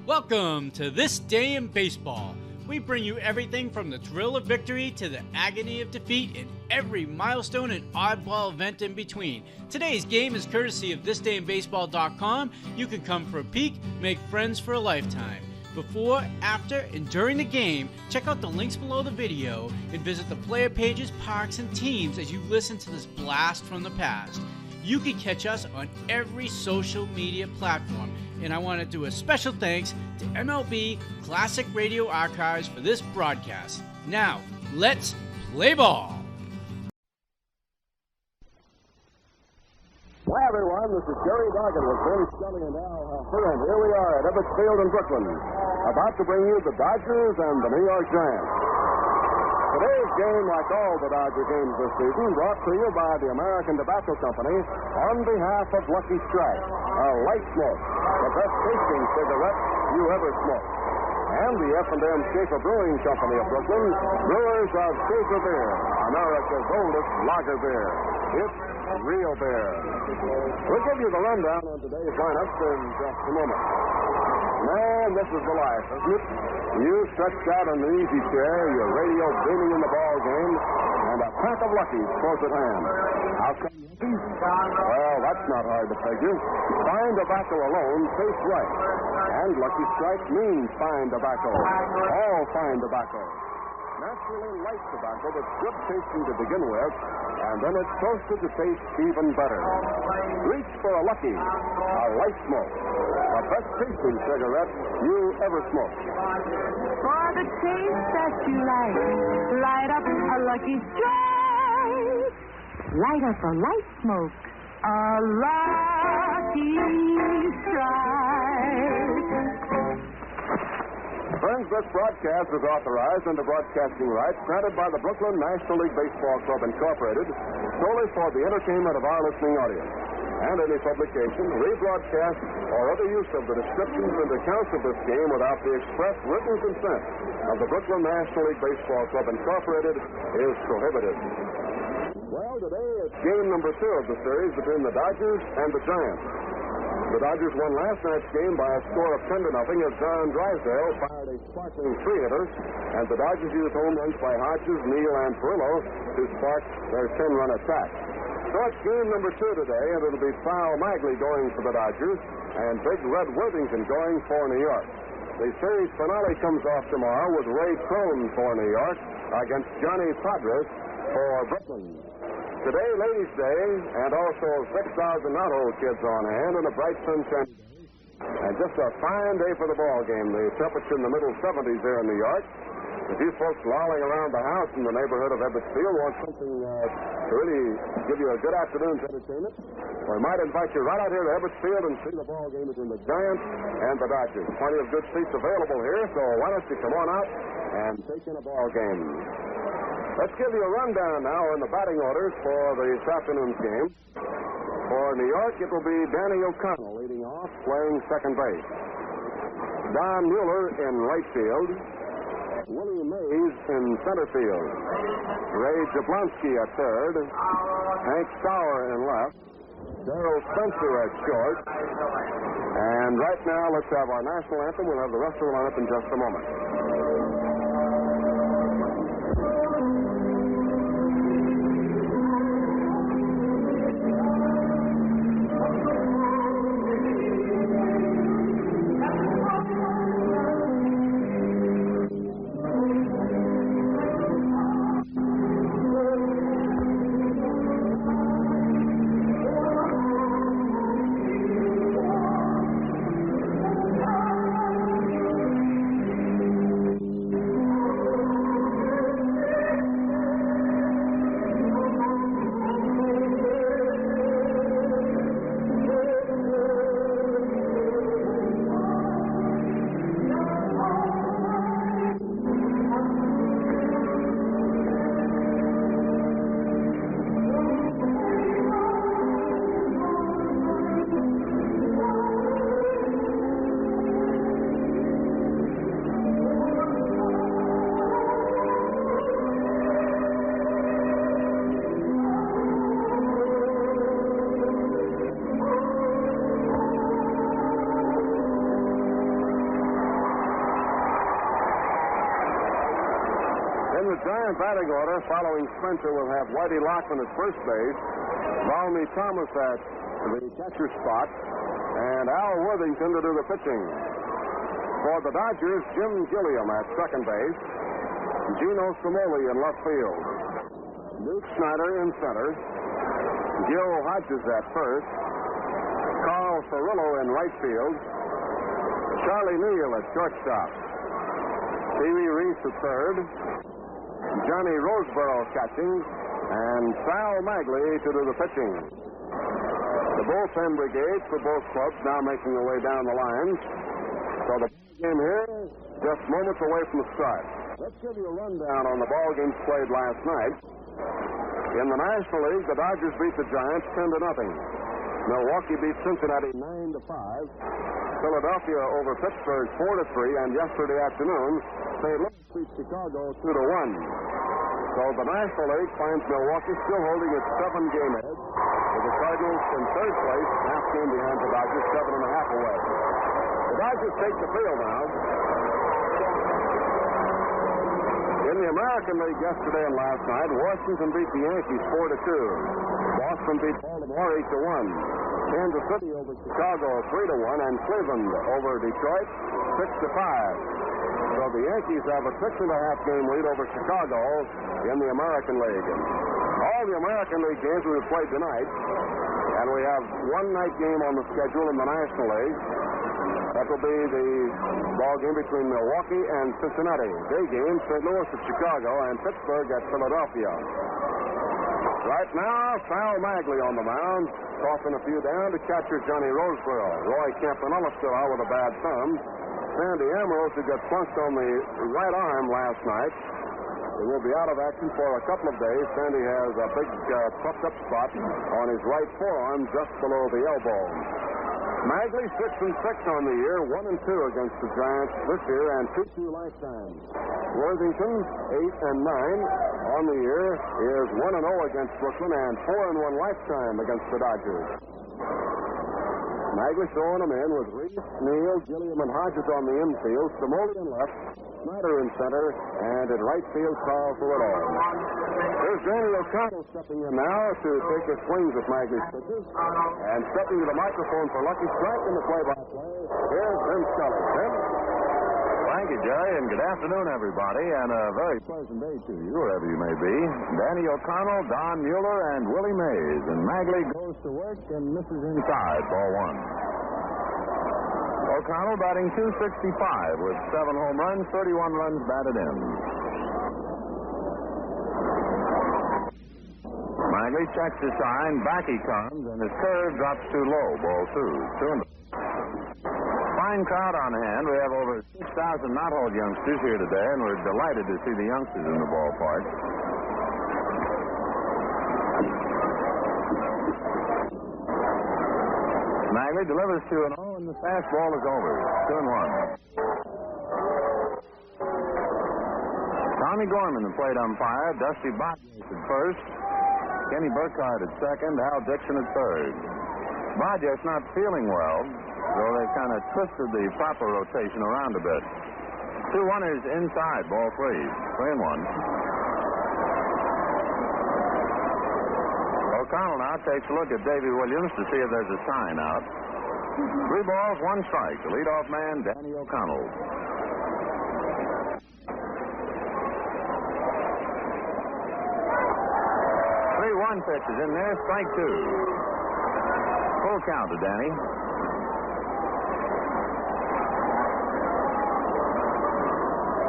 Welcome to This Day in Baseball. We bring you everything from the thrill of victory to the agony of defeat and every milestone and oddball event in between. Today's game is courtesy of thisdayinbaseball.com. You can come for a peek, make friends for a lifetime. Before, after, and during the game, check out the links below the video and visit the player pages, parks, and teams as you listen to this blast from the past. You can catch us on every social media platform, and I want to do a special thanks to MLB Classic Radio Archives for this broadcast. Now, let's play ball! Hi everyone, this is Jerry Doggett with Vince Scully and Al Huffer, and here we are at Ebbets Field in Brooklyn, about to bring you the Dodgers and the New York Giants. Today's game, like all the Dodger games this season, brought to you by the American Tobacco Company on behalf of Lucky Strike, a light smoke, the best tasting cigarette you ever smoked. And the F&M Schaefer Brewing Company of Brooklyn, brewers of Schaefer Beer, America's oldest lager beer. It's real beer. We'll give you the rundown on today's lineups in just a moment. Man, this is the life, isn't it? You stretched out in the easy chair, your radio beaming in the ball game, and a pack of Luckies close at hand. How come Luckies? Well, that's not hard to figure. Fine tobacco alone tastes right. And Lucky Strike means fine tobacco. All fine tobacco. Naturally light tobacco that's good tasting to begin with, and then it's toasted to taste even better. Reach for a Lucky, a light smoke, the best tasting cigarette you ever smoked. For the taste that you like, light up a Lucky Strike. Light up a light smoke, a Lucky Strike. Friends, this broadcast is authorized under broadcasting rights granted by the Brooklyn National League Baseball Club, Incorporated, solely for the entertainment of our listening audience. And any publication, rebroadcast, or other use of the descriptions and accounts of this game without the express written consent of the Brooklyn National League Baseball Club, Incorporated, is prohibited. Well, today it's game number 2 of the series between the Dodgers and the Giants. The Dodgers won last night's game by a score of 10-0 as John Drysdale fired a sparkling 3-hitter, and the Dodgers used home runs by Hodges, Neal, and Perillo to spark their 10-run attack. So it's game number 2 today, and it'll be Sal Magley going for the Dodgers and Big Red Worthington going for New York. The series finale comes off tomorrow with Ray Crone for New York against Johnny Padres for Brooklyn. Today, Ladies' Day, and also 6,000 not-old kids on hand, and a bright sunshine day. And just a fine day for the ball game. The temperature in the middle 70s here in New York. If you folks lolling around the house in the neighborhood of Ebbets Field want something to really give you a good afternoon's entertainment, we might invite you right out here to Ebbets Field and see the ball game between the Giants and the Dodgers. Plenty of good seats available here, so why don't you come on out and take in a ball game. Let's give you a rundown now on the batting orders for this afternoon's game. For New York, it will be Danny O'Connell leading off, playing second base. Don Mueller in right field. Willie Mays in center field. Ray Jablonski at third. Hank Sauer in left. Darrell Spencer at short. And right now, let's have our national anthem. We'll have the rest of the lineup in just a moment. Giant batting order following Spencer will have Whitey Lockman at first base, Valmy Thomas at the catcher spot, and Al Worthington to do the pitching. For the Dodgers, Jim Gilliam at second base, Gino Simoli in left field, Luke Snyder in center, Gil Hodges at first, Carl Cirillo in right field, Charlie Neal at shortstop, Pee Wee Reese at third, Johnny Roseboro catching, and Sal Magley to do the pitching. The bullpen brigade for both clubs now making their way down the lines. So the game here just moments away from the start. Let's give you a rundown on the ball games played last night. In the National League, the Dodgers beat the Giants 10-0. Milwaukee beat Cincinnati 9-5. Philadelphia over Pittsburgh 4-3, and yesterday afternoon, St. Louis beat Chicago 2-1. So the National League finds Milwaukee still holding its 7-game edge, with the Cardinals in third place, half game behind the Dodgers, 7.5 away. The Dodgers take the field now. In the American League yesterday and last night, Washington beat the Yankees 4-2. Boston beat Baltimore 8-1. Kansas City over Chicago 3-1, and Cleveland over Detroit 6-5. So the Yankees have a 6.5-game lead over Chicago in the American League. And all the American League games we have played tonight, and we have one night game on the schedule in the National League. That will be the ball game between Milwaukee and Cincinnati. Day game, St. Louis at Chicago and Pittsburgh at Philadelphia. Right now, Sal Magley on the mound, tossing a few down to catcher Johnny Roseboro. Roy Campanella still out with a bad thumb. Sandy Ambrose, who got plunked on the right arm last night, he will be out of action for a couple of days. Sandy has a big puffed up spot on his right forearm just below the elbow. Magley 6-6 on the year, 1-2 against the Giants this year, and 2-2 lifetime. Worthington 8-9 on the year, is 1-0 against Brooklyn and 4-1 lifetime against the Dodgers. Magley throwing them in with Reese, Neal, Gilliam, and Hodges on the infield, Simoli in left, Snyder in center, and in right field, Carl Cirillo. Here's Danny O'Connell stepping in now to take his swings at Magley's pitches. And stepping to the microphone for Lucky Strike in the play-by-play, here's Vin Scully. Vin? Thank you, Jerry, and good afternoon, everybody, and a very pleasant day to you, wherever you may be. Danny O'Connell, Don Mueller, and Willie Mays. And Magley goes to work and misses inside, ball one. O'Connell batting .265 with 7 home runs, 31 runs batted in. Magley checks his sign, back he comes, and his curve drops too low, ball two. Fine crowd on hand. We have over 6,000 knot-hole youngsters here today, and we're delighted to see the youngsters in the ballpark. Magley delivers 2-0, and the fastball is over. 2-1. Tommy Gorman, the plate umpire. Dusty Bodgers at first. Kenny Burkhardt at second. Al Dixon at third. Bodgers not feeling well, though they kind of twisted the proper rotation around a bit. 2 runners inside, ball 3. 3-1. O'Connell now takes a look at Davy Williams to see if there's a sign out. 3 balls, 1 strike. The leadoff man, Danny O'Connell. 3-1 pitch is in there, strike 2. Full count to Danny.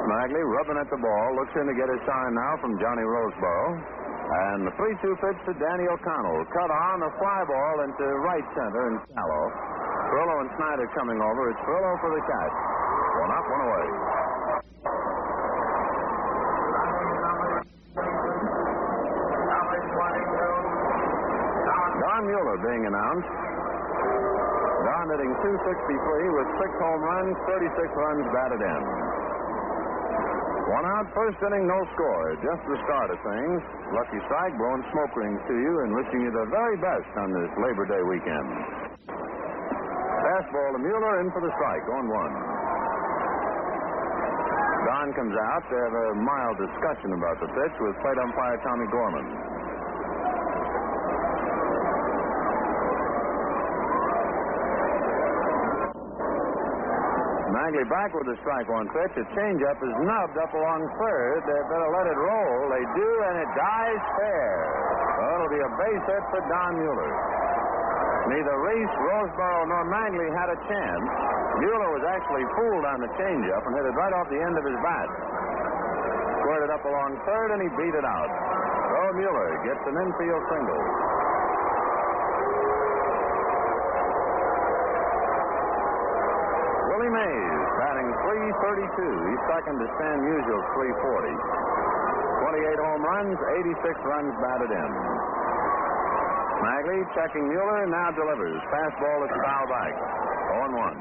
Magley rubbing at the ball, looks in to get his sign now from Johnny Roseboro. And the 3-2 pitch to Danny O'Connell. Cut on a fly ball into right center and shallow. Cirillo and Snyder coming over. It's Cirillo for the catch. 1 up, 1 away. Don Mueller being announced. Don hitting .263 with 6 home runs, 36 runs batted in. 1 out, first inning, no score. Just the start of things. Lucky Strike blowing smoke rings to you and wishing you the very best on this Labor Day weekend. Fastball to Mueller, in for the strike, 0-1. Don comes out. They have a mild discussion about the pitch with plate umpire Tommy Gorman. Magley back with a strike one pitch. A changeup is nubbed up along third. They better let it roll. They do, and it dies fair. Well, it'll be a base hit for Don Mueller. Neither Reese, Roseboro, nor Magley had a chance. Mueller was actually fooled on the changeup and hit it right off the end of his bat. Squirted up along third, and he beat it out. So Mueller gets an infield single. Willie Mays, batting .332. He's second to Stan Musial's .340. 28 home runs, 86 runs batted in. Magley checking Mueller, now delivers. Fastball is foul back. 0-1.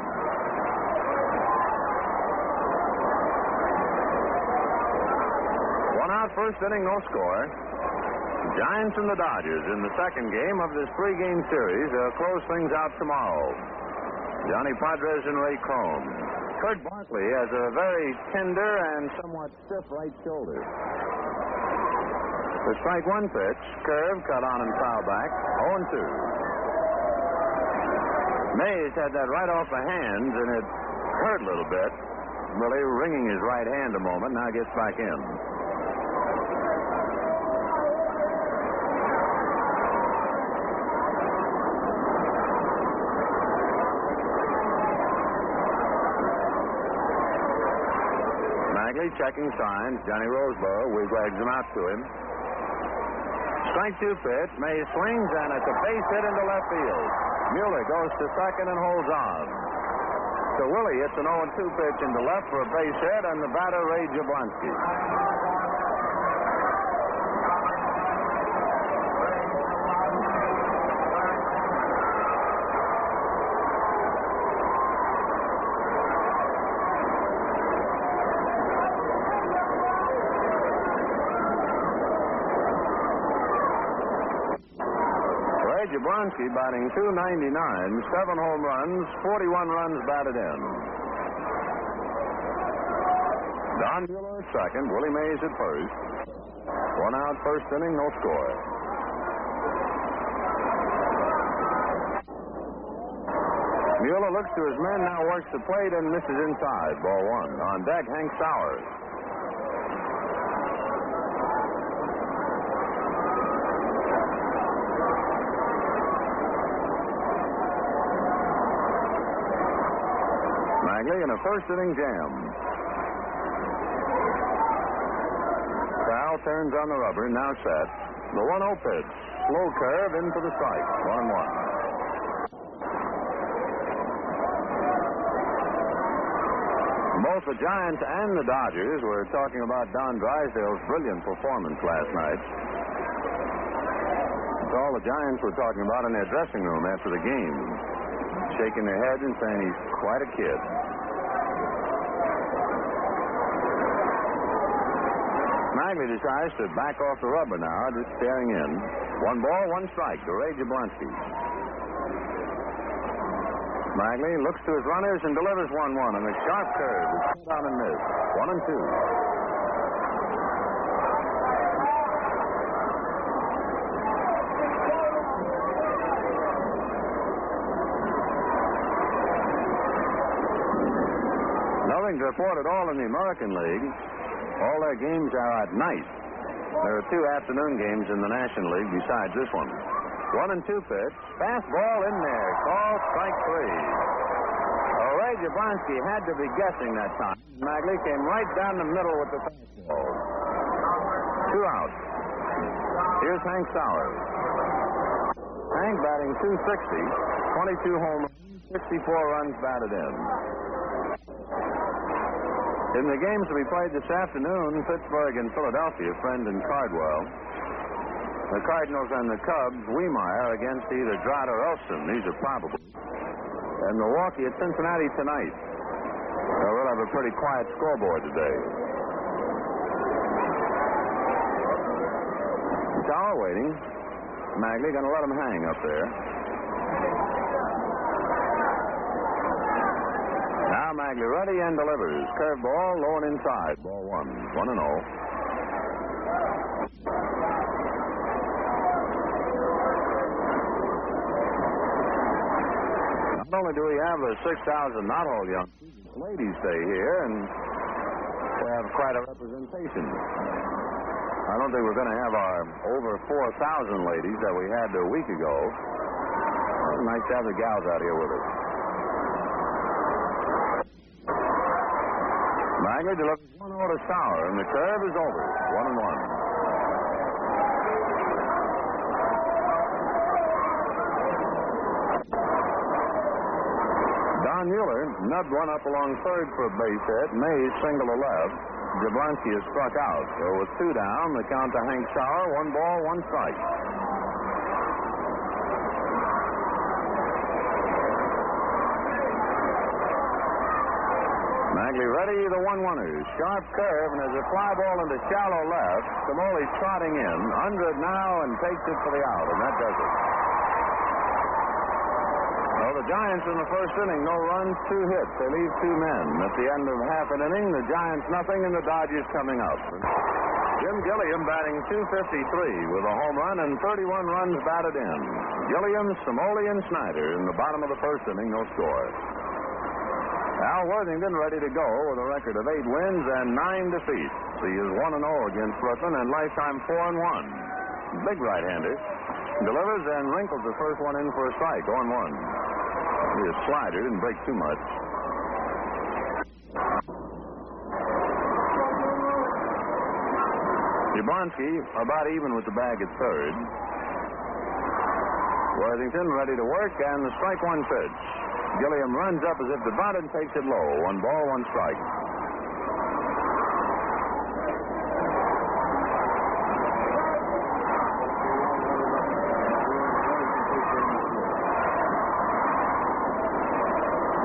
One out, first inning, no score. Giants and the Dodgers in the second game of this three-game series. They'll close things out tomorrow. Johnny Padres and Ray Crone. Kurt Barkley has a very tender and somewhat stiff right shoulder. The strike one pitch, curve, cut on and foul back, 0-2. Mays had that right off the hands, and it hurt a little bit. Really wringing his right hand a moment, now gets back in. Magley checking signs. Johnny Roseboro wags him out to him. Strike two pitch. Mays swings, and it's a base hit into left field. Mueller goes to second and holds on. So Willie hits an 0-2 pitch into left for a base hit, and the batter, Ray Jablonski. Jablonski batting .299, 7 home runs, 41 runs batted in. Don Mueller at second, Willie Mays at first. One out, first inning, no score. Mueller looks to his men, now works the plate and misses inside. Ball one. On deck, Hank Sauer. In a first inning jam. Foul turns on the rubber, now set. The 1-0 pitch. Slow curve in for the strike. 1-1. Both the Giants and the Dodgers were talking about Don Drysdale's brilliant performance last night. It's all the Giants were talking about in their dressing room after the game. Shaking their heads and saying he's quite a kid. Magley decides to back off the rubber now, just staring in. 1 ball, 1 strike to Ray Jablonski. Magley looks to his runners and delivers 1-1, and the sharp curve is put down and missed. 1-2. Nothing to report at all in the American League. All their games are at night. There are 2 afternoon games in the National League besides this one. 1-2 pitch. Fastball in there. Called strike 3. Ray Jablonski had to be guessing that time. Magley came right down the middle with the fastball. 2 outs. Here's Hank Sauer. Hank batting .260, 22 home runs, 64 runs batted in. In the games to be played this afternoon, Pittsburgh and Philadelphia, Friend and Cardwell. The Cardinals and the Cubs, Wiemeyer against either Drott or Elston. These are probable. And Milwaukee at Cincinnati tonight. So we'll have a pretty quiet scoreboard today. Sauer waiting. Magley going to let him hang up there. Now Magley Bagley ready and delivers. Curveball, low and inside. Ball 1. 1-0. Not only do we have the 6,000 not-all young ladies stay here, and we have quite a representation. I don't think we're going to have our over 4,000 ladies that we had a week ago. Well, nice to have the gals out here with us. Bagley delivers 1-0 to Sauer, and the curve is over. 1-1. Don Mueller nubbed one up along third for a base hit. Mays single to left. Jablonski is struck out. So with 2 down, the count to Hank Sauer, 1 ball, 1 strike. Bagley ready, the 1-1er. Sharp curve, and there's a fly ball into shallow left. Samoli trotting in. Under it now and takes it for the out, and that does it. So the Giants in the first inning, no runs, 2 hits. They leave 2 men. At the end of half an inning, the Giants nothing and the Dodgers coming up. Jim Gilliam batting .253 with a home run and 31 runs batted in. Gilliam, Samoli, and Snyder in the bottom of the first inning, no score. Al Worthington ready to go with a record of 8 wins and 9 defeats. He is 1-0 against Brooklyn and lifetime 4-1. Big right-hander. Delivers and wrinkles the first one in for a strike, 0-1. His slider didn't break too much. Jablonski about even with the bag at third. Worthington ready to work, and the strike 1 pitch. Gilliam runs up as if to bunt and takes it low. 1 ball, 1 strike.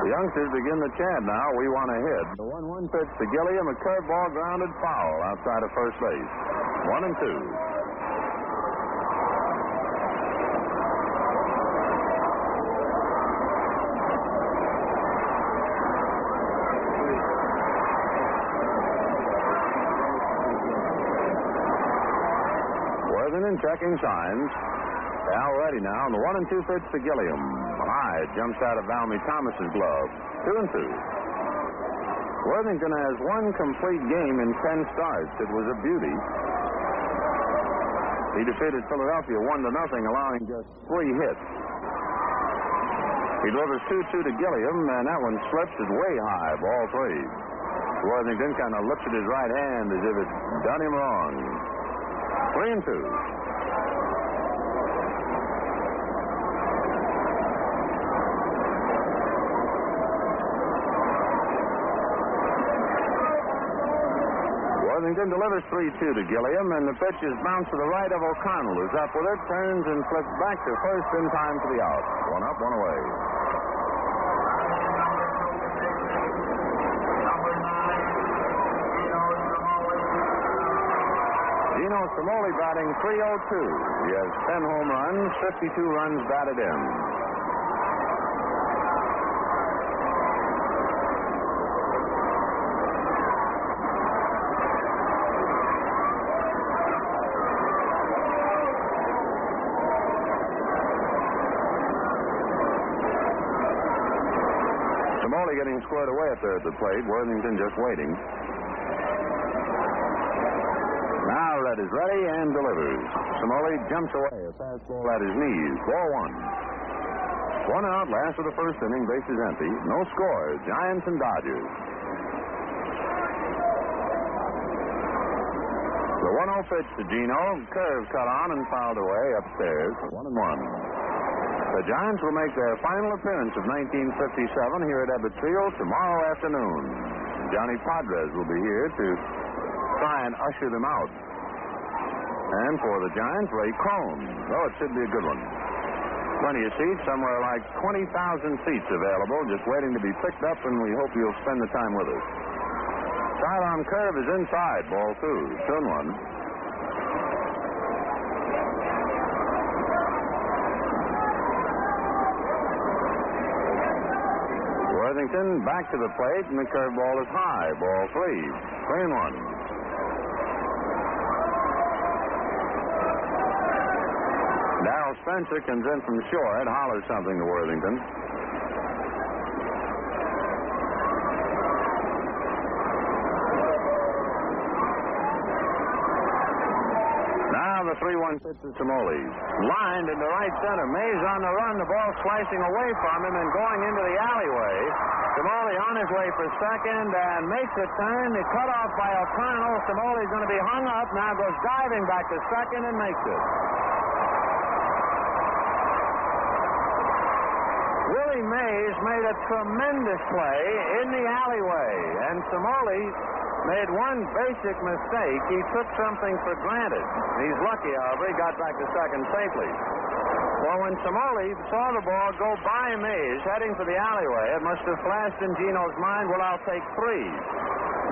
Youngsters begin the chant now. We want to hit. The 1-1 pitch to Gilliam, a curveball grounded foul outside of first base. 1-2. Worthington checking signs. Al ready now, and the 1-2 pitch to Gilliam. High, jumps out of Valmy Thomas's glove. 2-2. Worthington has 1 complete game in 10 starts. It was a beauty. He defeated Philadelphia 1-0, allowing just 3 hits. He delivers 2-2 to Gilliam, and that one slips it way high, ball 3. Worthington kind of looks at his right hand as if it's done him wrong. 3-2. Worthington delivers 3-2 to Gilliam, and the pitch is bounced to the right of O'Connell, who's up with it, turns and flips back to first in time for the out. 1 up, 1 away. Gino Samoli batting .302. He has 10 home runs, 52 runs batted in. Samoli getting squared away up there at the plate. Worthington just waiting. Now Red is ready and delivers. Samoli jumps away. A fastball at his knees. Ball 1. 1 out, last of the first inning. Bases empty. No score. Giants and Dodgers. The 1-0 pitch to Gino. Curve cut on and fouled away upstairs. 1-1. The Giants will make their final appearance of 1957 here at Ebbets Field tomorrow afternoon. Johnny Padres will be here to try and usher them out. And for the Giants, Ray Crone. Oh, it should be a good one. Plenty of seats, somewhere like 20,000 seats available, just waiting to be picked up, and we hope you'll spend the time with us. Sidearm curve is inside, ball 2, 2-1. Worthington back to the plate, and the curveball is high. Ball 3. 3-1. Darrell Spencer comes in from short, hollers something to Worthington. Now the 3-1 pitch to Samoli. Lined into right center. Mays on the run. The ball slicing away from him and going into the alleyway. Samoli on his way for second and makes a turn. The cut off by O'Connell. Samoli's going to be hung up. Now goes diving back to second and makes it. Willie Mays made a tremendous play in the alleyway, and Samoli made one basic mistake. He took something for granted. He's lucky, however, he got back to second safely. Well, when Samoli saw the ball go by Mays heading for the alleyway, it must have flashed in Gino's mind, well, I'll take 3.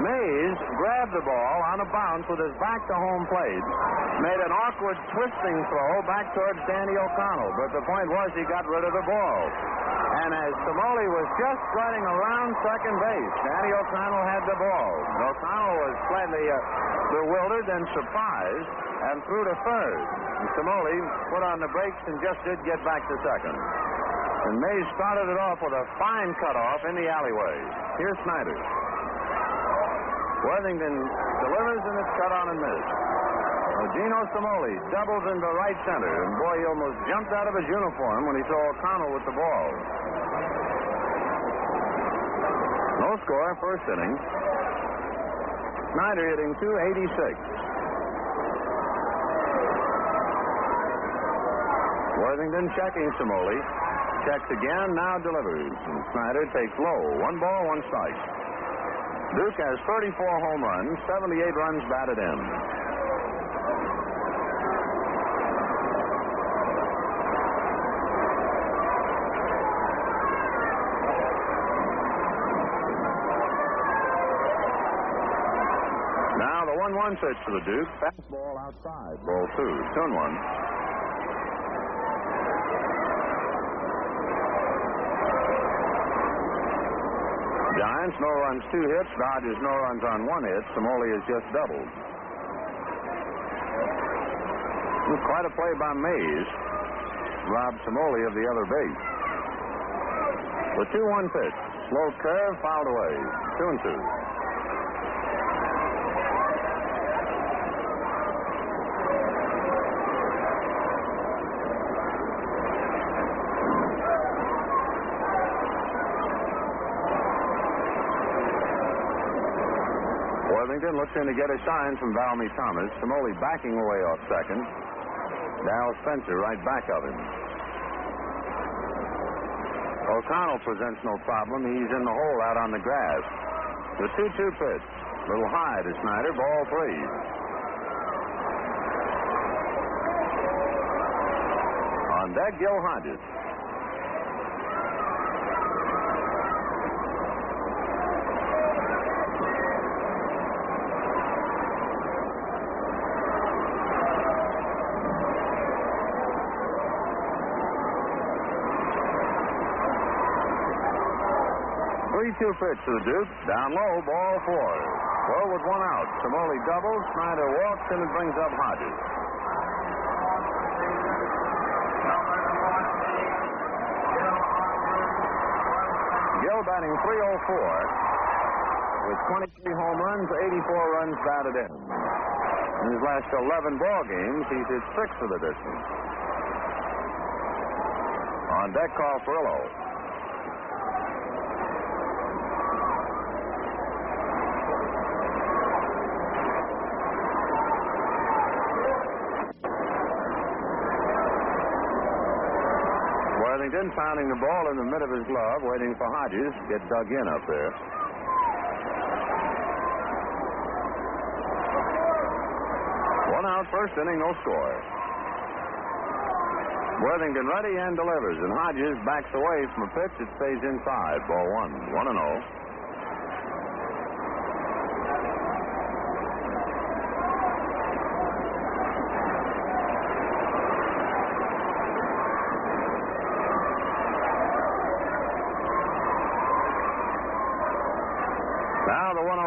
Mays grabbed the ball on a bounce with his back to home plate, made an awkward twisting throw back towards Danny O'Connell, but the point was he got rid of the ball. And as Samoli was just running around second base, Danny O'Connell had the ball. O'Connell was slightly bewildered and surprised and threw to third. And Samoli put on the brakes and just did get back to second. And Mays started it off with a fine cutoff in the alleyway. Here's Snyder. Worthington delivers, and it's cut on and missed. Gino Samoli doubles into right center, and boy, he almost jumped out of his uniform when he saw O'Connell with the ball. No score, first inning. Snyder hitting .286. Worthington checking Samoli. Checks again, now delivers. And Snyder takes low. 1 ball, 1 strike. Duke has 34 home runs, 78 runs batted in. Now the 1-1 pitch to the Duke. Fastball outside. Ball 2. 2-1. Giants, no runs, 2 hits. Dodgers, no runs on 1 hit. Samoli has just doubled. Quite a play by Mays. Robbed Samoli of the other base. The 2-1 pitch. Slow curve, fouled away. 2-2. Worthington looks in to get a sign from Valmy Thomas. Samoli backing away off second. Darrell Spencer right back of him. O'Connell presents no problem. He's in the hole out on the grass. The 2-2 pitch. Little high to Snyder. Ball 3. On deck, Gil Hodges. 3-2 pitch to the Duke. Down low, ball 4. Well, with 1 out. Samoli doubles. Snyder walks, and it brings up Hodges. Gill batting .304 with 23 home runs, 84 runs batted in. In his last 11 ball games, he's hit 6 for the distance. On deck, Carl Furillo. Worthington pounding the ball in the mid of his glove, waiting for Hodges to get dug in up there. One out, first inning, no score. Worthington ready and delivers, and Hodges backs away from a pitch that stays inside. Ball 1, 1-0.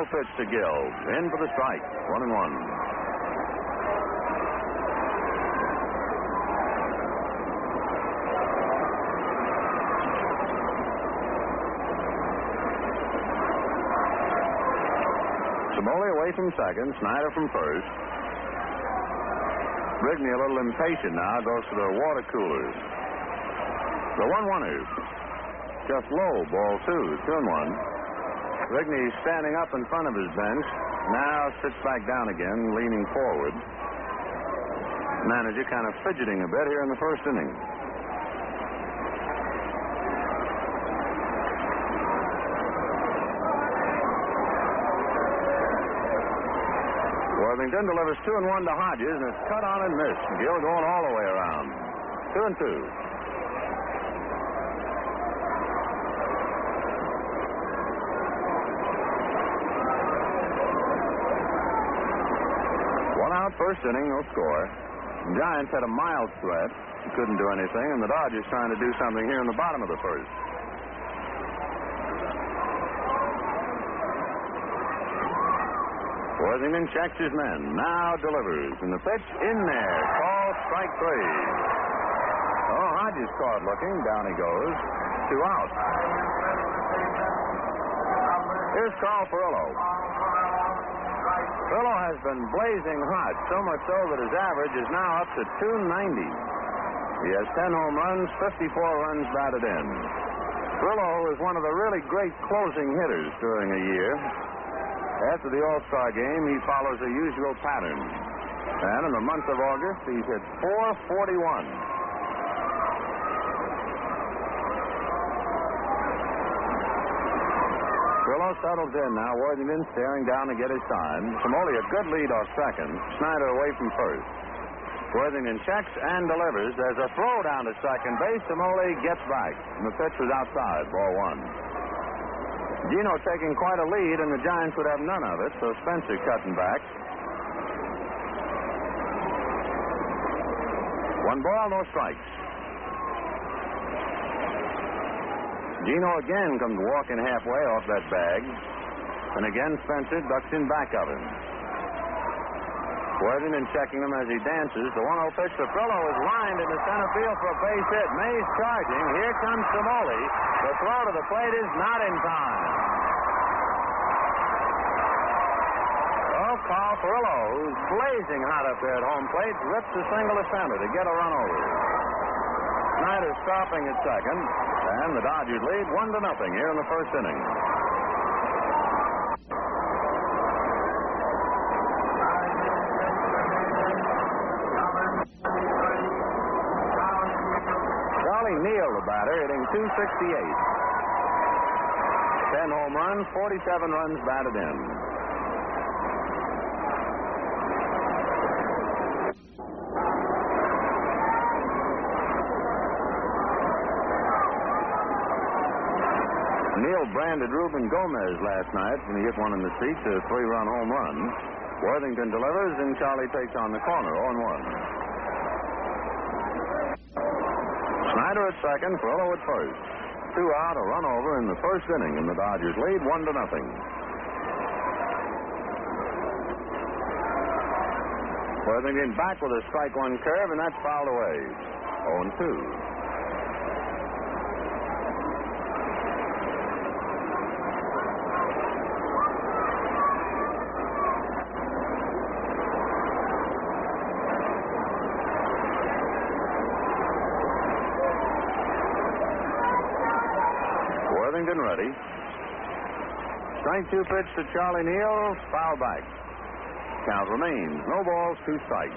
pitch to Gill. In for the strike. 1-1. Cimoli away from second. Snyder from first. Rigney a little impatient now. Goes to the water coolers. The 1-1er. Just low. Ball 2. 2-1. Rigney standing up in front of his bench. Now sits back down again, leaning forward. Manager kind of fidgeting a bit here in the first inning. Worthington delivers 2-1 to Hodges, and it's cut on and missed. Gill going all the way around. 2-2. One out, first inning, no score. The Giants had a mild threat. Couldn't do anything, and the Dodgers trying to do something here in the bottom of the first. Worthington checks his men. Now delivers. And the pitch in there. Called strike 3. Oh, Hodges caught looking. Down he goes. 2 out. Here's Carl Furillo. Furillo has been blazing hot, so much so that his average is now up to 290. He has 10 home runs, 54 runs batted in. Furillo is one of the really great closing hitters during a year. After the All-Star game, he follows a usual pattern. And in the month of August, he's hit .441. Furillo settles in now. Worthington staring down to get his sign. Cimoli a good lead off second. Snyder away from first. Worthington checks and delivers. There's a throw down to second base. Cimoli gets back. And the pitch was outside. Ball 1. Gino taking quite a lead, and the Giants would have none of it, so Spencer cutting back. 1 ball, no strikes. Gino again comes walking halfway off that bag, and again Spencer ducks in back of him. Worthington checking him as he dances. The 1-0 pitch to Furillo is lined into center field for a base hit. Mays charging. Here comes Cimoli. The throw to the plate is not in time. Oh, Carl Furillo, who's blazing hot up there at home plate, rips a single to center to get a run over. Snyder stopping at second, and the Dodgers lead 1-0 here in the first inning. Neal, the batter, hitting .268. 10 home runs, 47 runs batted in. Neal branded Ruben Gomez last night when he hit one in the seats, a 3-run home run. Worthington delivers, and Charlie takes on the corner, 0-1. Snyder at second, Furillo at first. 2 out, a run over in the first inning, and the Dodgers lead 1-0. Worthington back with a strike 1 curve, and that's fouled away. 0-2. Ready. Strike 2 pitch to Charlie Neal. Foul back. Count remains. No balls, 2 strikes.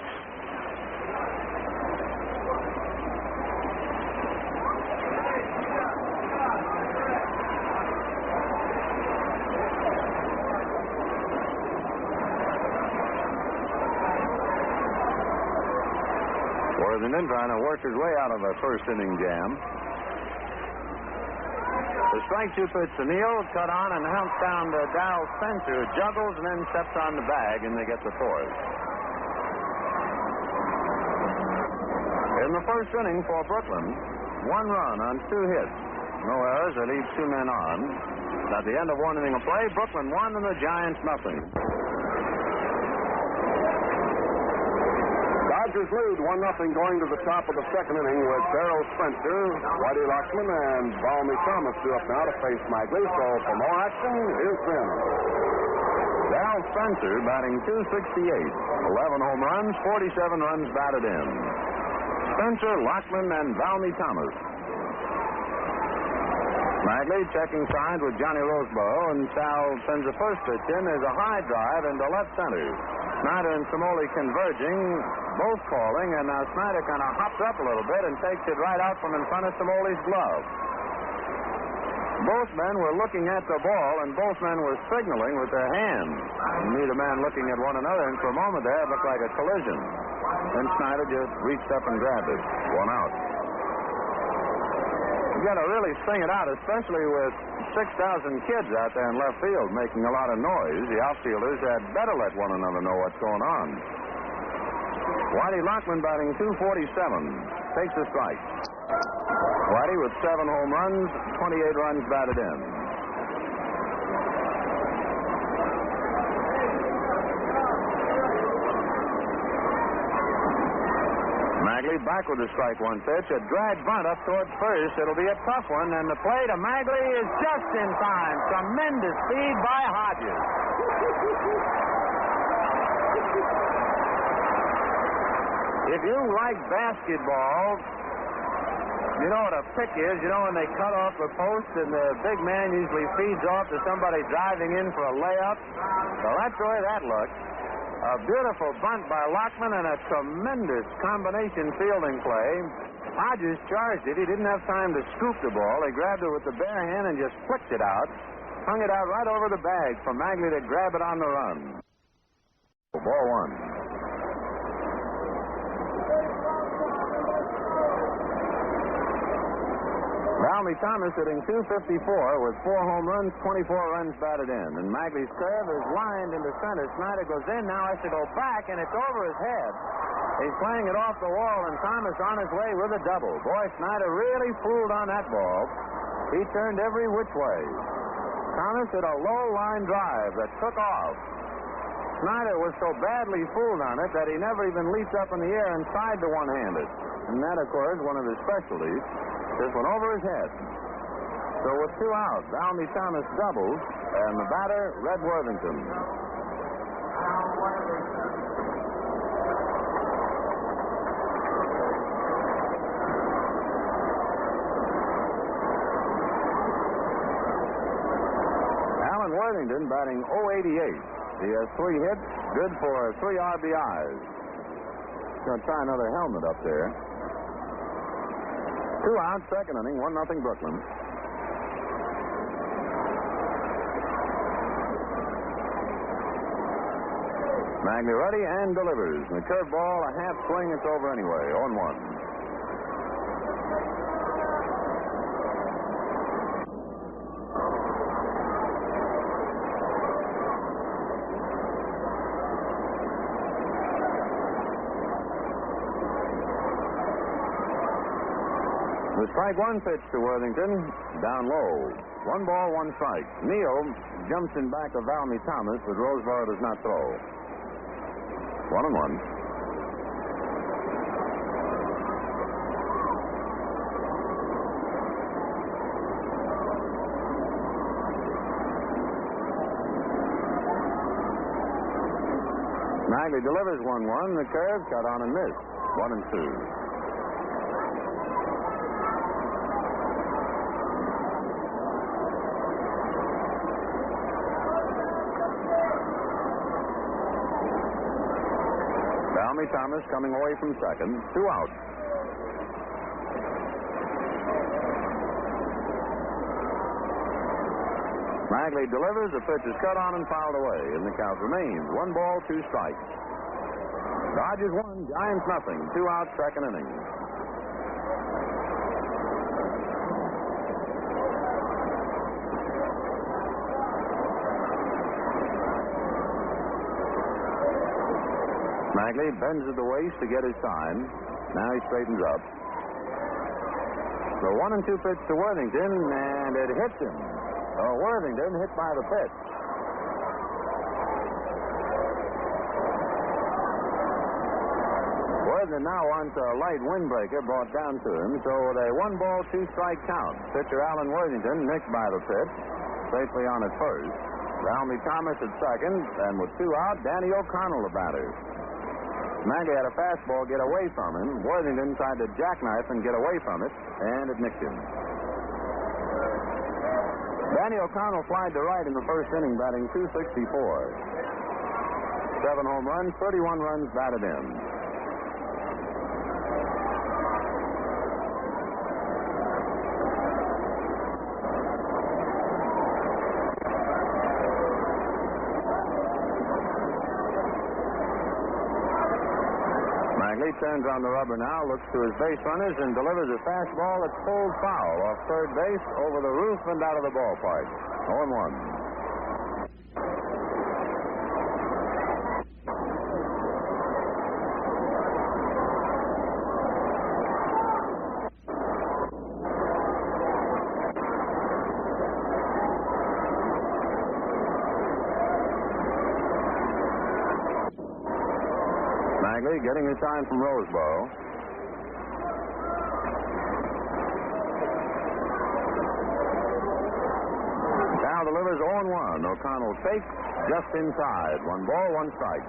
Worthington trying to work his way out of a first inning jam. The strike 2 pitch to Neal, cut on and hunts down to Darrell Spencer, who juggles and then steps on the bag, and they get the fourth. In the first inning for Brooklyn, 1 run on 2 hits. No errors, they leave 2 men on. At the end of one inning of play, Brooklyn 1 and the Giants nothing. Dodgers lead 1-0 going to the top of the second inning with Darrell Spencer, Whitey Lockman, and Balmy Thomas due up now to face Magley. So for more action, here's Vin. Darrell Spencer batting .268, 11 home runs, 47 runs batted in. Spencer, Lockman, and Balmy Thomas. Magley checking signs with Johnny Roseboro, and Sal sends the first pitch in. There's a high drive into left center. Snyder and Smoley converging, both calling, and now Snyder kind of hops up a little bit and takes it right out from in front of Smoley's glove. Both men were looking at the ball, and both men were signaling with their hands. Neither man looking at one another, and for a moment there, it looked like a collision. Then Snyder just reached up and grabbed it. 1 out. You got to really sing it out, especially with 6,000 kids out there in left field making a lot of noise. The outfielders had better let one another know what's going on. Whitey Lockman batting .247, takes a strike. Whitey with 7 home runs, 28 runs batted in. Magley back with a strike one pitch. A drag bunt up towards first. It'll be a tough one, and the play to Magley is just in time. Tremendous speed by Hodges. If you like basketball, you know what a pick is. You know when they cut off the post and the big man usually feeds off to somebody driving in for a layup? Well, that's the way that looks. A beautiful bunt by Lockman and a tremendous combination fielding play. Hodges charged it. He didn't have time to scoop the ball. He grabbed it with the bare hand and just flicked it out. Hung it out right over the bag for Magley to grab it on the run. Ball 1. Balmy Thomas hitting .254 with 4 home runs, 24 runs batted in. And Magley's curve is lined into center. Snyder goes in. Now has to go back, and it's over his head. He's playing it off the wall, and Thomas on his way with a double. Boy, Snyder really fooled on that ball. He turned every which way. Thomas hit a low line drive that took off. Snyder was so badly fooled on it that he never even leaped up in the air and tried to one-handed. And that, of course, one of his specialties. This went over his head. So with 2 out, Balmy Thomas doubles, and the batter, Red Worthington. Alan Worthington batting .088. He has 3 hits, good for 3 RBIs. He's going to try another helmet up there. 2 out, second inning, 1-0 Brooklyn. Magley ready and delivers. The curveball, a half swing, it's over anyway. 0-1. The strike 1 pitch to Worthington, down low. 1 ball, 1 strike. Neal jumps in back of Balmy Thomas, but Roseboro does not throw. 1-1. Magley delivers 1-1. The curve cut on and missed. 1-2. Balmy Thomas coming away from second. 2 out. Magley delivers. The pitch is cut on and fouled away, and the count remains 1 ball, 2 strikes. Dodgers 1, Giants nothing. 2 out, second inning. Magley bends at the waist to get his sign. Now he straightens up. So 1-2 pitch to Worthington, and it hits him. Worthington hit by the pitch. Worthington now wants a light windbreaker brought down to him, so with a 1-ball, 2-strike count, pitcher Alan Worthington nicked by the pitch, safely on at first. Valmy Thomas at second, and with 2 out, Danny O'Connell the batter. Maggie had a fastball get away from him. Worthington tried to jackknife and get away from it, and it nicked him. Danny O'Connell flied to right in the first inning, batting .264. 7 home runs, 31 runs batted in. Magley turns on the rubber now, looks to his base runners, and delivers a fastball that's pulled foul off third base, over the roof, and out of the ballpark. 0-1. Magley getting his sign from Roseboro. Now delivers 0-1. O'Connell takes just inside. 1 ball, 1 strike.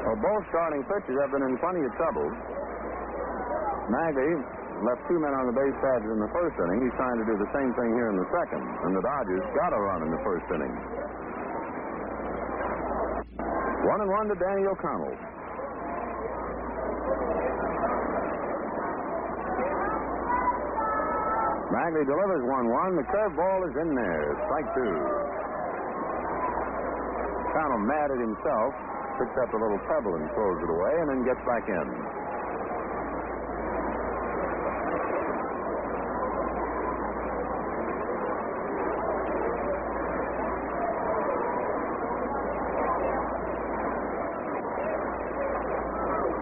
Well, both starting pitchers have been in plenty of trouble. Magley left 2 men on the base paths in the first inning. He's trying to do the same thing here in the second. And the Dodgers got a run in the first inning. 1-1 to Danny O'Connell. Magley delivers 1-1. The curveball is in there. Strike 2. Kind of mad at himself. Picks up a little pebble and throws it away, and then gets back in.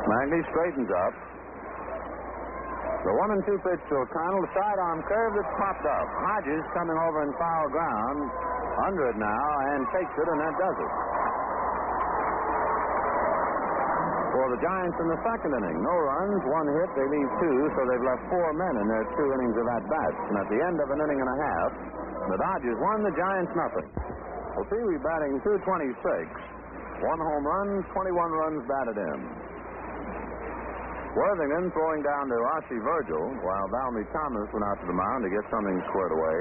Magley straightens up. The 1-2 pitch to O'Connell. The sidearm curve that's popped up. Hodges coming over in foul ground. Under it now and takes it, and that does it. For the Giants in the second inning, no runs, 1 hit. They leave 2, so they've left 4 men in their 2 innings of at-bats. And at the end of an inning and a half, the Dodgers won, the Giants nothing. Well, Pee Wee batting .226. 1 home run, 21 runs batted in. Worthington throwing down to Rossi Virgil, while Valmy Thomas went out to the mound to get something squared away.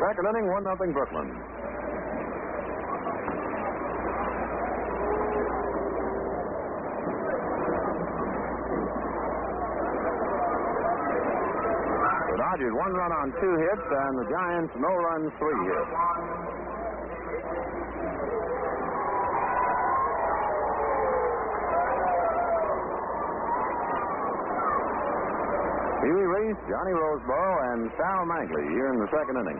Second inning, 1-0 Brooklyn. The Dodgers 1 run on 2 hits, and the Giants no runs, 3 hits. Pee Wee Reese, Johnny Roseboro, and Sal Magley here in the second inning.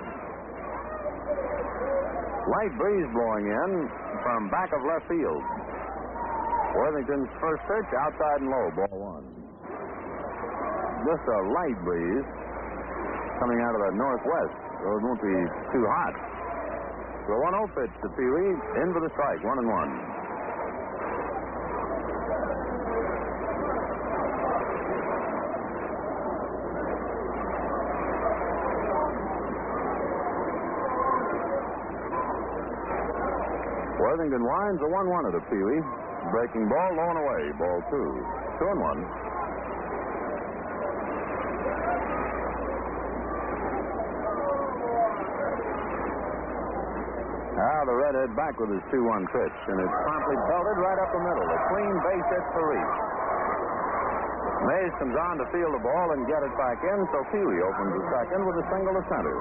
Light breeze blowing in from back of left field. Worthington's first pitch, outside and low, ball 1. Just a light breeze coming out of the northwest, so it won't be too hot. The 1-0 pitch to Pee Wee, in for the strike, 1-1. Worthington winds a 1-1 to Pee Wee. Breaking ball, low and away. Ball 2. 2-1. Now the redhead back with his 2-1 pitch, and it's promptly belted right up the middle. A clean base hit for Reese. Mays comes on to field the ball and get it back in, so Pee Wee opens the second with a single to center.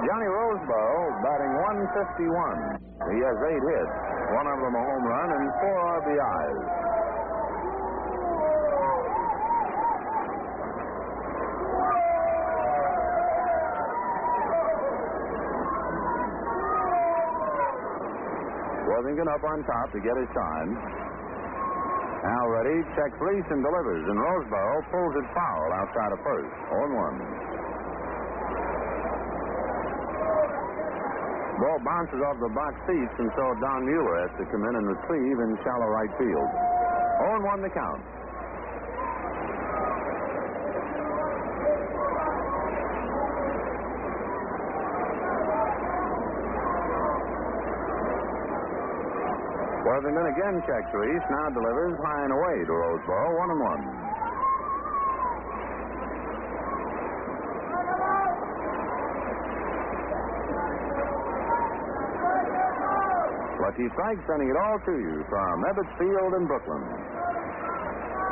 Johnny Roseboro batting .151. He has 8 hits, 1 of them a home run, and 4 RBIs. Worthington up on top to get his sign. Now ready, checks Reese and delivers, and Roseboro pulls it foul outside of first. 0-1. Ball bounces off the box seats, and so Don Mueller has to come in and retrieve in shallow right field. 0-1 the count. Worthington again checks Reese, now delivers high and away to Roseboro, 1-1. Lucky Strike sending it all to you from Ebbets Field in Brooklyn.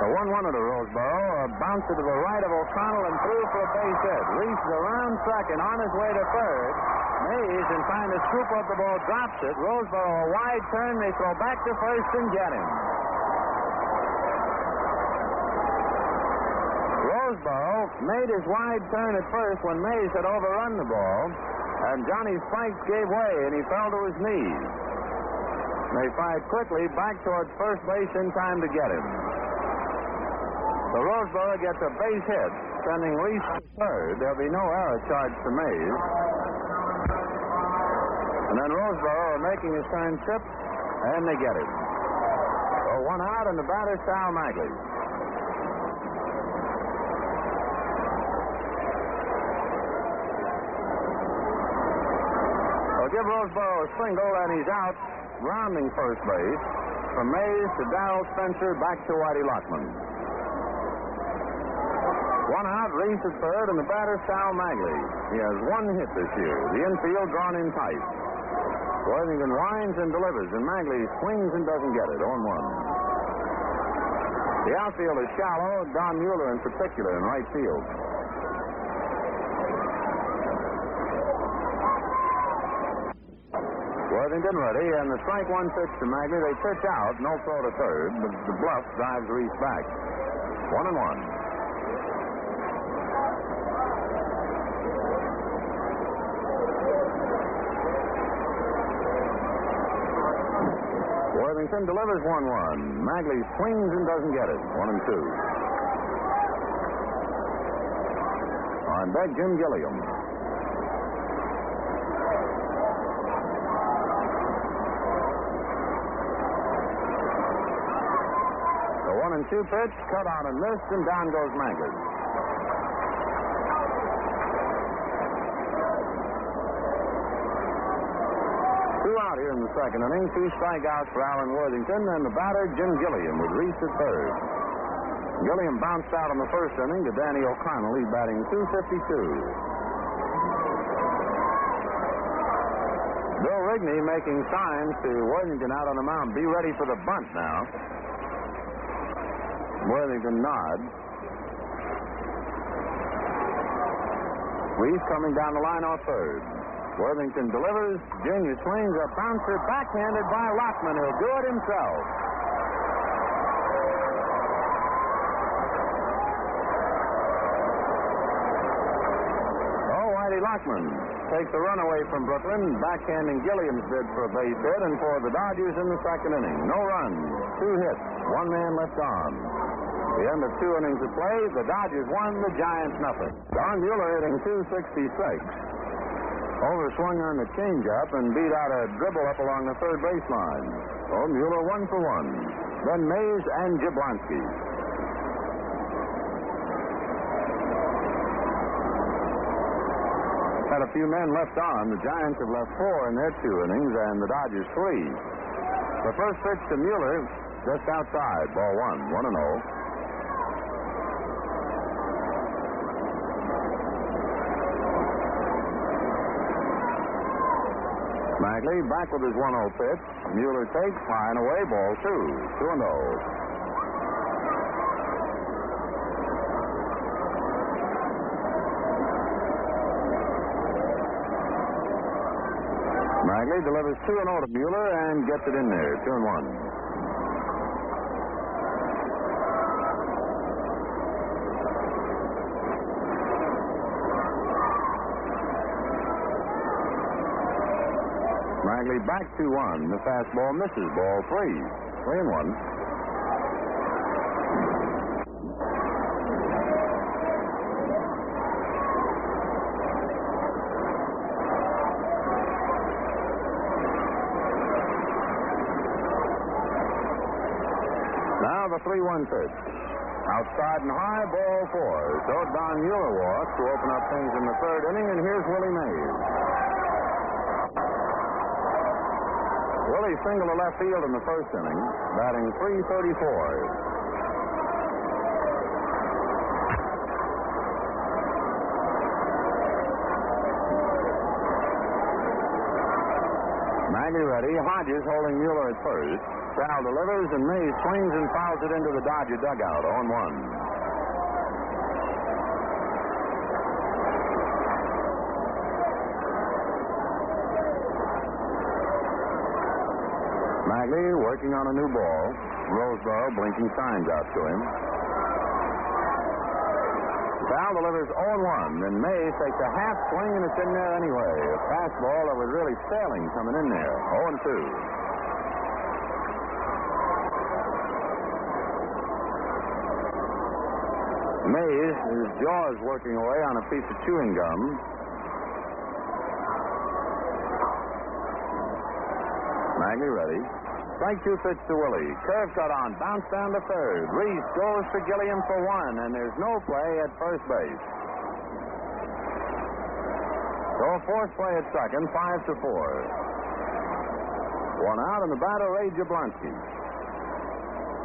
The 1-1 to Roseboro, a bouncer to the right of O'Connell and through for a base hit. Reese is around second, on his way to third. Mays, in trying to scoop up the ball, drops it. Roseboro, a wide turn. They throw back to first and get him. Roseboro made his wide turn at first when Mays had overrun the ball, and Johnny Spikes gave way, and he fell to his knees. They fired quickly back towards first base in time to get him. So Roseboro gets a base hit, sending Reese to third. There'll be no error charged to Mays. And then Roseboro are making his turn trip, and they get him. So one out, and the batter, Sal Magley. They'll give Roseboro a single, and he's out, rounding first base. From Mays to Darrell Spencer, back to Whitey Lockman. One out, Reese at third, and the batter, Sal Magley. He has one hit this year. The infield drawn in tight. Worthington winds and delivers, and Magley swings and doesn't get it. 0-1. The outfield is shallow, Don Mueller in particular in right field. Worthington ready, and the strike one pitch to Magley. They pitch out, no throw to third, but the bluff drives Reese back. 1-1. Worthington delivers 1-1. Magley swings and doesn't get it. 1-2. On deck, Jim Gilliam. The 1-2 pitch, cut out and missed, and down goes Magley. Out here in the second inning, 2 strikeouts for Alan Worthington, and the batter, Jim Gilliam, with Reese at third. Gilliam bounced out in the first inning to Danny O'Connell. He's batting .252. Bill Rigney making signs to Worthington out on the mound. Be ready for the bunt now. Worthington nods. Reese coming down the line off third. Worthington delivers. Junior swings a bouncer backhanded by Lockman. He'll do it himself. Oh, Whitey Lockman takes the run away from Brooklyn, backhanding Gilliam's bid for a base hit, and for the Dodgers in the second inning. No runs, 2 hits, 1 man left on. The end of 2 innings of play, the Dodgers won, the Giants nothing. Don Mueller hitting .266. Overswung on the changeup and beat out a dribble up along the third baseline. So Mueller 1 for 1. Then Mays and Jablonski. Had a few men left on. The Giants have left 4 in their 2 innings, and the Dodgers 3. The first pitch to Mueller, just outside, ball 1, 1-0. Magley back with his 1-0 pitch. Mueller takes, high and away, ball 2, 2-0. Magley delivers 2-0 to Mueller and gets it in there, 2-1. Magley back 2-1. The fastball misses, ball 3. 3-1. 3-1 pitch. Outside and high, ball 4. So Don Mueller walks to open up things in the third inning, and here's Willie Mays. Willie singled to left field in the first inning, batting .334. Magley ready. Hodges holding Mueller at first. Sal delivers, and Mays swings and fouls it into the Dodger dugout. 0-1. Magley working on a new ball. Roseboro blinking signs out to him. Sal delivers 0-1, and Mays takes a half swing, and it's in there anyway. A fastball that was really sailing coming in there. 0-2. Mays, his jaws working away on a piece of chewing gum. Magley ready. Strike 2 pitch to Willie. Curve cut on. Bounce down to third. Reese goes to Gilliam for 1, and there's no play at first base. So forced play at second, 5-4. 1 out, and the batter, Ray Jablonski.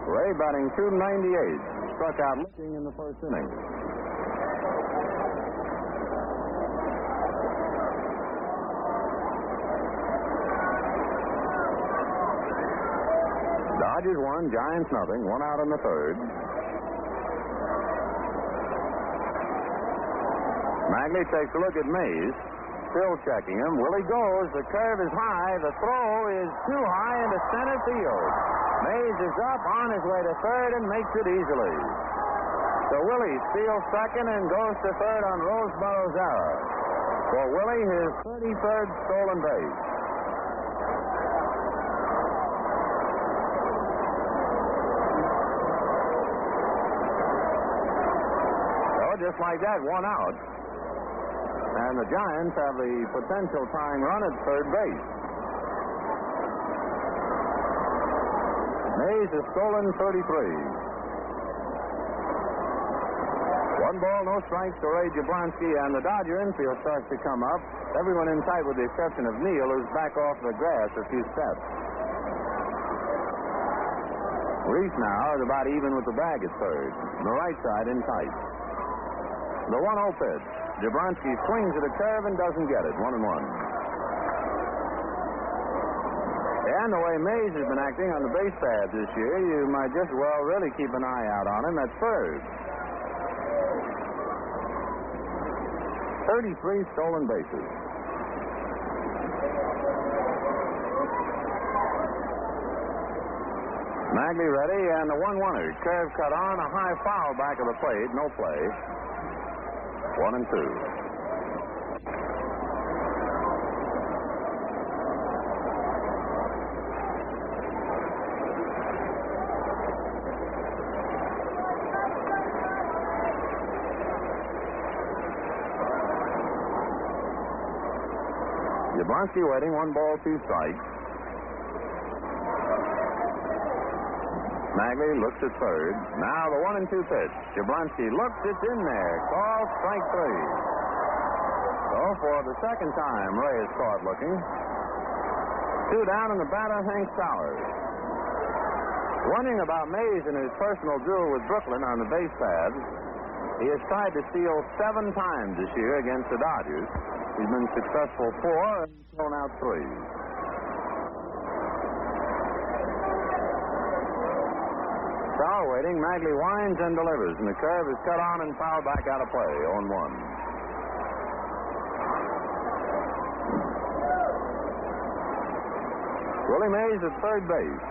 Ray batting .298. Struck out looking in the first inning. Dodgers 1, Giants nothing. 1 out in the third. Magley takes a look at Mays. Still checking him. Willie goes. The curve is high. The throw is too high into center field. Mays is up on his way to third and makes it easily. So Willie steals second and goes to third on Roseboro's error. For Willie, his 33rd stolen base. Just like that, 1 out. And the Giants have the potential tying run at third base. Mays has stolen 33. 1 ball, no strikes to Ray Jablonski, and the Dodger infield starts to come up. Everyone in sight with the exception of Neal, who's back off the grass a few steps. Reese now is about even with the bag at third. On the right side in tight. The 1-0 pitch. Jablonski swings at a curve and doesn't get it. 1-1. And the way Mays has been acting on the base paths this year, you might just well really keep an eye out on him at third. 33 stolen bases. Magley ready, and the 1-1er. Curve cut on, a high foul back of the plate. No play. 1-2. Jablonski waiting, 1 ball, 2 strikes. Magley looks at third. Now the 1-2 pitch. Jablonski looks, it's in there. Call strike 3. So for the second time, Ray is caught looking. 2 down, and the batter, Hank Sowers. One thing about Mays in his personal duel with Brooklyn on the base paths, he has tried to steal 7 times this year against the Dodgers. He's been successful 4 and thrown out 3. Sauer waiting. Magley winds and delivers, and the curve is cut on and fouled back out of play. 0-1. Willie Mays at third base.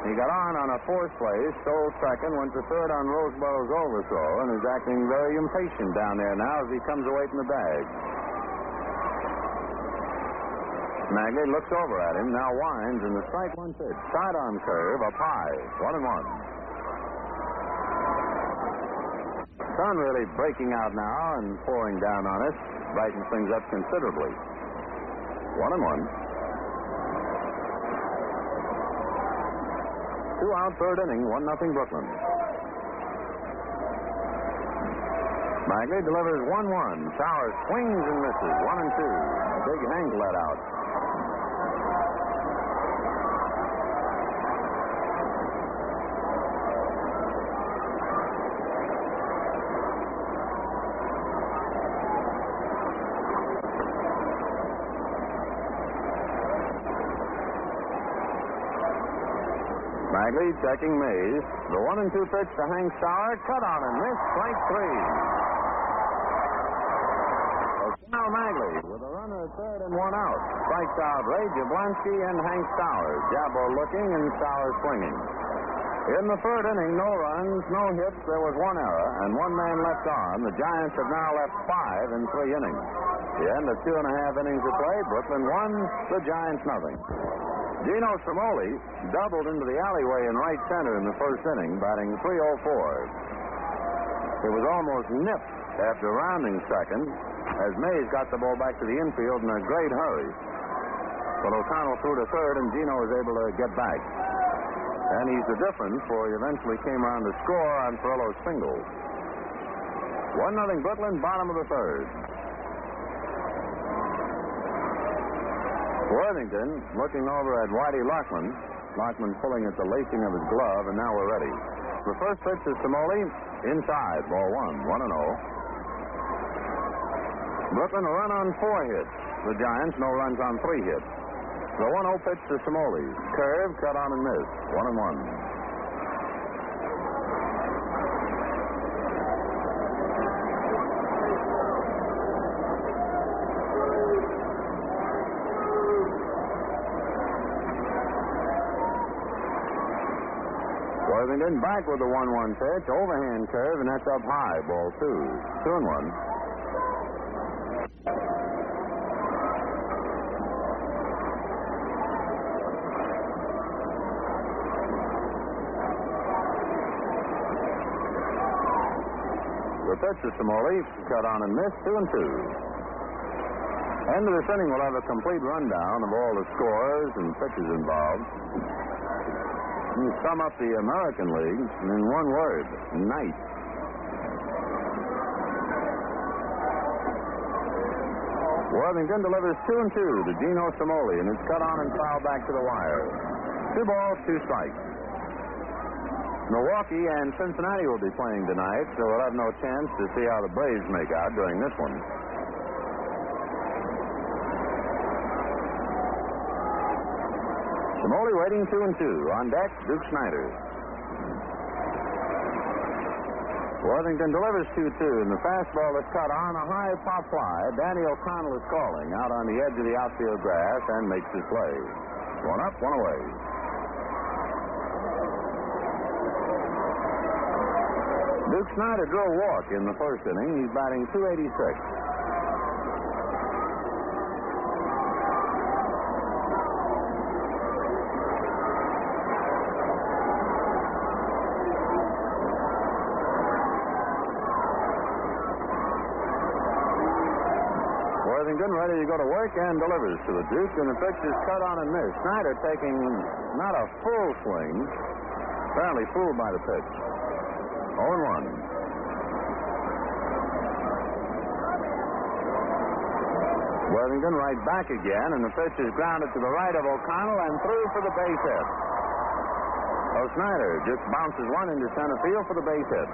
He got on a force play, stole second, went to third on Roseboro's overthrow, and is acting very impatient down there now as he comes away from the bag. Magley looks over at him, now winds, and the strike 1 pitch. Sidearm curve up high. 1-1. Sun really breaking out now and pouring down on us. Brightens things up considerably. 1-1. 2-out third inning, 1-0 Brooklyn. Bagley delivers 1-1. Sauer swings and misses. 1-2. Big Hank let out. Bagley checking Mays. The 1-2 pitch to Hank Sauer. Cut on and miss. Strike 3. Now Bagley with a runner at third and 1 out. Strikes out Ray Jablonski and Hank Sauer. Jabbo looking and Sauer swinging. In the third inning, no runs, no hits. There was 1 error and 1 man left on. The Giants have now left 5 in 3 innings. The end of 2.5 innings of play. Brooklyn 1, the Giants nothing. Gino Smoley doubled into the alleyway in right center in the first inning, batting .304. It was almost nipped after rounding second as Mays got the ball back to the infield in a great hurry. But O'Connell threw to third, and Gino was able to get back. And he's the difference, for he eventually came around to score on Ferrello's single. 1-0 Brooklyn, bottom of the third. Worthington looking over at Whitey Lockman. Lockman pulling at the lacing of his glove, and now we're ready. The first pitch is Smoley, inside, ball 1, 1-0. Brooklyn a run on 4 hits. The Giants no runs on 3 hits. The 1-0 pitch to Smoley. Curve, cut on and miss. 1-1. Worthington back with the 1-1 pitch. Overhand curve, and that's up high. Ball 2. 2-1. The pitch to Smoley, cut on and missed, 2-2. End of this inning, we'll have a complete rundown of all the scores and pitches involved. You sum up the American League in one word: night. Worthington delivers 2-2 to Gino Smoley, and it's cut on and fouled back to the wire. 2 balls, 2 strikes. Milwaukee and Cincinnati will be playing tonight, so we'll have no chance to see how the Braves make out during this one. Smoley waiting 2-2. On deck, Duke Snyder. Worthington delivers 2-2, and the fastball is cut on a high pop fly. Danny O'Connell is calling out on the edge of the outfield grass and makes his play. 1 up, 1 away. Duke Snyder drew a walk in the first inning. He's batting .286. Worthington ready to go to work and delivers to the Duke, and the pitch is cut on and missed. Snyder taking not a full swing, apparently fooled by the pitch. 0-1. Worthington right back again, and the pitch is grounded to the right of O'Connell and through for the base hit. So Snyder just bounces one into center field for the base hit.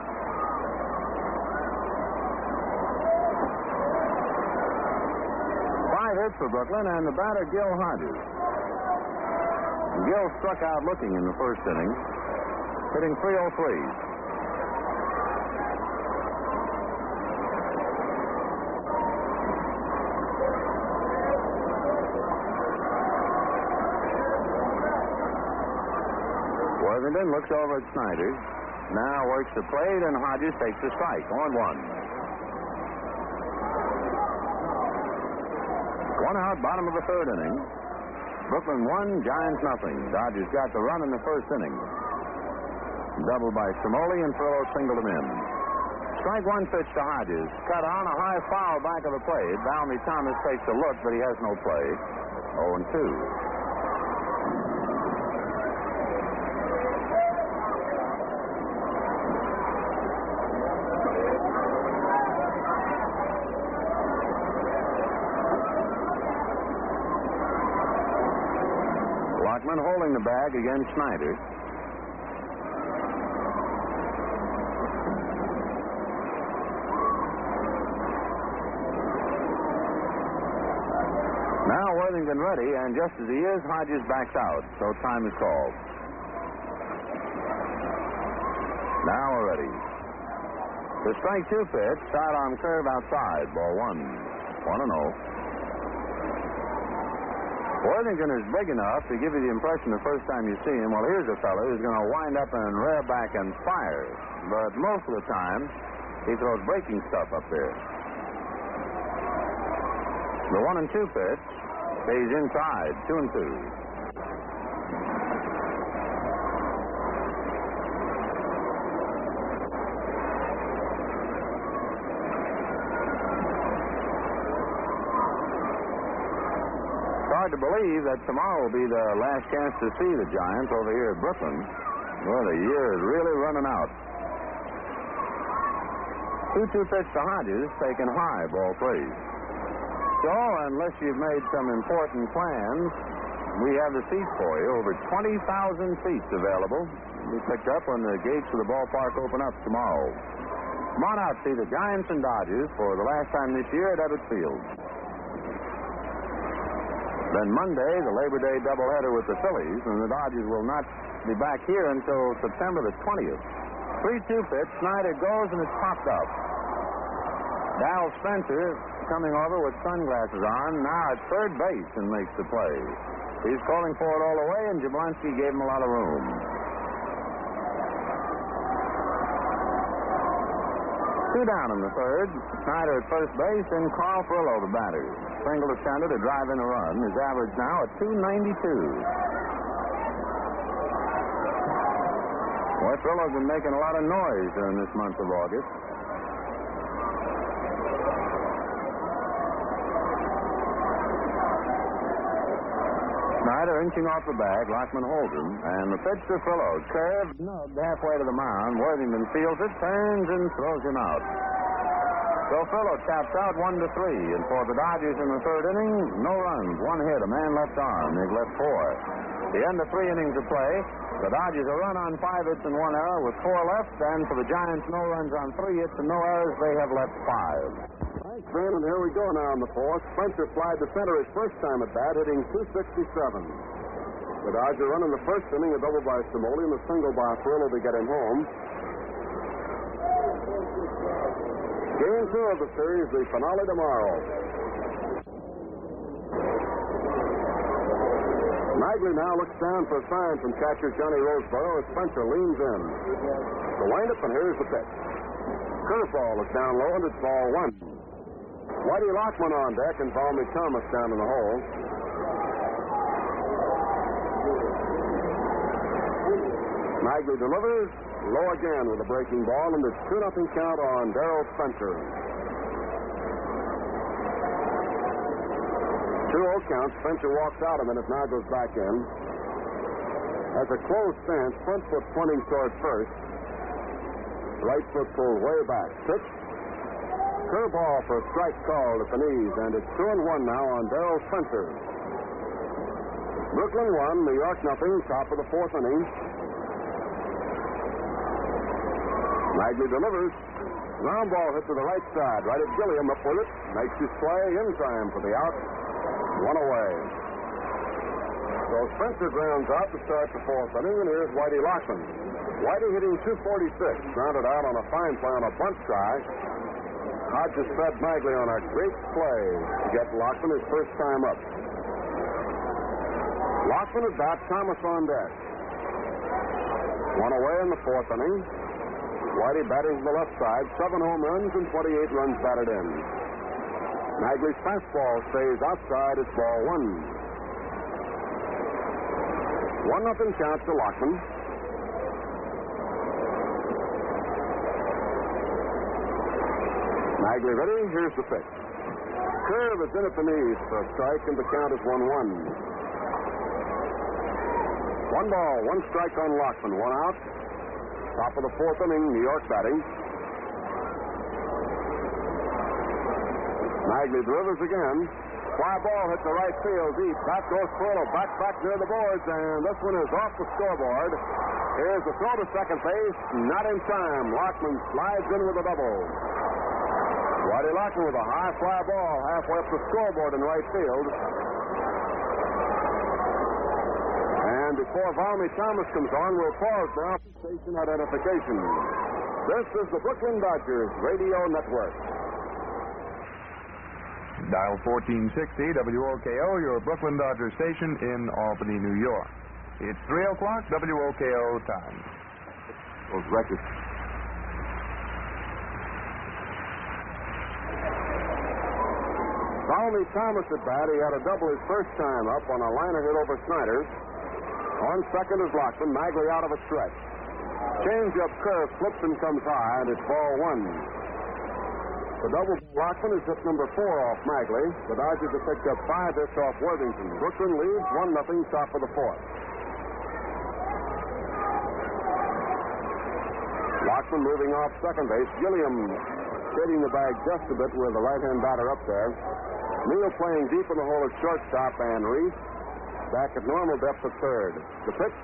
Hits for Brooklyn, and the batter Gil Hodges. Gil struck out looking in the first inning, hitting .303. Worthington looks over at Snyder, now works the plate, and Hodges takes the strike. 0-1. 1 out, bottom of the third inning. Brooklyn 1, Giants nothing. Dodgers got the run in the first inning. Double by Smoley, and Ferrello singled him in. Strike 1 pitch to Hodges. Cut on a high foul back of the plate. Valmy Thomas takes a look, but he has no play. 0-2. filling the bag against Snyder. Now Worthington ready, and just as he is, Hodges backs out, so time is called. Now we're ready. The strike 2 pitch, sidearm curve outside, ball 1. 1-0. Worthington is big enough to give you the impression the first time you see him, well, here's a fellow who's going to wind up and rear back and fire. But most of the time, he throws breaking stuff up there. The 1-2 pitch stays inside, 2-2. Hard to believe that tomorrow will be the last chance to see the Giants over here at Brooklyn. Well, the year is really running out. 2-2 pitch to Hodges, taken high, ball 3. So, unless you've made some important plans, we have the seats for you. Over 20,000 seats available. We picked up when the gates of the ballpark open up tomorrow. Come on out, see the Giants and Dodgers for the last time this year at Ebbets Field. Then Monday, the Labor Day doubleheader with the Phillies, and the Dodgers will not be back here until September the 20th. 3-2 pitch, Snyder goes, and it's popped up. Dal Spencer coming over with sunglasses on, now at third base, and makes the play. He's calling for it all the way, and Jablonski gave him a lot of room. 2 down in the third. Snyder at first base, and Carl Frillo, the batter. Single to center to drive in a run. His average now at .292. Boy, Frillo's been making a lot of noise during this month of August. Snyder inching off the bag. Lockman holds him. And the pitch to Frillo. Curved, nubbed halfway to the mound. Worthington feels it, turns, and throws him out. So Frillo taps out 1-3. And for the Dodgers in the third inning, no runs, 1 hit, a man left on. They've left 4. The end of 3 innings of play. The Dodgers a run on 5 hits and 1 error with 4 left. And for the Giants, no runs on 3 hits and no errors. They have left 5. Thanks, Ben, and here we go now in the fourth. Spencer flied to center his first time at bat, hitting .267. The Dodger run in the first inning, a double by Smoley and a single by Frillo to get him home. Game 2 of the series, the finale tomorrow. Magley now looks down for a sign from catcher Johnny Roseboro as Spencer leans in. The windup, and here's the pitch. Curveball is down low, and it's ball 1. Whitey Lockman on deck and Valmy Thomas down in the hole. Magley delivers, low again with a breaking ball, and it's 2-0 count on Darrell Spencer. 2-0 count. Spencer walks out a minute, now goes back in. Has a closed stance, front foot pointing toward first. Right foot pulled way back. Pitch. Curveball for a strike called at the knees, and it's 2-1 now on Darrell Spencer. Brooklyn 1, New York 0, top of the 4th inning. Magley delivers. Ground ball hit to the right side, right at Gilliam, up with it. Makes his play in time for the out. 1 away. So Spencer grounds out to start the 4th inning, and here's Whitey Lockman. Whitey hitting .246, grounded out on a fine play on a bunt try. Hodges fed Magley on a great play to get Lockman his first time up. Lockman at bat, Thomas on deck. 1 away in the 4th inning. Whitey batting to the left side, 7 home runs and 28 runs batted in. Magley's fastball stays outside. It's ball 1. 1-0 count to Lockman. Magley ready. Here's the pitch. Curve is in at the knees for a strike, and the count is 1-1. 1 ball, 1 strike on Lockman, 1 out. Top of the 4th inning, New York batting. Magley delivers again. Fly ball hit the right field deep. Back goes Furlow. Back near the boards, and this one is off the scoreboard. Here's the throw to second base. Not in time. Lockman slides in with a double. Whitey Lockman with a high fly ball halfway up the scoreboard in right field. And before Valmy Thomas comes on, we'll pause now for station identification. This is the Brooklyn Dodgers Radio Network. Dial 1460 WOKO, your Brooklyn Dodgers station in Albany, New York. It's 3 o'clock WOKO time. Those records. Valmy Thomas at bat. He had a double his first time up on a liner hit over Snyder. On second is Lockman. Magley out of a stretch. Change-up curve flips and comes high, and it's ball one. The double Lockman is hit number 4 off Magley. The Dodgers have picked up 5 hits off Worthington. Brooklyn leads 1-0, top of the fourth. Lockman moving off second base. Gilliam shading the bag just a bit with the right-hand batter up there. Neal playing deep in the hole at shortstop, and Reese back at normal depth at third. The pitch.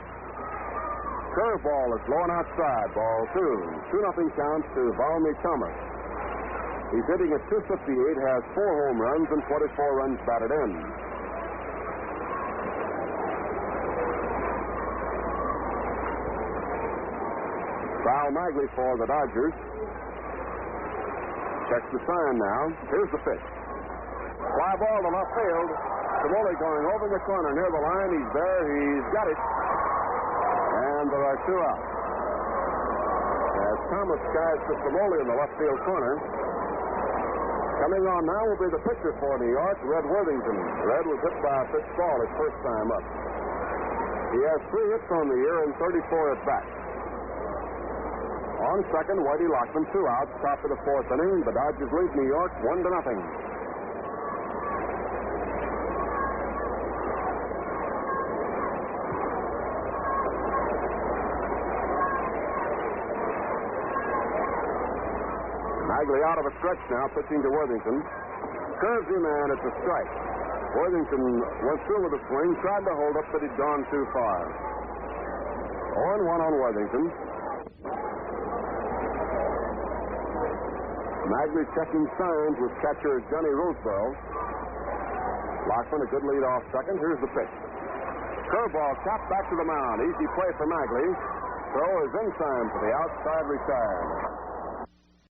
Curveball is low and outside. Ball 2. 2-0 count to Valmy Thomas. He's hitting at .258, has 4 home runs and 24 runs batted in. Val Magley for the Dodgers. Checks the sign now. Here's the pitch. Fly ball to left field. Cimoli going over the corner near the line. He's there. He's got it. And there are 2 out. As Thomas skies to Cimoli in the left field corner. Coming on now will be the pitcher for New York, Red Worthington. Red was hit by a pitch ball his first time up. He has 3 hits on the year and 34 at bat. On second, Whitey Lockman, 2 outs, top of the fourth inning. The Dodgers lead New York 1-0. Magley out of a stretch now, pitching to Worthington. Curves him, and it's a strike. Worthington went through with a swing, tried to hold up, but he'd gone too far. 0-1 on Worthington. Magley checking signs with catcher Johnny Roseboro. Lockman a good lead off second. Here's the pitch. Curveball chopped back to the mound. Easy play for Magley. Throw is in time for the outside retired.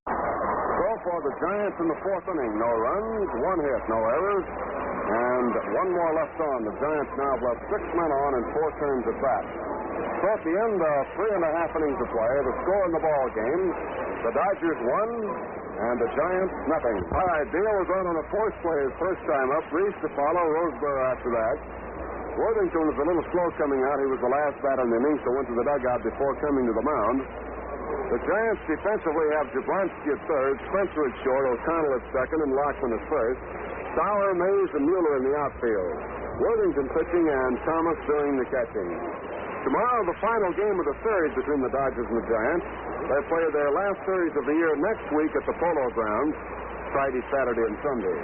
Throw for the Giants in the fourth inning. No runs, 1 hit, no errors, and 1 more left on. The Giants now have left 6 men on and 4 turns at bat. So at the end of 3.5 innings of play, the score in the ball game, the Dodgers won, and the Giants nothing. All right, Deal was on a force play his first time up. Reese to follow, Roseboro after that. Worthington was a little slow coming out. He was the last batter in the inning, so went to the dugout before coming to the mound. The Giants defensively have Jablonski at third, Spencer at short, O'Connell at second, and Lockman at first. Sauer, Mays, and Mueller in the outfield. Worthington pitching and Thomas doing the catching. Tomorrow, the final game of the series between the Dodgers and the Giants. They play their last series of the year next week at the Polo Grounds, Friday, Saturday, and Sunday.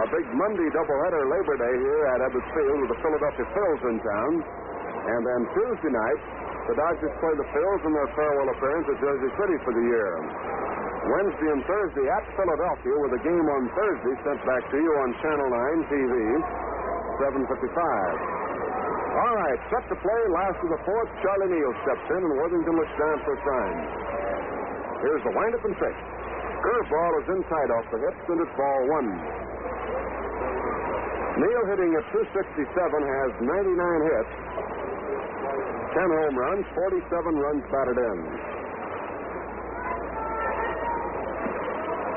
A big Monday doubleheader Labor Day here at Ebbets Field with the Philadelphia Phils in town. And then Tuesday night, the Dodgers play the Phils in their farewell appearance at Jersey City for the year. Wednesday and Thursday at Philadelphia with a game on Thursday sent back to you on Channel 9 TV, 7:55. All right, set to play, last of the fourth. Charlie Neal steps in, and Worthington looks down for a sign. Here's the windup and pitch. Curveball is in tight off the hips, and it's ball 1. Neal hitting at .267, has 99 hits, 10 home runs, 47 runs batted in.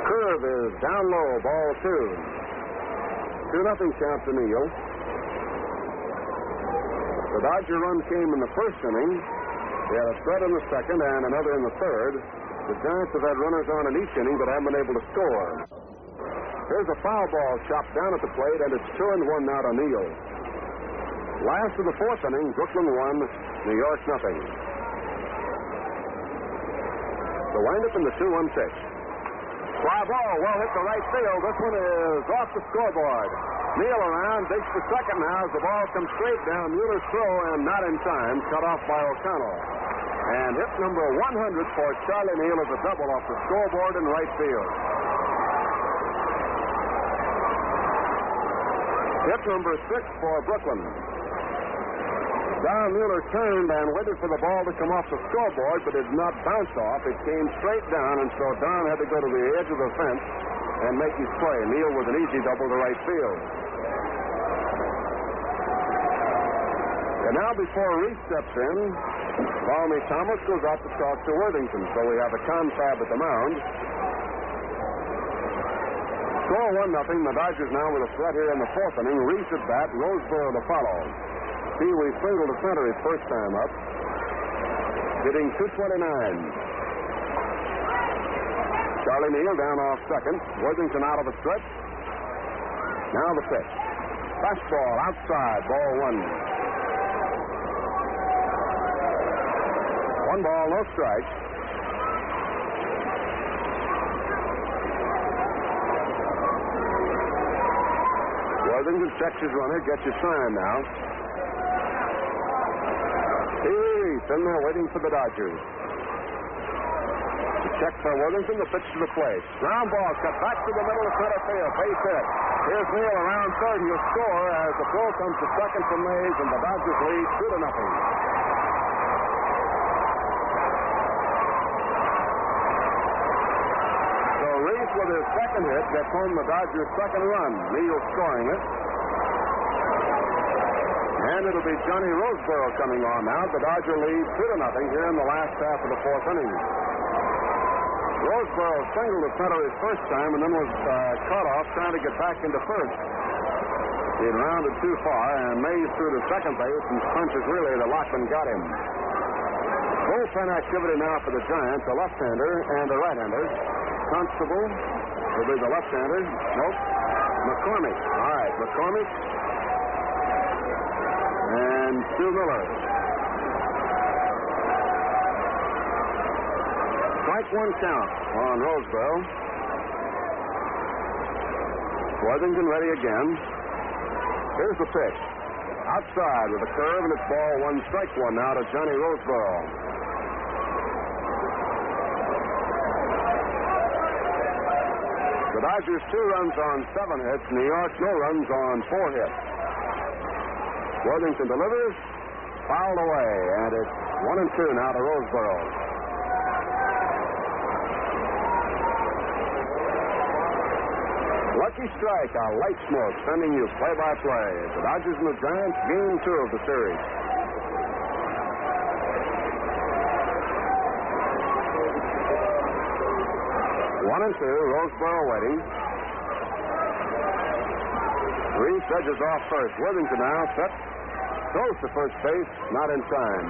Curve is down low, ball 2. 2-0 count to Neal. The Dodger run came in the first inning. They had a threat in the second and another in the third. The Giants have had runners on in each inning but haven't been able to score. Here's a foul ball chopped down at the plate, and it's 2-1 now to Neal. Last of the fourth inning, Brooklyn 1, New York nothing. The windup in the 2-1 pitch. Fly ball, well hit to right field. This one is off the scoreboard. Neal around, digs for second now as the ball comes straight down. Mueller's throw, and not in time, cut off by O'Connell. And hit number 100 for Charlie Neal is a double off the scoreboard in right field. Hit number 6 for Brooklyn. Don Mueller turned and waited for the ball to come off the scoreboard, but it did not bounce off. It came straight down, and so Don had to go to the edge of the fence and make his play. Neal with an easy double to right field. And now before Reese steps in, Valmy Thomas goes out to talk to Worthington. So we have a confab at the mound. Score 1-0. The Dodgers now with a threat here in the fourth inning. Reese at bat, Roseboro to follow. Pee Wee singled to center his first time up, hitting .229. Charlie Neal down off second. Worthington out of the stretch. Now the pitch. Fastball outside, ball 1. 1 ball, no strikes. Worthington checks his runner, gets his sign now. He's in there waiting for the Dodgers. The check for Worthington, the pitch to the plate. Ground ball cut back to the middle of center field. Base hit. Here's Neal around third. He'll score as the throw comes to second from Mays, and the Dodgers lead 2-0. With his second hit, gets home the Dodgers' second run. Neal scoring it. And it'll be Johnny Roseboro coming on now. The Dodger lead 2-0 here in the last half of the fourth inning. Roseboro singled to center his first time and then was cut off trying to get back into first. He'd rounded too far, and Mays threw to second base, and punches really the Lockman got him. Bullpen activity now for the Giants, a left-hander and a right-hander. Constable will be the left-hander. Nope. McCormick. All right, McCormick and Stu Miller. Strike 1 count on Roseboro. Worthington ready again. Here's the pitch. Outside with a curve, and it's ball 1, strike 1 now to Johnny Roseboro. The Dodgers 2 runs on 7 hits. New York no runs on 4 hits. Worthington delivers. Fouled away. And it's 1-2 now to Roseboro. Lucky strike. A light smoke sending you play-by-play. The Dodgers and the Giants, game 2 of the series. One and two, Roseboro waiting. Reese edges off first. Worthington now set. Goes to first base, not in time.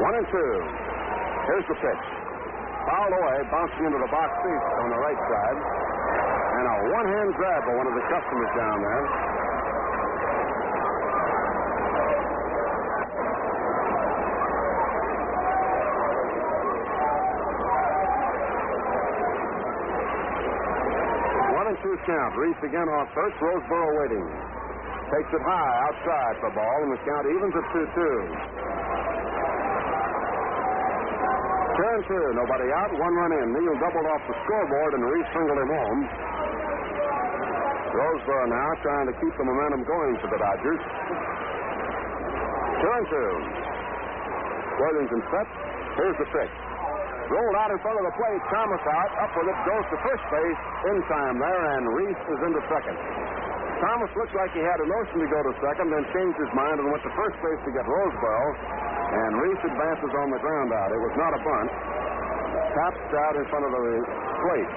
1-2. Here's the pitch. Fouled away, bouncing into the box seat on the right side. And a one-hand grab by one of the customers down there. Count. Reese again off first. Roseboro waiting. Takes it high outside for ball, and the count evens at 2-2. Turn 2. Nobody out. 1 run in. Neal doubled off the scoreboard, and Reese singled him home. Roseboro now trying to keep the momentum going for the Dodgers. Turn 2. Worthington set. Here's the pitch. Rolled out in front of the plate. Thomas out. Up with it. Goes to first base. In time there, and Reese is into second. Thomas looked like he had a notion to go to second, then changed his mind and went to first base to get Roseboro. And Reese advances on the ground out. It was not a bunt. Tapped out in front of the plate.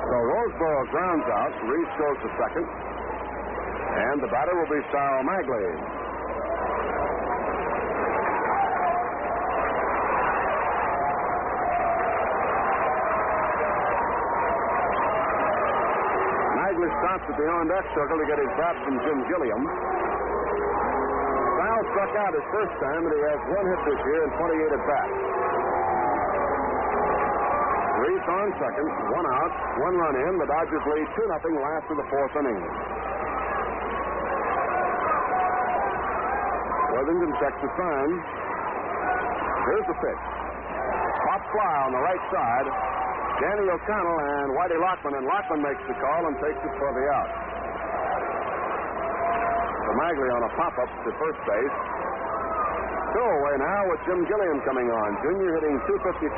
So Roseboro grounds out. Reese goes to second. And the batter will be Sal Magley. Stops at the on-deck circle to get his bat from Jim Gilliam. Sal struck out his first time, and he has 1 hit this year and 28 at bats. Reed's on second, 1 out, 1 run in. The Dodgers lead 2-0 last of the 4th inning. Worthington checks the sign. Here's the pitch. Pop fly on the right side. Danny O'Connell and Whitey Lockman, and Lockman makes the call and takes it for the out. Magley on a pop-up to first base. Two away now with Jim Gilliam coming on. Junior hitting .252.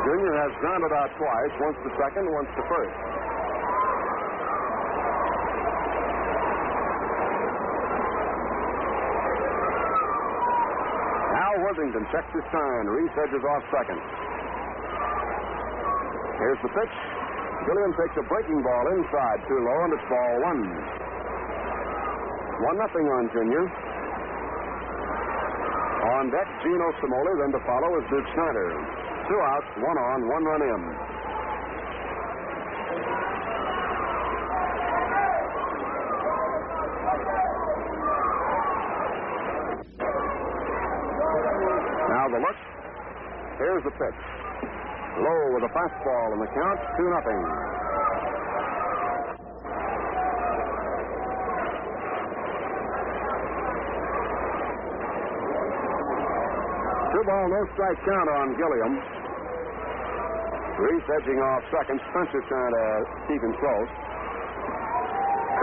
Junior has grounded out twice, once to second, once to first. Worthington checks his sign. Reese edges off second. Here's the pitch. Gilliam takes a breaking ball inside, too low, and it's ball 1. 1-0 on Junior. On deck, Gino Simoli. Then to follow is Duke Snyder. 2 outs, 1 on, 1 run in. Now the look. Here's the pitch. Low with a fastball in the count, 2-0. Two ball, no strike count on Gilliam. Reese edging off second. Spencer trying to keep him close.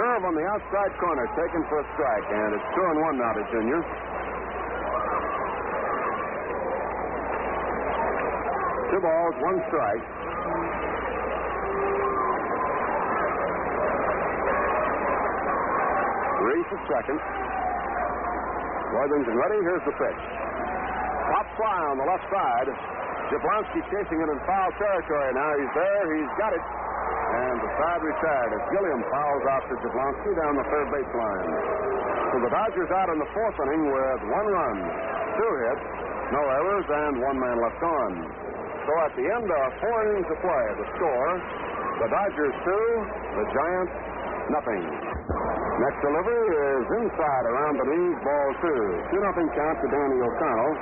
Curve on the outside corner, taken for a strike, and it's 2-1 now to Junior. 2 balls, 1 strike. Reese at second. Worthington ready. Here's the pitch. Pop fly on the left side. Jablonski chasing it in foul territory. Now he's there. He's got it. And the side retired as Gilliam fouls out to Jablonski down the third baseline. So the Dodgers out in the 4th inning with 1 run, 2 hits, no errors, and 1 man left on. So at the end of 4 innings of play, the score, the Dodgers 2, the Giants nothing. Next delivery is inside around the knees, ball 2. 2-0 count to Danny O'Connell.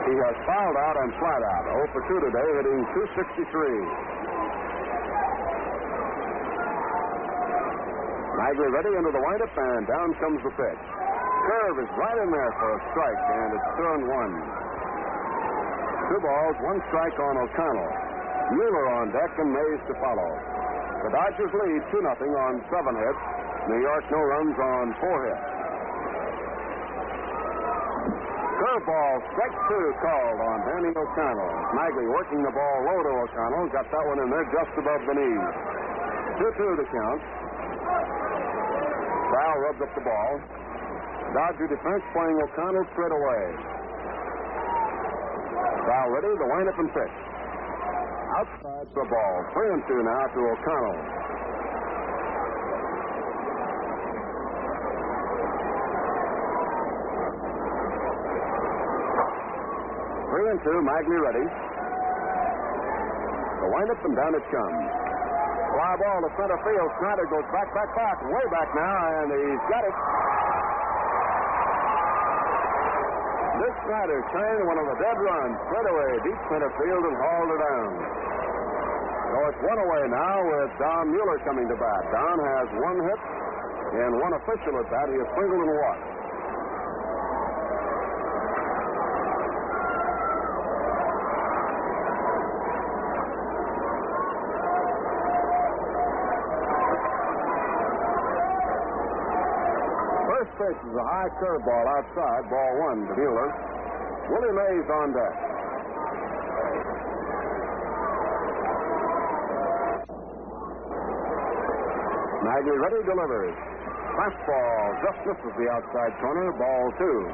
He has fouled out and flat out. 0 for 2 today, hitting .263. Magley ready into the windup, and down comes the pitch. Curve is right in there for a strike, and it's 2-1. 2 balls, 1 strike on O'Connell. Mueller on deck and Mays to follow. The Dodgers lead 2-0 on 7 hits. New York no runs on 4 hits. Curveball, strike 2 called on Danny O'Connell. Magley working the ball low to O'Connell. Got that one in there just above the knees. 2-2 to count. Val rubs up the ball. Dodger defense playing O'Connell straight away. Val ready, the windup and pitch. Outside the ball. 3-2 now to O'Connell. Magley ready. The windup and down it comes. Fly ball to center field. Snyder goes back, way back now, and he's got it. This Snyder turned one of the dead runs straight away, deep center field, and hauled her down. So it's 1 away now with Don Mueller coming to bat. Don has 1 hit and 1 official at bat. He has singled and walked. This is a high curveball outside, ball 1 to Mueller. Willie Mays on deck. Magley ready, delivers. Fastball just misses the outside corner, ball 2.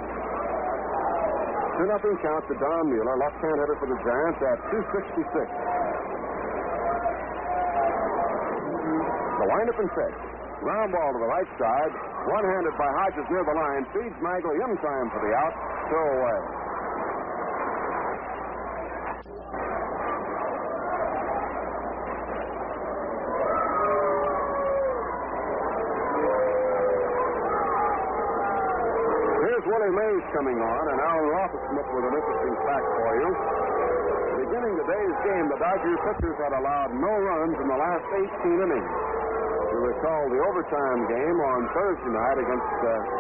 2-0 count to Don Mueller, left-hand hitter for the Giants at .266. The windup and pitch. Ground ball to the right side. One-handed by Hodges near the line. Feeds Magley in time for the out. 2 away. Here's Willie Mays coming on, and Alan Rothsmith with an interesting fact for you. Beginning today's game, the Dodgers pitchers had allowed no runs in the last 18 innings. You recall the overtime game on Thursday night against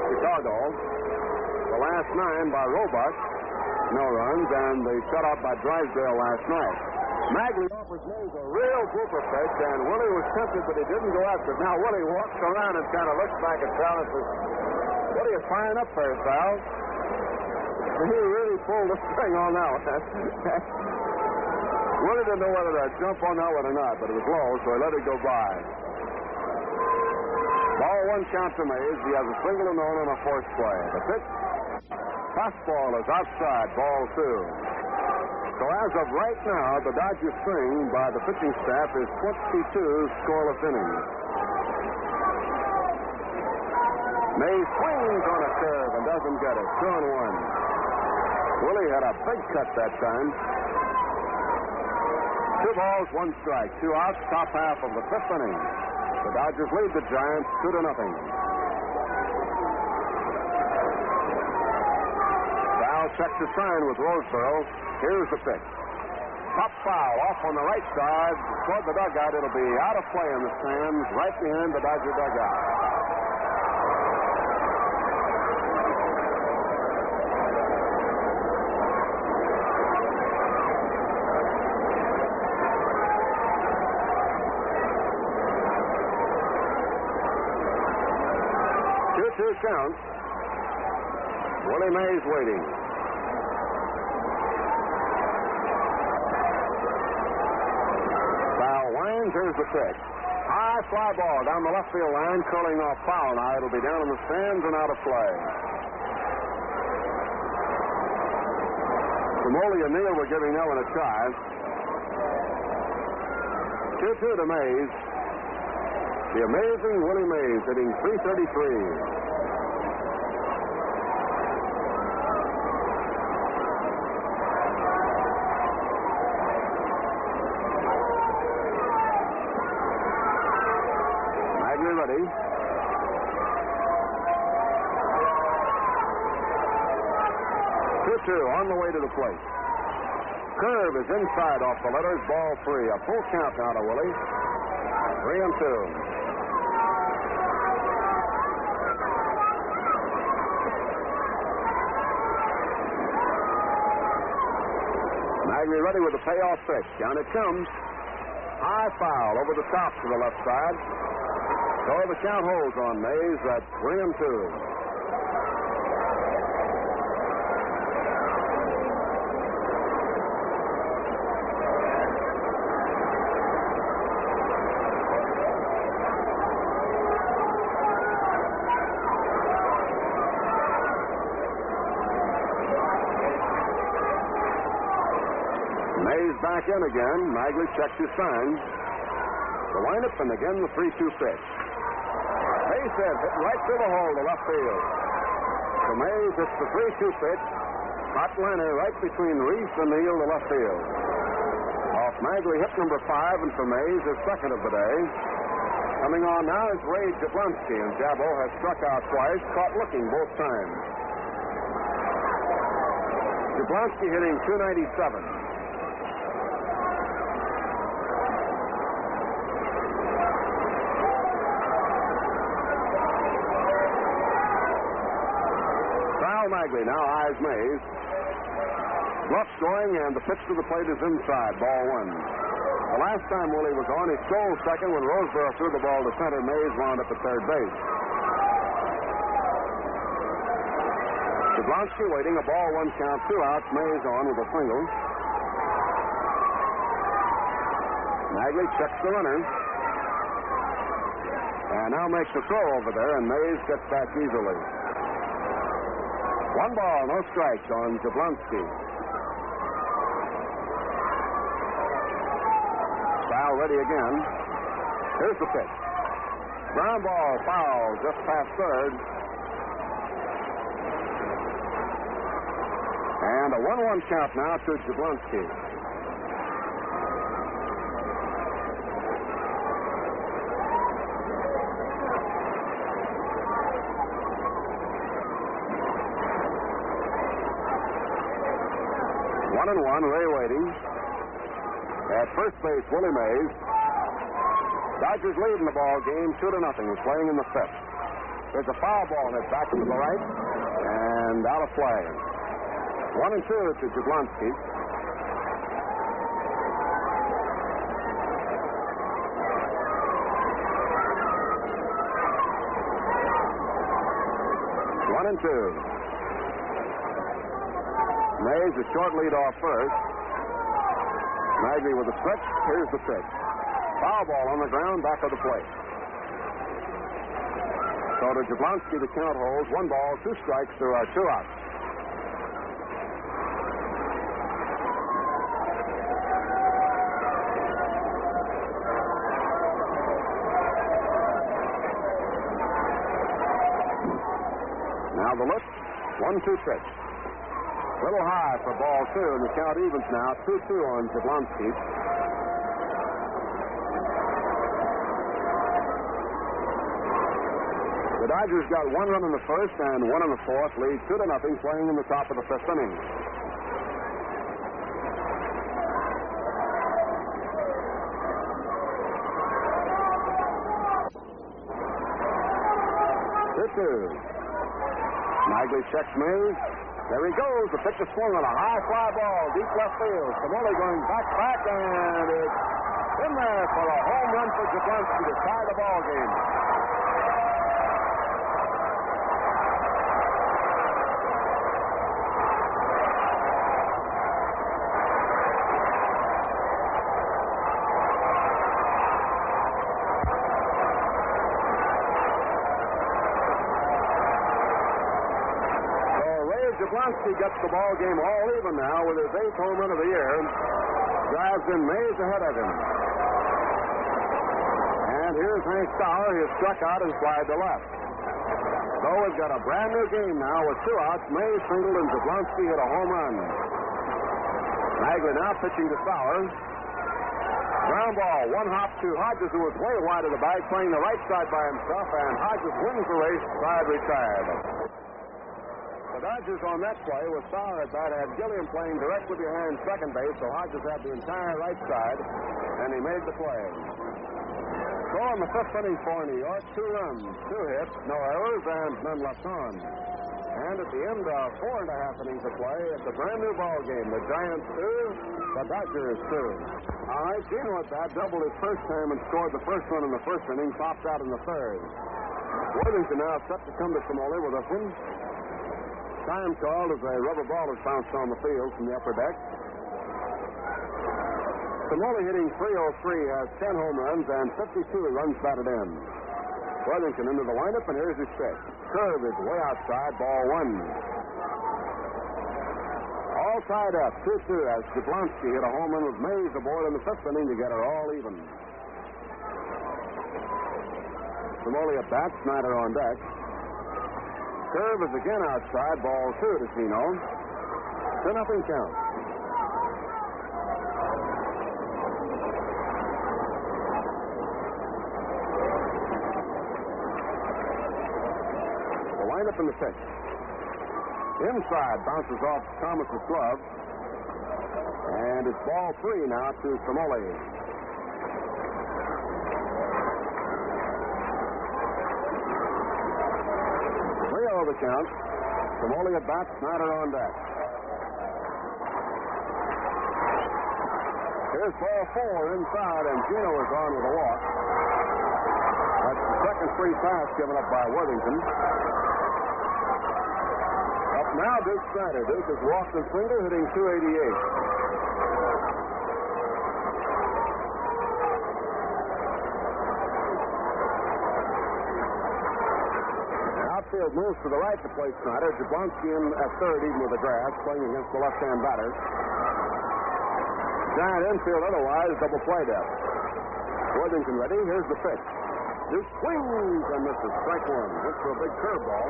Chicago. The last 9 by Roebuck, no runs, and they shut out by Drysdale last night. Magley offers Mays a real grouper pitch, and Willie was tempted, but he didn't go after it. Now Willie walks around and kind of looks back at Sal and says, "What are you firing up there, Sal?" He really pulled the string on that one. Willie didn't know whether to jump on that one or not, but it was low, so he let it go by. Ball 1 count to Mays. He has a single and known on a forced play. The pitch, fastball is outside, ball 2. So as of right now, the Dodgers string by the pitching staff is 22 scoreless innings. Mays swings on a curve and doesn't get it. 2-1. Willie had a big cut that time. 2 balls, 1 strike. 2 outs, top half of the 5th inning. The Dodgers lead the Giants 2-0. Sal checks his sign with Roseboro. Here's the pitch. Pop foul off on the right side toward the dugout. It'll be out of play in the stands right behind the Dodger dugout. Two count. Willie Mays waiting. Foul winds. Here's the pitch. High fly ball down the left field line, curling off foul. Now it'll be down in the stands and out of play. Smoley and Neal were giving that one a try. 2-2 to Mays. The amazing Willie Mays hitting .333. Ready. 2-2 on the way to the plate. Curve is inside off the letters, ball 3. A full count now to Willie. 3-2. Magley ready with the payoff pitch. Down it comes. High foul over the top to the left side. So the count holds on Mays at 3-2. Mays back in again. Magley checks his sign. The windup and again the 3-2 pitch. Mays hit right through the hole to left field. So Mays hits the 3-2 pitch. Hot liner right between Reese and Neal to left field. Off Magley hit number 5, and for Mays his second of the day. Coming on now is Ray Jablonski, and Jabo has struck out twice, caught looking both times. Jablonski hitting .297. Magley now eyes Mays. Bluff scoring, and the pitch to the plate is inside. Ball 1. The last time Willie was on, he stole second when Roseboro threw the ball to center. Mays wound up at third base. Jablonski waiting. A ball 1 count, 2 outs. Mays on with a single. Magley checks the runner. And now makes a throw over there, and Mays gets back easily. 1 ball, no strikes on Jablonski. Sal ready again. Here's the pitch. Ground ball, foul, just past third. And a 1-1 count now to Jablonski. 1-1, Ray waiting. At first base, Willie Mays. Dodgers leading the ball game 2-0. He's playing in the fifth. There's a foul ball hit back to the right and out of play. 1-2 to Jablonski. Mays a short lead off first. Magley with a stretch. Here's the pitch. Foul ball on the ground, back of the plate. So to Jablonski, the count holds 1 ball, 2 strikes. There are 2 outs. Now the look, 1-2 pitch. A little high for ball 2, and the count evens now, 2-2 on Jablonski. The Dodgers got 1 run in the first and 1 in the fourth, lead 2-0, playing in the top of the fifth inning. Magley checks Mays. There he goes. The pitch is swung on a high fly ball, deep left field. Samoli going back, and it's in there for a home run for Jablonski to tie the ball game. Jablonski gets the ball game all even now with his 8th home run of the year. Drives in Mays ahead of him. And here's Hank Sauer. He has struck out and flied to left. So we've got a brand new game now with 2 outs. Mays singled and Jablonski hit a home run. Magley now pitching to Sauer. Ground ball, 1 hop to Hodges, who was way wide of the bag, playing the right side by himself, and Hodges wins the race, side retired. The Dodgers on that play with Sauer at bat had Gilliam playing directly behind second base, so Hodges had the entire right side, and he made the play. So in the fifth inning for New York, 2 runs, 2 hits, no errors, and none left on. And at the end of 4.5 innings of play, it's a brand new ball game. The Giants 2, the Dodgers 2. All right, Gino at bat doubled his first time and scored the first run in the first inning, popped out in the third. Worthington now set to come to Samoli with this one. Time called as a rubber ball is bounced on the field from the upper deck. Samoli hitting .303 has 10 home runs and 52 runs batted in. Worthington into the windup, and here's his pitch. Curve is way outside, ball 1. All tied up, 2-2 as Jablonski hit a home run with Mays aboard in the fifth inning to get her all even. Samoli at bat, Snyder on deck. Curve is again outside, ball 2 to Gino. 2-0 count. The windup in the pitch. Inside, bounces off Thomas's glove. And it's ball 3 now to Samoli. 3-0 the count. Samoli at bat, Snyder on deck. Here's ball 4 inside, and Gino is on with a walk. That's the second free pass given up by Worthington. Up now, Duke Snyder. Duke has walked and single, hitting .288. Outfield moves to the right to play Snyder. Jablonski in at third, even with the grass, playing against the left-hand batter. Giant infield otherwise, double play depth. Worthington ready. Here's the pitch. Duke swings and misses. Strike 1. Looks for a big curveball.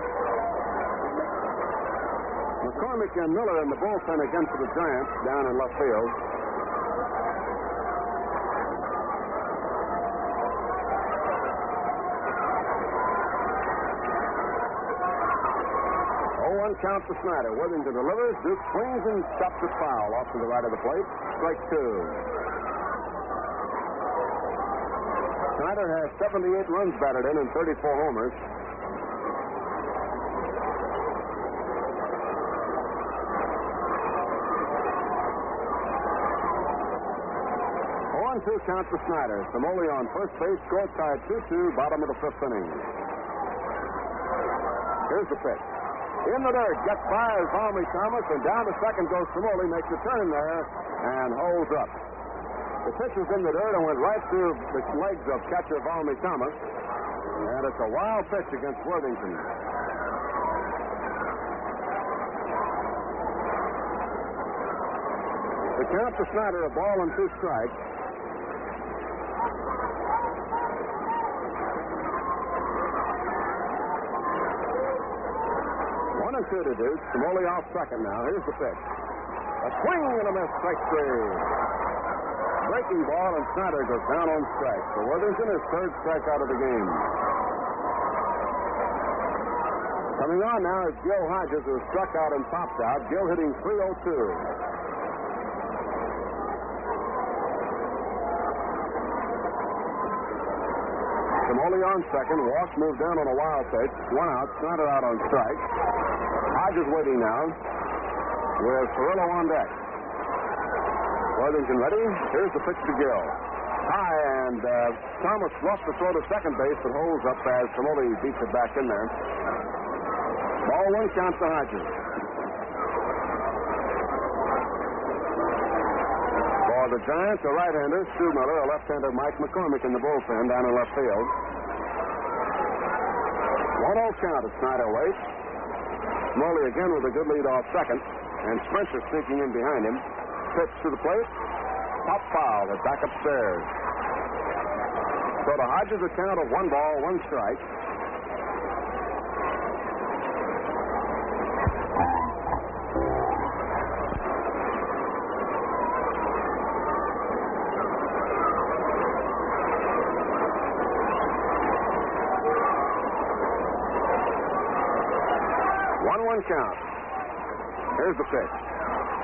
McCormick and Miller in the bullpen against the Giants down in left field. count to Snyder. Worthington delivers. Duke swings and chops it foul off to the right of the plate. Strike two. Snyder has 78 runs batted in and 34 homers. Two count to Snyder. Samoli on first base. Score tied 2-2. Bottom of the fifth inning. Here's the pitch. In the dirt. Gets by as Valmy Thomas, and down to second goes Samoli. Makes a turn there and holds up. The pitch was in the dirt and went right through the legs of catcher Valmy Thomas. And it's a wild pitch against Worthington. The count to Snyder, a ball and two strikes. 1-2 to Duke. Samoli off second now. Here's the pitch. A swing and a miss. Strike three. Breaking ball, and Snyder goes down on strike. So Worthington is third strikeout of the game. Coming on now is Gil Hodges, who struck out and popped out. Gil hitting .302. Samoli on second. Walk moved down on a wild pitch. One out. Snyder out on strike. Hodges waiting now with Cirillo on deck. Worthington ready. Here's the pitch to Gill. High, and Thomas lost the throw to second base, but holds up as Samoli beats it back in there. Ball one count to Hodges. For the Giants, a right-hander, Stu Miller, a left-hander, Mike McCormick in the bullpen down in left field. 1-0 count as Snyder waits. Smoley again with a good lead off second, and Spencer sneaking in behind him. Pitch to the plate. Pop foul. They're back upstairs. So to Hodges a count of 1 ball, 1 strike. Count. Here's the pitch.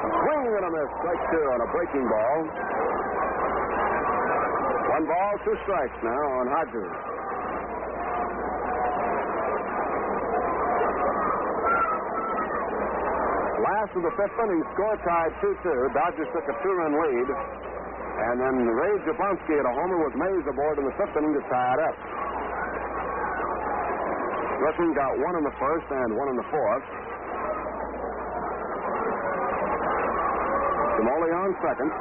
A swing and a miss. Strike two on a breaking ball. 1 ball, 2 strikes now on Hodges. Last of the fifth inning, score tied 2-2. Dodgers took a 2-run lead. And then Ray Jablonski hit a homer with Mays aboard in the fifth inning to tie it up. Griffin got 1 in the first and 1 in the fourth. Samoli on second.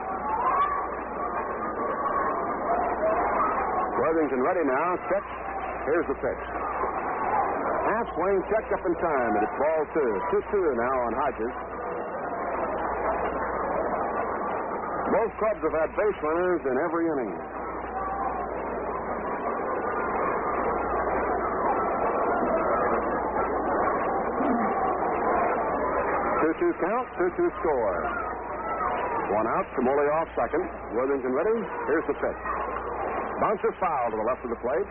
Worthington ready now. Check. Here's the pitch. Half swing, checked up in time, and it's ball 2. 2-2 now on Hodges. Both clubs have had base runners in every inning. Count, 2-2 score. 1 out, Samoli off second. Worthington ready. Here's the pitch. Bounces foul to the left of the plate.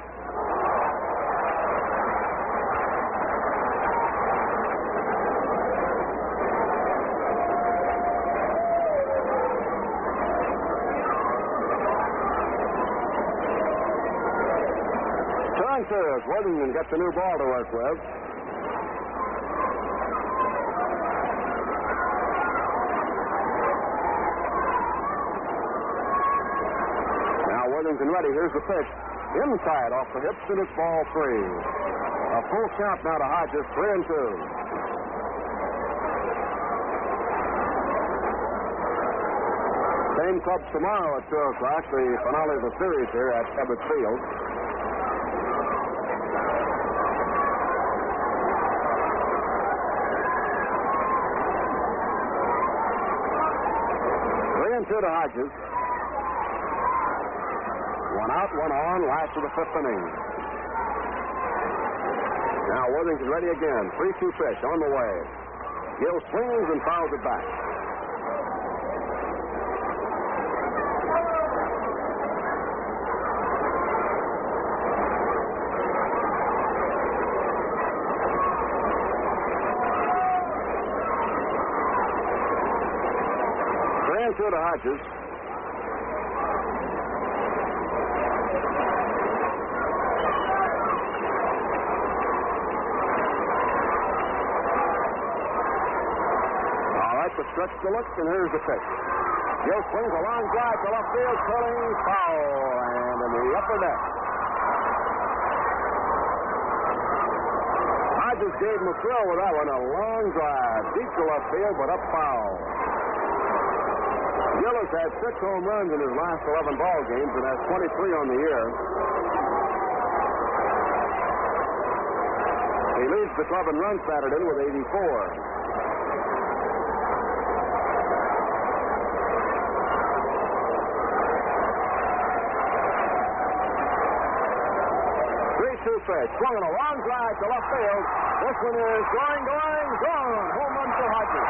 Turn third. Worthington gets a new ball to work with. Worthington ready. Here's the pitch. Inside off the hips, and it's ball 3. A full count now to Hodges, 3-2. Same clubs tomorrow at 2 o'clock, the finale of the series here at Ebbets Field. Two to Hodges. 1 out, 1 on, last of the fifth inning. Now Worthington ready again. 3-2 pitch on the way. Gill swings and fouls it back. 2 to Hodges. All right, the stretch to look, and here's the pitch. Gill swings a long drive to left field, curling foul, and in the upper deck. Hodges gave him a thrill with that one. A long drive, deep to left field, but up foul. Gill has had 6 home runs in his last 11 ball games and has 23 on the year. He leads the club in runs batted in with 84. 3-2 pitch. Swung on a long drive to left field. This one is going, gone. Home run for Hodges.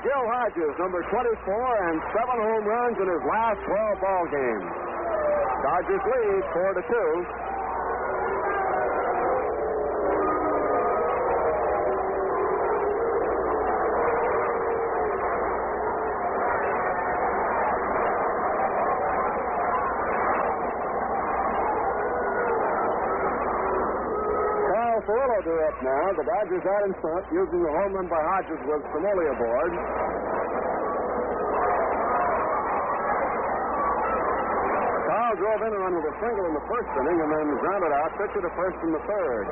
Gil Hodges, number 24, and 7 home runs in his last 12 ball games. Dodgers lead 4-2. Cirillo due up now. The Dodgers out in front, using the home run by Hodges with Smoley aboard. Carl drove in and run with a single in the first inning and then grounded out, pitched to first in the third.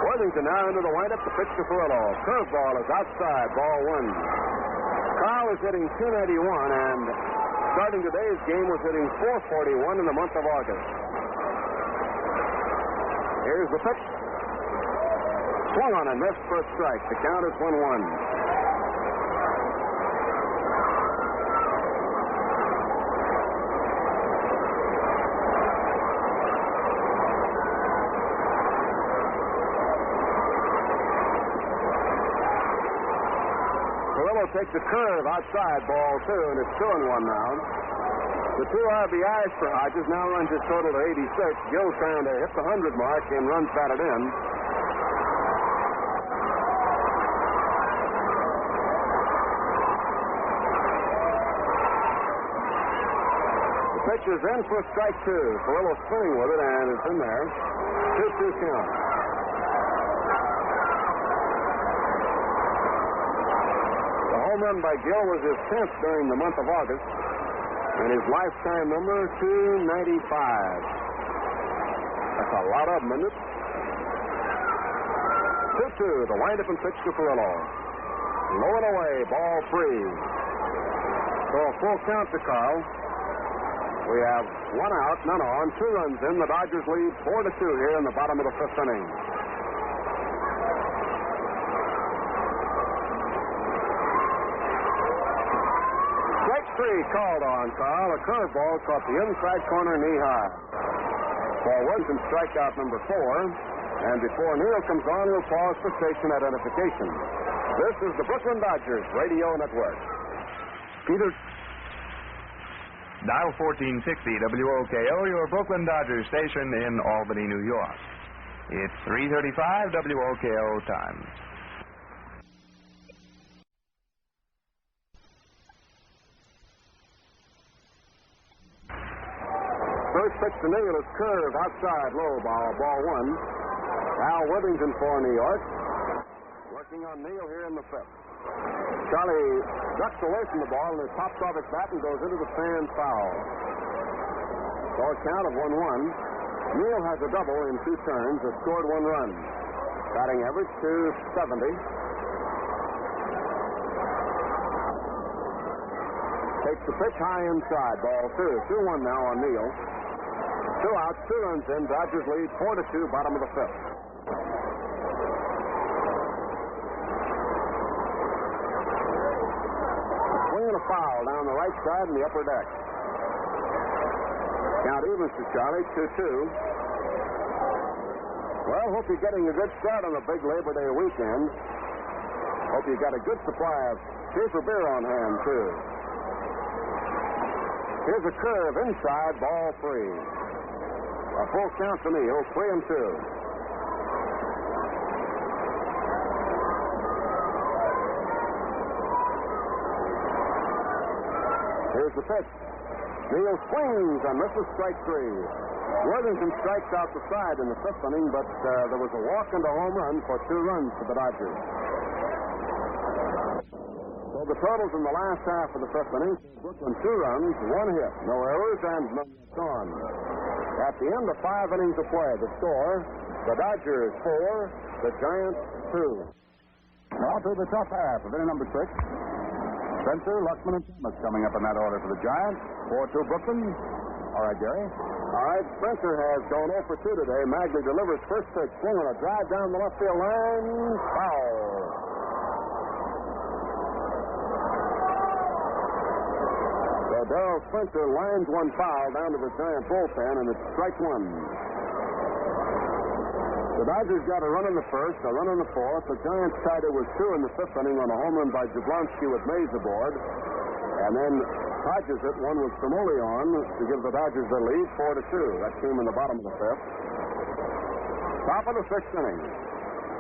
Worthington now into the windup to pitch to Cirillo. Curveball is outside, ball 1. Carl is hitting .291 and starting today's game was hitting .441 in the month of August. Here's the pitch. Swung on and missed for a strike. The count is 1-1. Cirillo takes a curve outside, ball 2, and it's 2-1 now. The 2 RBIs for Hodges now runs his total to 86. Gill's trying to hit the 100 mark and runs batted in. The pitch is in for strike 2. Cirillo swinging with it, and it's in there. 2-2 count. The home run by Gill was his 10th during the month of August. And his lifetime number, 295. That's a lot of them, isn't it? 2-2, the windup and pitch to Cirillo. Low and away, ball 3. So a full count to Carl. We have 1 out, none on, 2 runs in. The Dodgers lead 4-2 here in the bottom of the 5th inning. Called on Carl. A curveball caught the inside corner knee high. Ball 1 and strikeout number 4. And before Neil comes on, we'll pause for station identification. This is the Brooklyn Dodgers Radio Network. Peter. Dial 1460 WOKO, your Brooklyn Dodgers station in Albany, New York. It's 3:35 WOKO time. First pitch to Neil is curved outside, low ball 1. Al Worthington for New York. Working on Neil here in the 5th. Charlie ducks away from the ball and it pops off his bat and goes into the stand foul. So a count of 1-1. Neil has a double in 2 turns, has scored 1 run. Batting average .270. Takes the pitch high inside, ball 2. 2-1 now on Neil. 2 outs, 2 runs in. Dodgers lead 4-2, bottom of the 5th. Swinging a foul down the right side in the upper deck. Count evens to Charlie, 2-2. Well, hope you're getting a good start on the big Labor Day weekend. Hope you got a good supply of Schaefer beer on hand, too. Here's a curve inside, ball 3. A full count to Neal, 3-2. Here's the pitch. Neal swings and misses strike 3. Worthington strikes out the side in the 5th inning, but there was a walk and a home run for 2 runs for the Dodgers. So the totals in the last half of the 5th inning: Brooklyn 2 runs, 1 hit, no errors, and none gone. At the end of 5 innings of play, the score: the Dodgers 4, the Giants 2. Now to the top half of inning number 6. Spencer, Luckman, and Thomas coming up in that order for the Giants. 4-2 Brooklyn. All right, Gary. All right, Spencer has gone 0 for 2 today. Magley delivers first pitch, swing on a drive down the left field line. Foul. So Darrell Spencer lines one foul down to the Giant bullpen, and it's strike 1. The Dodgers got a run in the first, a run in the 4th. The Giants tied it with 2 in the 5th inning on a home run by Jablonski with Mays aboard. And then Hodges hit one with Tremoli on to give the Dodgers the lead, 4-2. That came in the bottom of the 5th. Top of the 6th inning.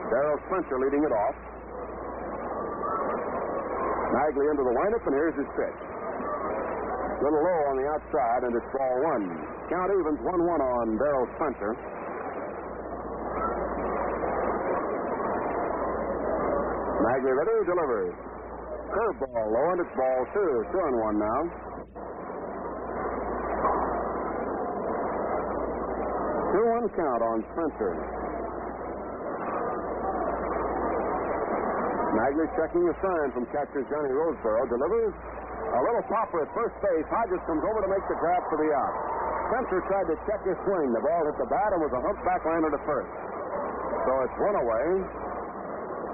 Darrell Spencer leading it off. Magley into the windup, and here's his pitch. Little low on the outside, and it's ball 1. Count evens 1-1 on Darrell Spencer. Magley ready, delivers. Curveball low, and it's ball 2. 2-1 now. Two-1 count on Spencer. Magley checking a sign from catcher Johnny Roseboro. Delivers. A little popper at first base. Hodges comes over to make the grab for the out. Spencer tried to check his swing. The ball hit the bat and was a humpback liner to first. So it's 1 away.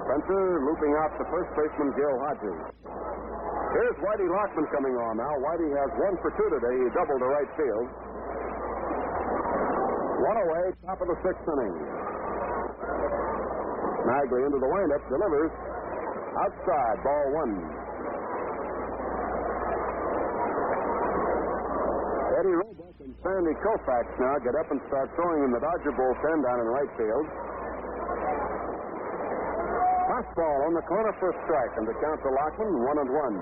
Spencer looping out to first baseman Gil Hodges. Here's Whitey Lockman coming on now. Whitey has 1 for 2 today. He doubled to right field. 1 away, top of the 6th inning. Magley into the windup, delivers. Outside, ball 1. Eddie Roebuck and Sandy Koufax now get up and start throwing in the Dodger bullpen down in right field. Fastball on the corner for a strike, and the count to Lockman, 1-1.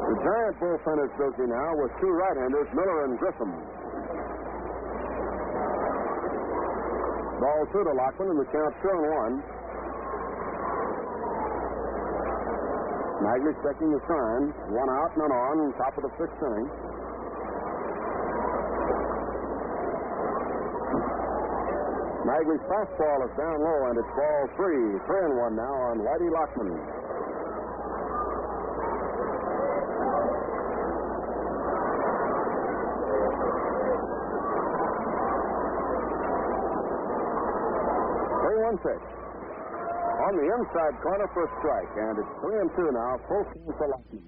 The Giant bullpen is busy now with 2 right-handers, Miller and Grissom. Ball 2 to Lockman, and the count 2-1. Magley checking the sign. 1 out, none on, top of the 6th inning. Magley's fastball is down low, and it's ball 3. 3-1 now on Whitey Lockman. Pitch. On the inside corner for a strike, and it's 3-2 now. Full count for Lockman.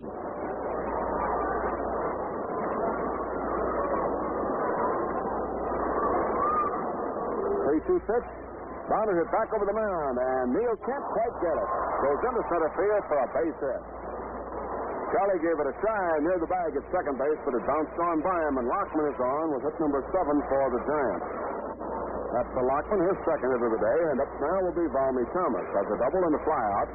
3-2 pitch. Bounded it back over the mound, and Neal can't quite get it. Goes into center field for a base hit. Charlie gave it a try near the bag at second base, but it bounced on by him, and Lockman is on with hit number 7 for the Giants. That's for Lockman, his second hit of the day, and up now will be Valmy Thomas. Has a double and a flyout.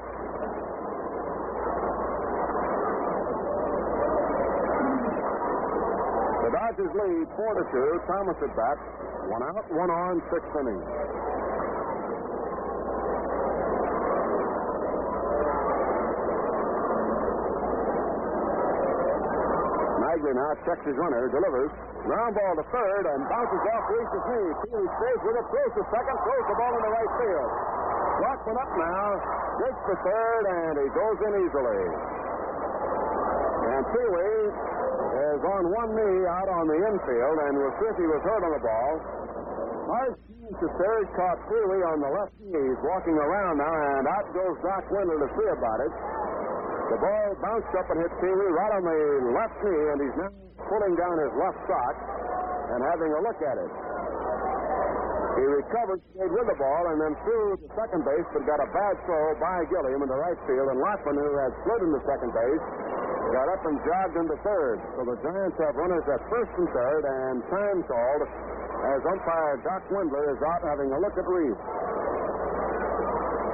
The Dodgers lead 4-2. Thomas at bat. 1 out, 1 on, 6th inning. Magley now checks his runner, delivers. Ground ball to third, and bounces off Reese's knee. He stays with it, throws to second, throws the ball into right field. Lockman up now, digs for third, and he goes in easily. And Pee-wee is on one knee out on the infield, and we'll see if he was hurt on the ball. Hard to third, caught Pee-wee on the left knee. He's walking around now, and out goes Doc Wendell to see about it. The ball bounced up and hit Pee Wee right on the left knee, and he's now pulling down his left sock and having a look at it. He recovered, stayed with the ball, and then threw to second base, but got a bad throw by Gilliam into right field. And Lockman, who had slid into second base, got up and jogged into third. So the Giants have runners at first and third, and time called as umpire Doc Wendler is out having a look at Reese.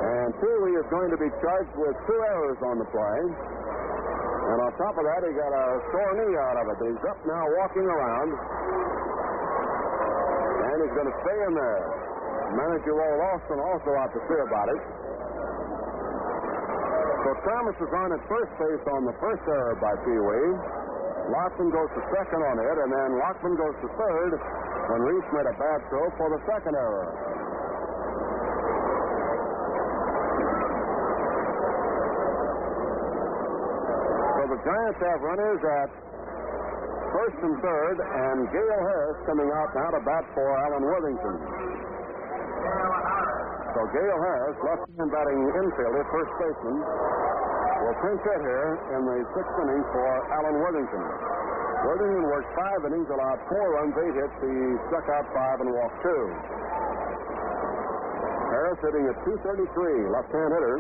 And Pee Wee is going to be charged with 2 errors on the play. And on top of that, he got a sore knee out of it. But he's up now walking around. And he's going to stay in there. Manager Will Lawson also out to see about it. So Thomas is on at first base on the first error by Pee Wee. Lawson goes to second on it, and then Lockman goes to third when Reese made a bad throw for the second error. So the Giants have runners at first and third, and Gale Harris coming out now to bat for Alan Worthington. So Gale Harris, left-hand batting infielder, first baseman, will pinch hit here in the 6th inning for Alan Worthington. Worthington worked 5 innings, allowed 4 runs, 8 hits. He struck out 5 and walked 2. Harris hitting at .233, left-hand hitter.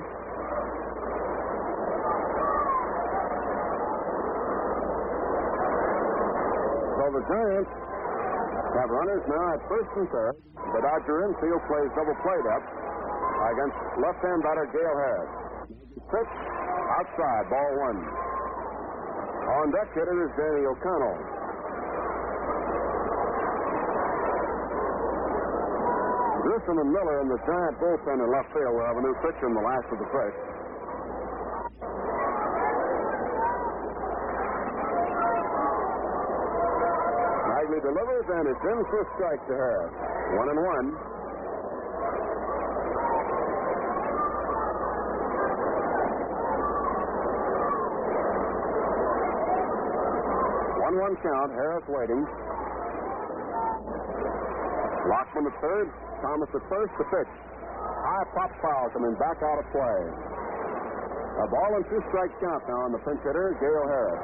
So the Giants have runners now at first and third. The Dodger infield plays double play up against left-hand batter Gale Harris. Pitch outside, ball 1. On deck hitter is Danny O'Connell. Grissom and Miller in the Giant bullpen in left field will have a new pitcher in the last of the first. Nagley delivers, and it's in for a strike to Harris. 1-1. 1-1 count. Harris waiting. Lockman at third. Thomas at first. The pitch. High pop foul coming back out of play. A ball and 2 strike count now on the pinch hitter, Gale Harris.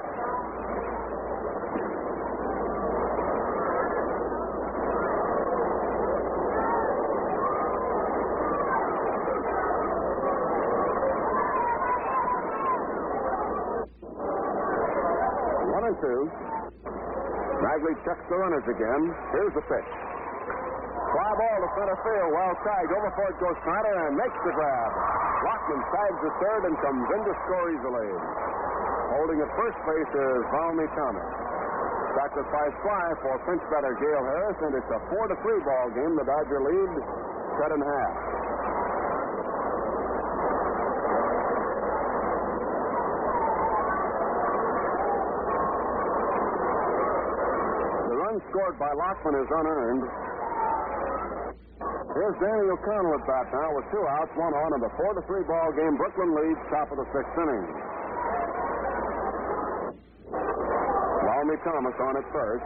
Nagley checks the runners again. Here's the pitch. Fly ball to center field. Well tagged. Over for it goes Snyder and makes the grab. Lockman tags the third and comes in to score easily. Holding at first base is Valmy Thomas. Sacrifice fly for pinch batter Gale Harris, and it's a 4-3 ball game. The Dodger lead cut in half. Scored by Lockman is unearned. Here's Danny O'Connell at bat now with 2 outs, 1 on, and the 4-3 ball game. Brooklyn leads top of the 6th inning. Valmy Thomas on at first.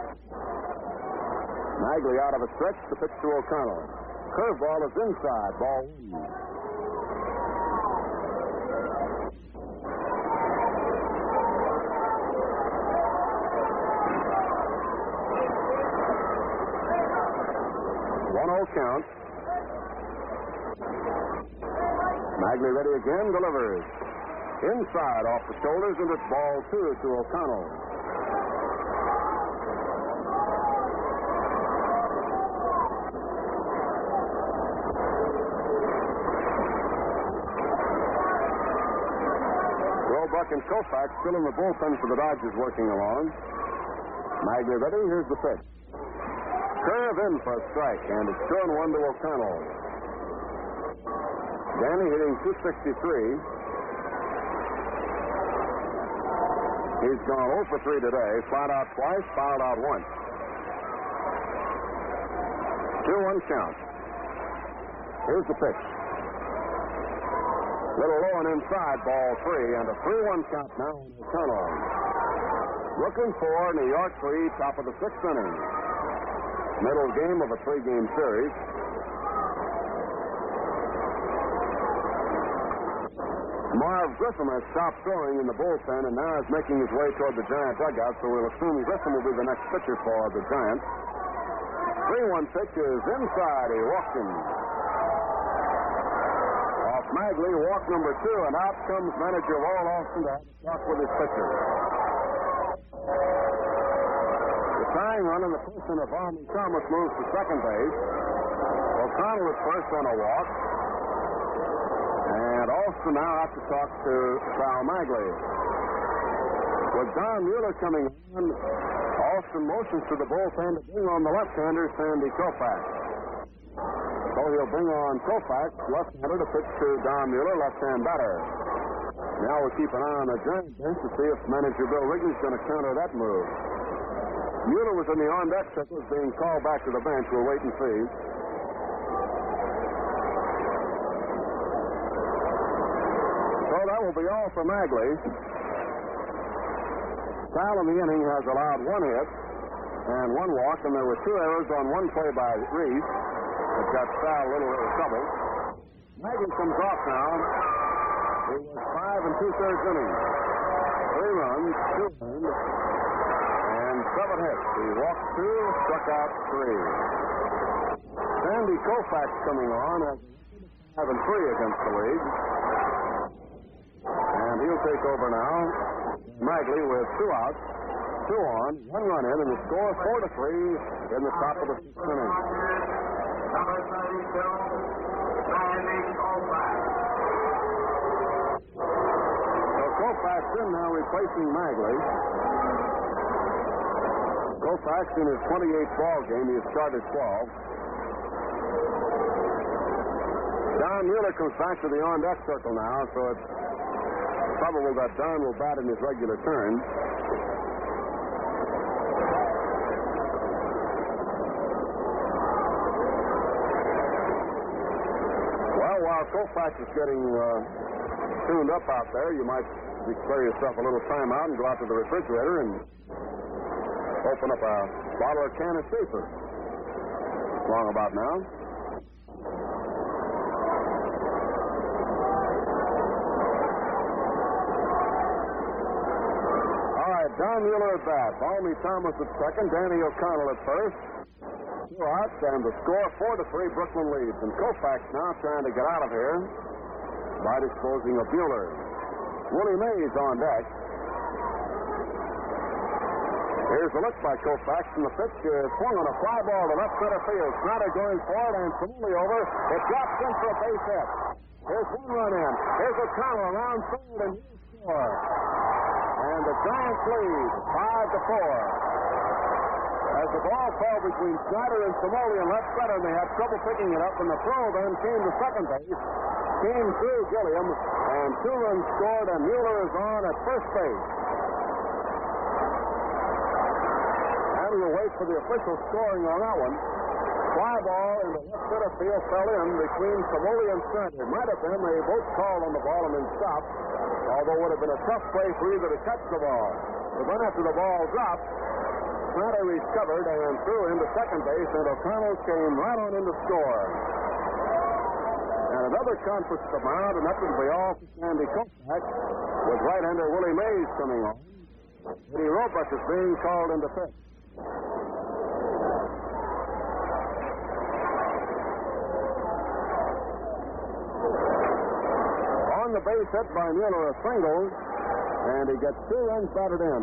Nagley out of a stretch. The pitch to O'Connell. Curveball is inside. Ball 1. Count. Nagley ready again, delivers. Inside off the shoulders, and it's ball 2 to O'Connell. Roebuck and Koufax still in the bullpen for the Dodgers working along. Nagley ready, here's the pitch. Curve in for a strike, and it's 2-1 to O'Connell. Danny hitting .263. He's gone 0 for 3 today. Flat out twice, fouled out once. 2-1 count. Here's the pitch. Little low and inside, ball 3, and a 3-1 count now on O'Connell. Looking for New York 3, top of the 6th inning. Middle game of a 3-game series. Marv Grissom has stopped throwing in the bullpen and now is making his way toward the Giant dugout, so we'll assume Grissom will be the next pitcher for the Giants. 3-1 pitch is inside. He walked him. Off Magley, walk number 2, and out comes manager Walt Austin to have a talk with his pitcher. The tying run in the person of Army Thomas moves to second base. O'Connell at first on a walk. And Austin now has to talk to Sal Magley. With Don Mueller coming on, Austin motions to the bullpen to bring on the left-hander, Sandy Koufax. So he'll bring on Koufax, left-hander, to pitch to Don Mueller, left-hand batter. Now we'll keep an eye on the Giant bench to see if manager Bill Wrigley's going to counter that move. Mueller was in the on-deck circles being called back to the bench. We'll wait and see. So that will be all for Magley. Sal in the inning has allowed 1 hit and 1 walk, and there were 2 errors on 1 play by Reese. That got Sal a little trouble. Magley comes off now. He was 5 2/3 innings. 3 runs, 2 earned, and 7 hits. He walked 2, struck out 3. Sandy Koufax coming on has 5-3 against the league. And he'll take over now. Magley with 2 outs, 2 on, 1 run in, and the score 4-3 in the top of the 6th inning. Number 32, Sandy Koufax. So Koufax in now replacing Magley. Koufax in his 28th ball game. He has started 12. Don Mueller comes back to the on-deck circle now, so it's probable that Don will bat in his regular turn. Well, while Koufax is getting tuned up out there, you might declare yourself a little time out and go out to the refrigerator and open up a bottle or can of Schaefer. Long about now. Don Mueller at bat. Balmy Thomas at second. Danny O'Connell at first. 2 outs, and the score 4-3. Brooklyn leads. And Koufax now trying to get out of here by disposing of Mueller. Willie Mays on deck. Here's a look by Koufax, and the pitch is swung on a fly ball to left center field. Snyder going forward, and Samuli over. It drops in for a base hit. Here's 1 run in. Here's O'Connell around third, and he'll score. And the Giants lead 5-4. As the ball fell between Snyder and Samoli and left center, and they had trouble picking it up, and the throw then came to second base. Came through Gilliam, and 2 runs scored, and Mueller is on at first base. And we'll wait for the official scoring on that one. Fly ball in the left center field fell in between Samoli and Snyder. It might have been they both called on the ball and then stopped. Although it would have been a tough play for either to catch the ball. But then after the ball dropped, Snyder recovered and threw into second base, and O'Connell came right on in to score. And another conference come out, and that will be all for Sandy Koufax, with right-hander Willie Mays coming on. Eddie Roebuck is being called into fifth. The base hit by Mueller a single, and he gets 2 runs batted in.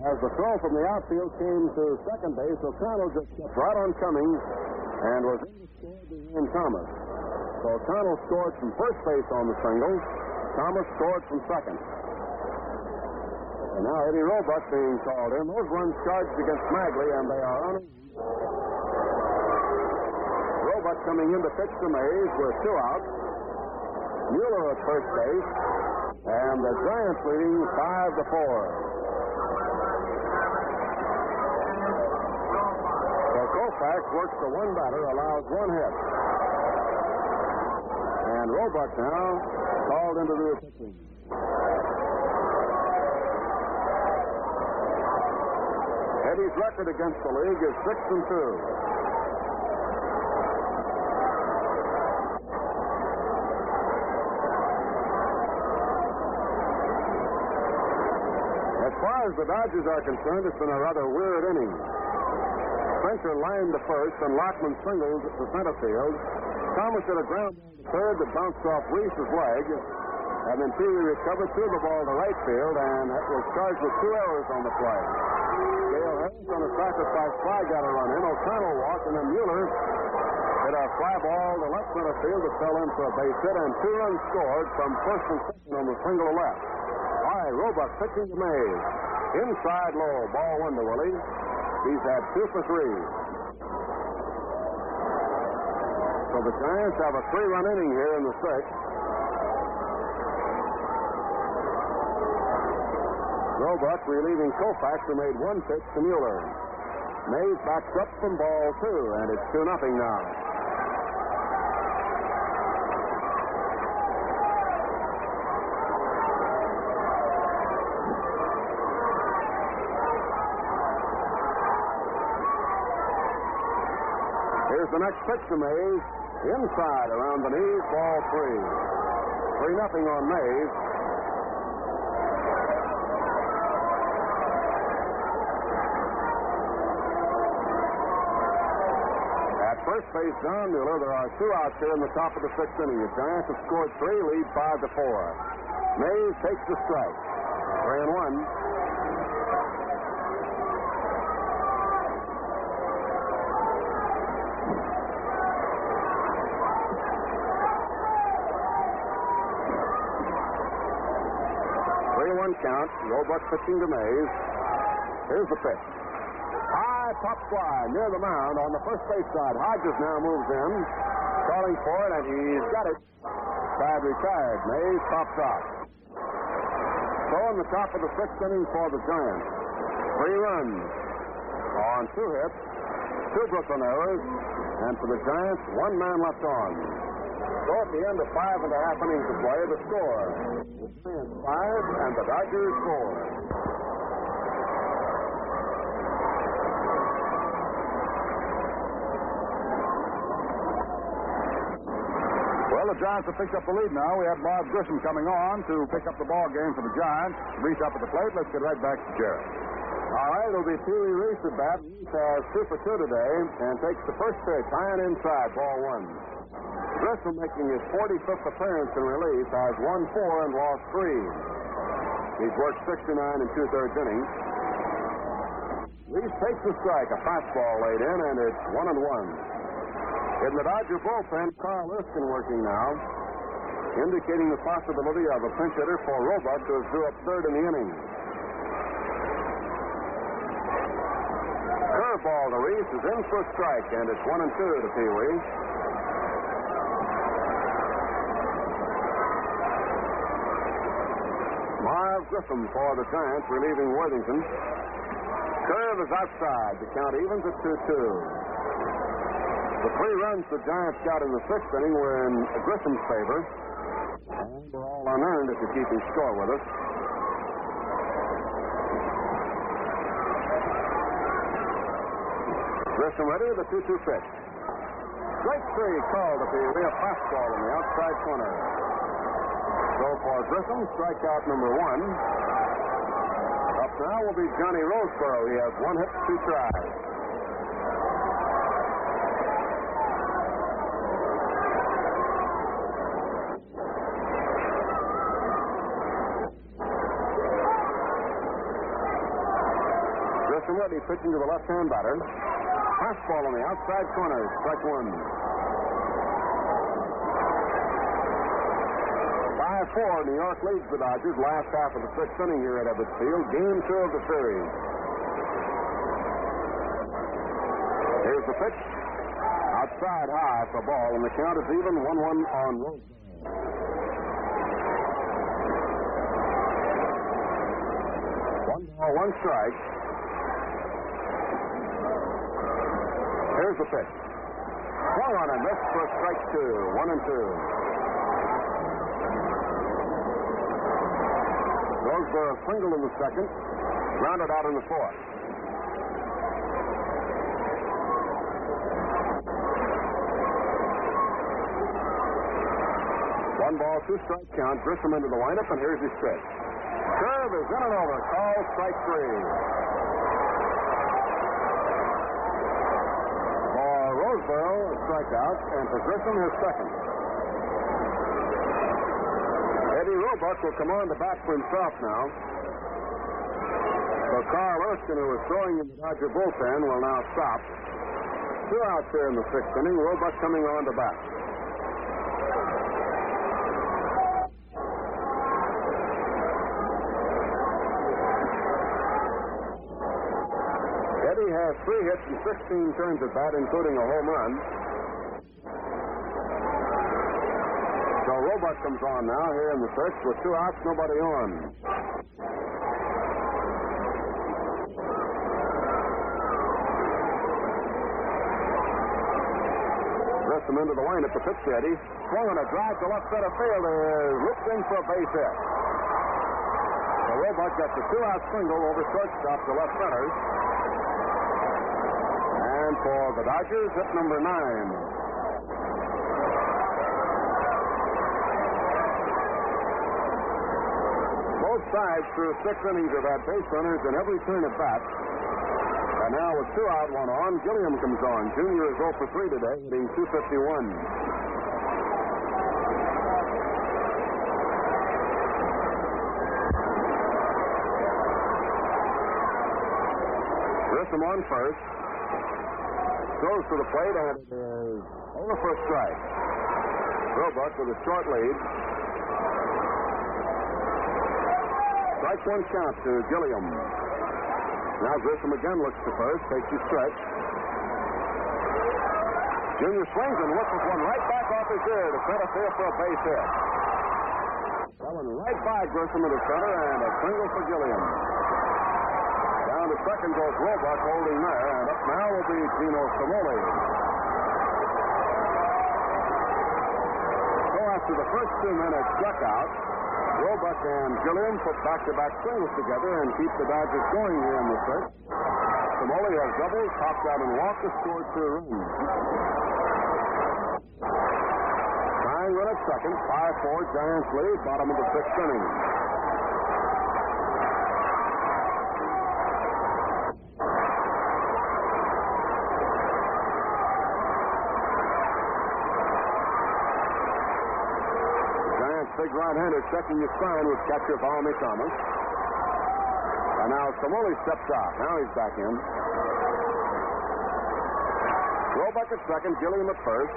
As the throw from the outfield came to second base, O'Connell just kept right on coming and was in the score behind Thomas. So O'Connell scored from first base on the single. Thomas scored from second. And now Eddie Roebuck being called in. Those runs charged against Magley, and they are on. Roebuck coming in to pitch to Mays with 2 outs. Mueller at first base, and the Giants leading 5-4. So Koufax works the 1 batter, allows 1 hit. And Roebuck now called into the pitching. Eddie's record against the league is 6-2. far as the Dodgers are concerned, it's been a rather weird inning. Spencer lined the first, and Lockman singled to center field. Thomas hit a ground ball to third that bounced off Reese's leg, and then Pee Wee recovered, threw the ball to right field, and was charged with 2 errors on the play. Gale Harris on a sacrifice fly got a run in. O'Connell walked, and then Mueller hit a fly ball to left center field that fell in for a base hit, and 2 runs scored from first and second on the single to left. All right, Roebuck pitching to Mays. Inside low, ball 1 to Willie. He's had 2 for 3. So the Giants have a 3-run inning here in the 6th. Roebuck relieving Koufax, who made 1 pitch to Mueller. Mays backs up from ball 2, and it's 2-0 now. Here's the next pitch to Mays. Inside, around the knees, ball 3. 3-0 on Mays. At first base, John Mueller, there are 2 outs here in the top of the 6th inning. The Giants have scored 3, lead 5-4. Mays takes the strike. 3-1. Count. Roebuck pitching to Mays. Here's the pitch. High pop fly near the mound on the first base side. Hodges now moves in, calling for it, and he's got it. Bad retired. Mays pops out. So in the top of the 6th inning for the Giants. 3 runs on 2 hits, 2 Brooklyn errors, and for the Giants, 1 man left on. So at the end of 5.5 innings of play, the score. The Giants 5 and the Dodgers 4. Well, the Giants have picked up the lead now. We have Bob Grissom coming on to pick up the ball game for the Giants. Reese up at the plate. Let's get right back to Jerry. All right, it'll be Pee Wee Reese at bat. Reese has 2 for 2 today and takes the first pitch high and inside, ball 1. Grissom, making his 45th appearance in relief, has won 4 and lost 3. He's worked 69 2/3 innings. Reese takes the strike, a fastball laid in, and it's 1-1. In the Dodger bullpen, Carl Erskine working now, indicating the possibility of a pinch hitter for Roebuck, who is due up 3rd in the inning. Curveball to Reese is in for a strike, and it's 1-2 to Pee Wee. Marv Grissom for the Giants, relieving Worthington. Curve is outside. The count evens at 2-2. The 3 runs the Giants got in the 6th inning were in Grissom's favor. And they're all unearned if you're keeping score with us. Grissom ready with a 2-2 pitch. Strike 3 called to Pee Wee, a fastball in the outside corner. So for Grissom, strikeout number 1. Up now will be Johnny Roseboro. He has 1 hit, 2 tries. Grissom ready, pitching to the left-hand batter. Fastball on the outside corner, strike 1. 5-4, New York leads the Dodgers. Last half of the 6th inning here at Ebbets Field. Game 2 of the series. Here's the pitch. Outside high for ball, and the count is even. 1-1 on Rose. 1 strike. Here's the pitch. Swung on and missed for strike 2. 1-2. Roseboro singled in the 2nd, grounded out in the 4th. One ball, 2 strike count. Grissom into the windup, and here's his pitch. Curve is in and over. Call strike 3. For Roseboro, a strikeout, and for Grissom, his second. Eddie Roebuck will come on to bat for himself now. So Carl Erskine, who was throwing in the Dodger bullpen, will now stop. 2 outs here in the 6th inning. Roebuck coming on to bat. Eddie has 3 hits and 16 turns at bat, including a home run. So Roebuck comes on now here in the 6th with 2 outs, nobody on. Grissom into the windup, the pitch to Eddie. Swung on a drive to left center field. Ripped in for a base hit. So Roebuck gets a 2-out single over shortstop to left center. And for the Dodgers, hit number 9. Both sides through 6 innings have had base runners in every turn at bat. And now with 2 out, 1 on, Gilliam comes on. Junior is 0 for 3 today, hitting .251. Grissom on first. Throws to the plate, and it is over for a strike. Roebuck with a short lead. Strike 1 count to Gilliam. Now Grissom again looks to first, takes his stretch. Junior swings and whistles one right back off his ear to center field for a base hit. That one right by Grissom into center, and a single for Gilliam. Down to second goes Roebuck, holding there, and up now will be Gino Samoli. So after the first 2 minutes struck out, Roebuck and Gilliam put back-to-back singles together and keep the Dodgers going here in the 6th. Samoli has doubles, popped out and walked, has scored 2 runs. Tying run at second, 5-4, Giants lead, bottom of the 6th inning. Big right-hander checking his sign with catcher Valmy Thomas. And now Samoli steps off. Now he's back in. Roebuck at second, Gilliam at first.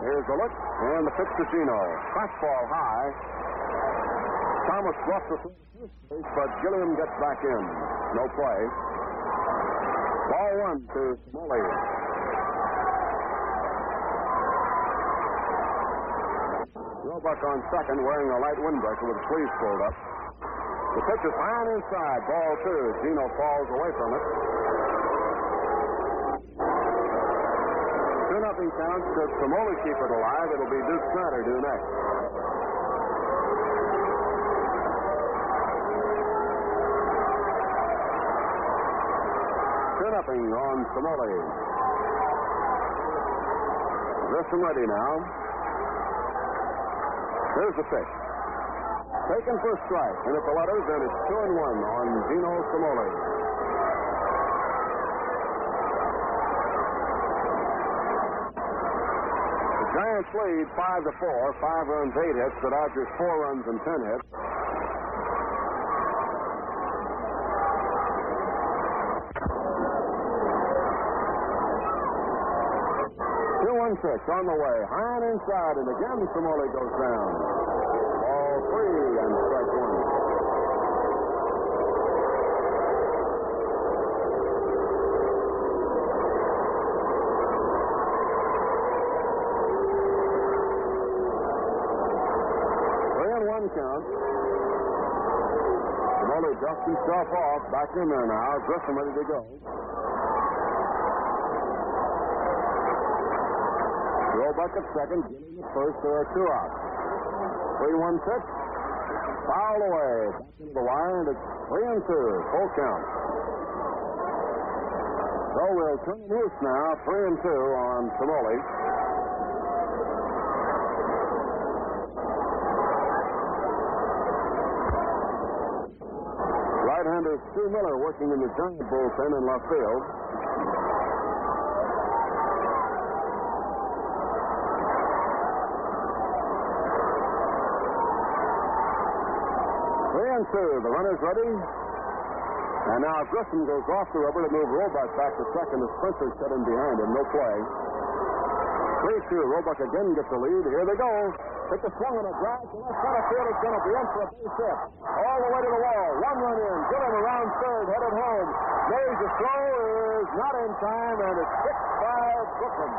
Here's the look, and the pitch to Gino. Fastball high. Thomas bluffs the first base, but Gilliam gets back in. No play. Ball 1 to Samoli. Roebuck on second, wearing a light windbreaker with the sleeves pulled up. The pitch is high and inside. Ball 2. Gino falls away from it. 2-0 count. Should Samoli keep it alive, it'll be Duke Snyder due next. Nothing on Samoli. Grissom ready now. Here's the pitch. Taken for a strike. And at the letters, and it's 2-1 on Gino Samoli. The Giants lead 5-4. 5 runs, 8 hits. The Dodgers 4 runs and 10 hits. Pitch on the way, high and inside, and again Samoli goes down. Ball 3 and strike 1. Three and 1 count. Samoli dusts himself off, back in there now. Grissom ready to go. Roebuck at second, Gilliam at first. There are 2 outs. 3-1 pitch. Foul away. Back into the wire, and it's 3-2. Full count. So we'll turn him loose now. 3-2 on Somoli. Right-hander Stu Miller working in the Giant bullpen in left field. The runner's ready. And now Grissom goes off the rubber to move Roebuck back to second as Spencer set in behind him. No play. 3-2. Roebuck again gets the lead. Here they go. Hit the swung on a drive. The left center field is going to be in for a base hit. All the way to the wall. One run in. Gilliam around third. Headed home. Mays' the throw is not in time, and it's 6-5 Brooklyn.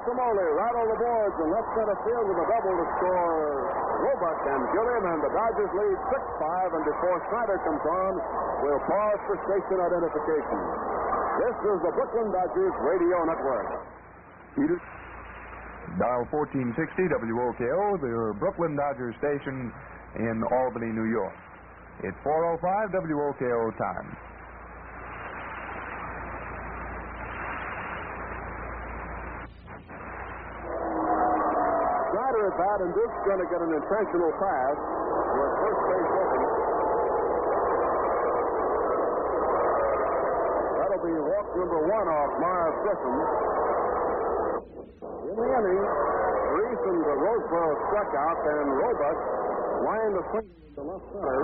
Somoli right on the boards in left center field with a double to score Roebuck and Gilliam, and the Dodgers lead 6-5. And before Snyder comes on, we'll pause for station identification. This is the Brooklyn Dodgers Radio Network. Dial 1460 WOKO, the Brooklyn Dodgers station in Albany, New York. It's 4:05 WOKO time. At that, and Duke's going to get an intentional pass with first base open. That'll be walk number 1 off Miles Grissom. In the inning, Reese and Roseboro struck out, and Roebuck lined a single to left center.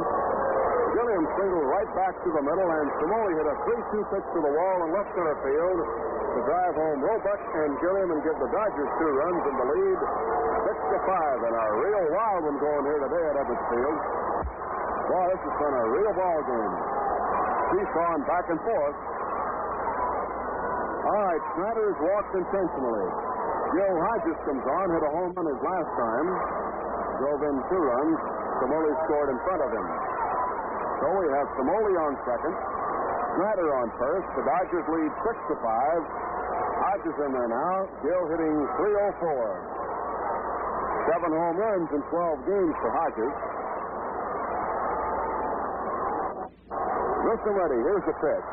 Gilliam singled right back to the middle, and Somoli hit a 3-2 pitch to the wall in left center field to drive home Roebuck and Gilliam and give the Dodgers 2 runs in the lead. 6-5, and a real wild one going here today at Ebbets Field. Boy, this has been a real ball game. Seesawing back and forth. All right, Snyder's walked intentionally. Gil Hodges comes on, hit a home run his last time. Drove in 2 runs. Somoli scored in front of him. So we have Somoli on second. Snyder on first. The Dodgers lead 6-5. Hodges in there now. Gil hitting .304. 7 home runs in 12 games for Hodges. Grissom ready. Here's the pitch.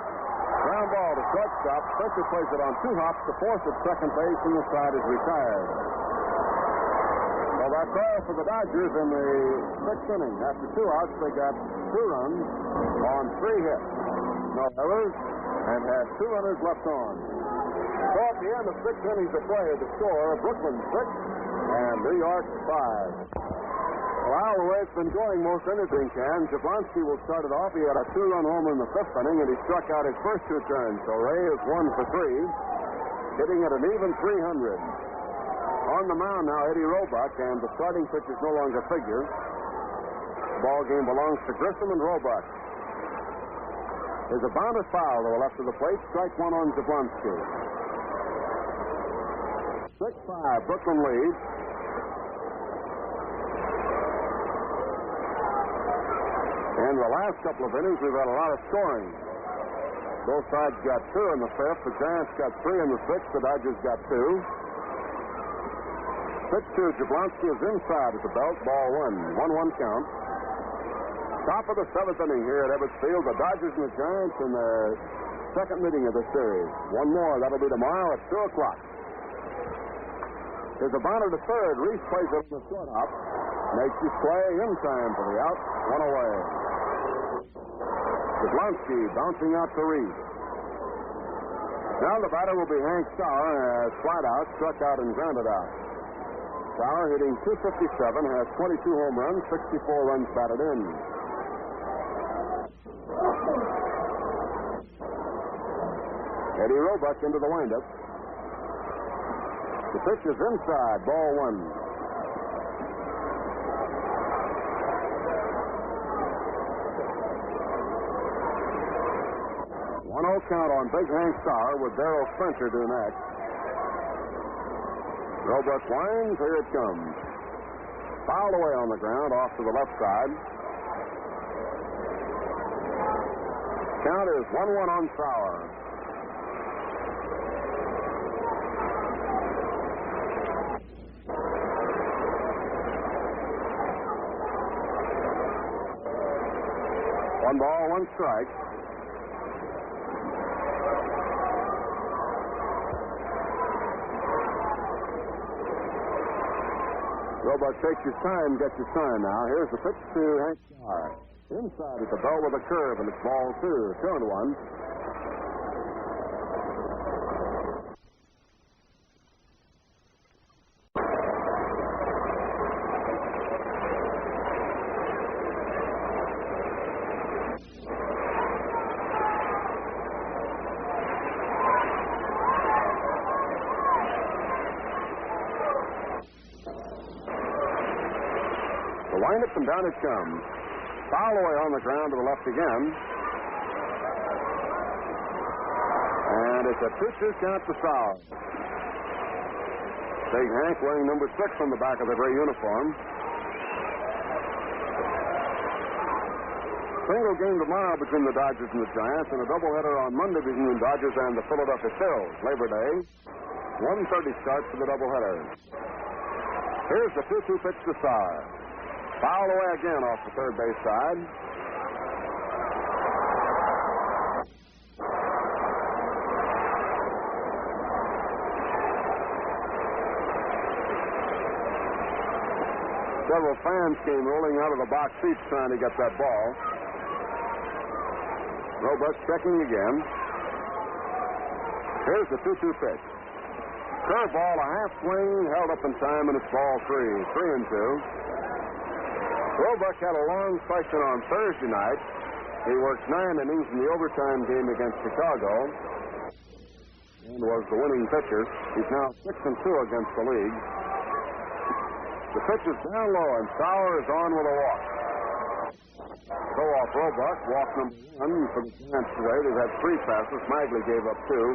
Ground ball to shortstop. Spencer plays it on 2 hops to force at second base, and the side is retired. Well, that's all for the Dodgers in the 6th inning. After 2 outs, they got 2 runs on 3 hits. No errors, and had 2 runners left on. So at the end of 6 innings of play, the score, Brooklyn 6 and New York 5. Well, Al, the way it's been going, most anything can. Jablonski will start it off. He had a 2-run homer in the 5th inning, and he struck out his first 2 turns. So Ray is 1 for 3, hitting at an even .300. On the mound now, Eddie Roebuck, and the starting pitchers no longer figure. Ball game belongs to Grissom and Roebuck. There's a bounded foul to the left of the plate. Strike 1 on Jablonski. 6-5, Brooklyn leads. In the last couple of innings, we've had a lot of scoring. Both sides got 2 in the 5th. The Giants got 3 in the 6th. The Dodgers got 2. Pitch to Jablonski is inside at the belt. Ball 1. 1-1 count. Top of the 7th inning here at Ebbets Field. The Dodgers and the Giants in their second meeting of the series. 1 more. That'll be tomorrow at 2 o'clock. There's a bounder to third. Reese plays it on the short hop. Makes his play in time for the out. 1 away. Jablonski bouncing out to Reese. Now the batter will be Hank Sauer as flat out, struck out, and grounded out. Sauer hitting .257, has 22 home runs, 64 runs batted in. Eddie Roebuck into the windup. The pitch is inside, ball 1. Count on Big Hank Sauer with Darrell Spencer do next. Roebuck winds, here it comes. Fouled away on the ground off to the left side. Count is 1-1 on Sauer. 1 ball, 1 strike. Roebuck takes his time, gets his sign now. Here's the pitch to Hank Starr. Inside at the bell with a curve, and it's ball 2. 2-1. The windup and down it comes. Foul away on the ground to the left again. And it's a 2-2 count to foul. Big Hank wearing number 6 on the back of the gray uniform. Single game tomorrow between the Dodgers and the Giants, and a doubleheader on Monday between the Dodgers and the Philadelphia Phils. Labor Day. 1:30 start for the doubleheader. Here's the 2-2 pitch to Starr. Foul away again off the third base side. Several fans came rolling out of the box seats trying to get that ball. Roebuck checking again. Here's the 2-2 pitch. Curveball, a half swing, held up in time, and it's ball 3. 3-2. Roebuck had a long session on Thursday night. He worked 9 innings in the overtime game against Chicago and was the winning pitcher. He's now 6-2 against the league. The pitch is down low, and Sauer is on with a walk. Go off Roebuck, walk number 1 for the Giants today. They've had 3 passes. Magley gave up 2.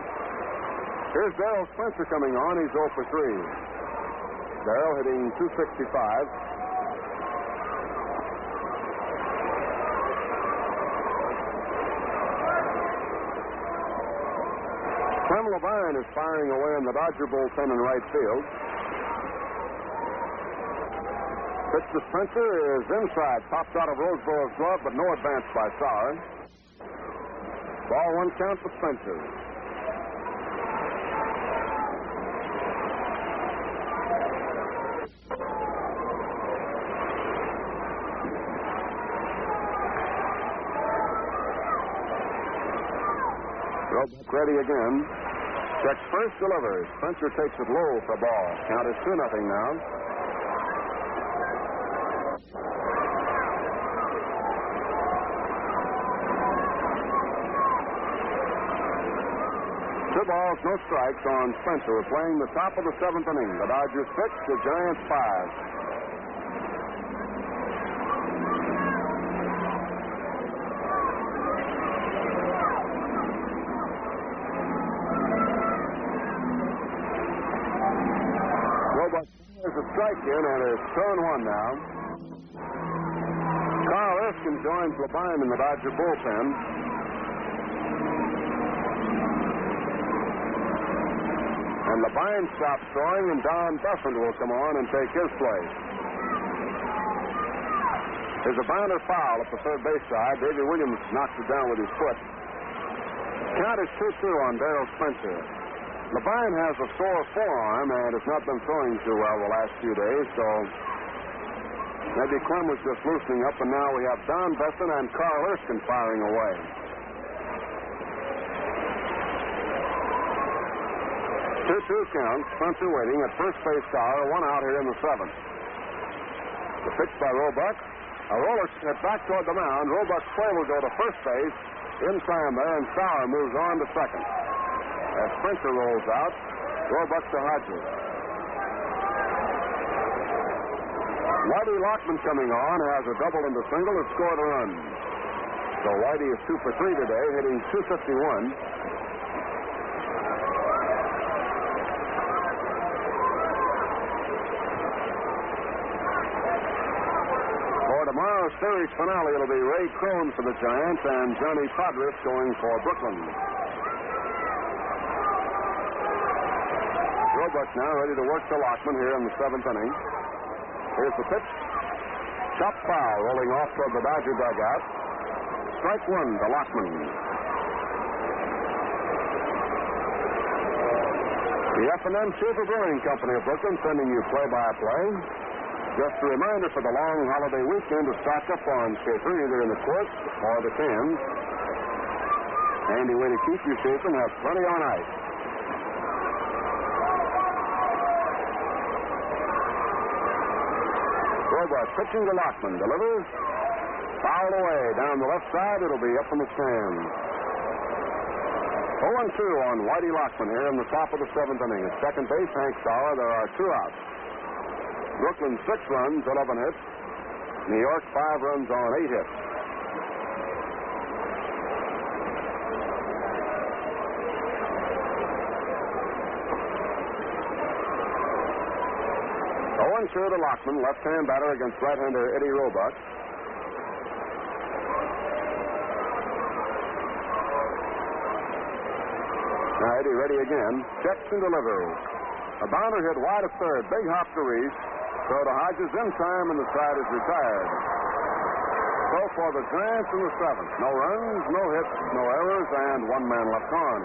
Here's Darrell Spencer coming on. He's 0 for 3. Darrell hitting .265. Clem Levine is firing away in the Dodger bullpen in right field. Pitch to Spencer is inside. Pops out of Roseborough's glove, but no advance by Sauer. Ball 1 count for Spencer. Roebuck ready again. Checks first, delivers. Spencer takes it low for a ball. Count is 2-0 now. Two balls, no strikes on Spencer. We're playing the top of the 7th inning. The Dodgers 6, the Giants 5. There's a strike in, and it's 2-1 now. Carl Erskine joins Levine in the Dodger bullpen. And Levine stops throwing, and Don Buffett will come on and take his place. There's a bounder foul at the third base side. Davey Williams knocks it down with his foot. Count is 2-2 on Darrell Spencer. Levine has a sore forearm and has not been throwing too well the last few days, so maybe Clem was just loosening up, and now we have Don Besson and Carl Erskine firing away. 2-2 count. Spencer waiting at first base. Sauer, 1 out here in the 7th. The pitch by Roebuck. A roller hit back toward the mound. Roebuck's play will go to first base. In time there, and Sauer moves on to second. As Spencer rolls out, Roebuck to Hodges. Whitey Lockman coming on, has a double and a single, and scored a run. So Whitey is 2 for 3 today, hitting .251. For tomorrow's series finale, it'll be Ray Crone for the Giants and Johnny Podres going for Brooklyn. Roebuck now ready to work to Lockman here in the 7th inning. Here's the pitch. Chop foul rolling off toward the Dodger dugout. strike one to Lockman. The F&M Schaefer Brewing Company of Brooklyn sending you play-by-play. Just a reminder for the long holiday weekend to stock up on Schaefer, either in the quarts or the cans. Handy way to keep your Schaefer and have plenty on ice. Robart pitching to Lockman. Delivers. Fouled away. Down the left side, it'll be up in the stands. 0-2 on Whitey Lockman here in the top of the seventh inning. At second base, Hank Sauer, there are 2 outs. Brooklyn 6 runs, 11 hits. New York 5 runs on 8 hits. Sure to Lockman, left-hand batter against right-hander Eddie Roebuck. Now Eddie ready again. Checks and delivers. A bounder hit wide of third. Big hop to Reese. Throw to Hodges in time, and the side is retired. So for the Giants in the seventh. No runs, no hits, no errors, and 1 man left on.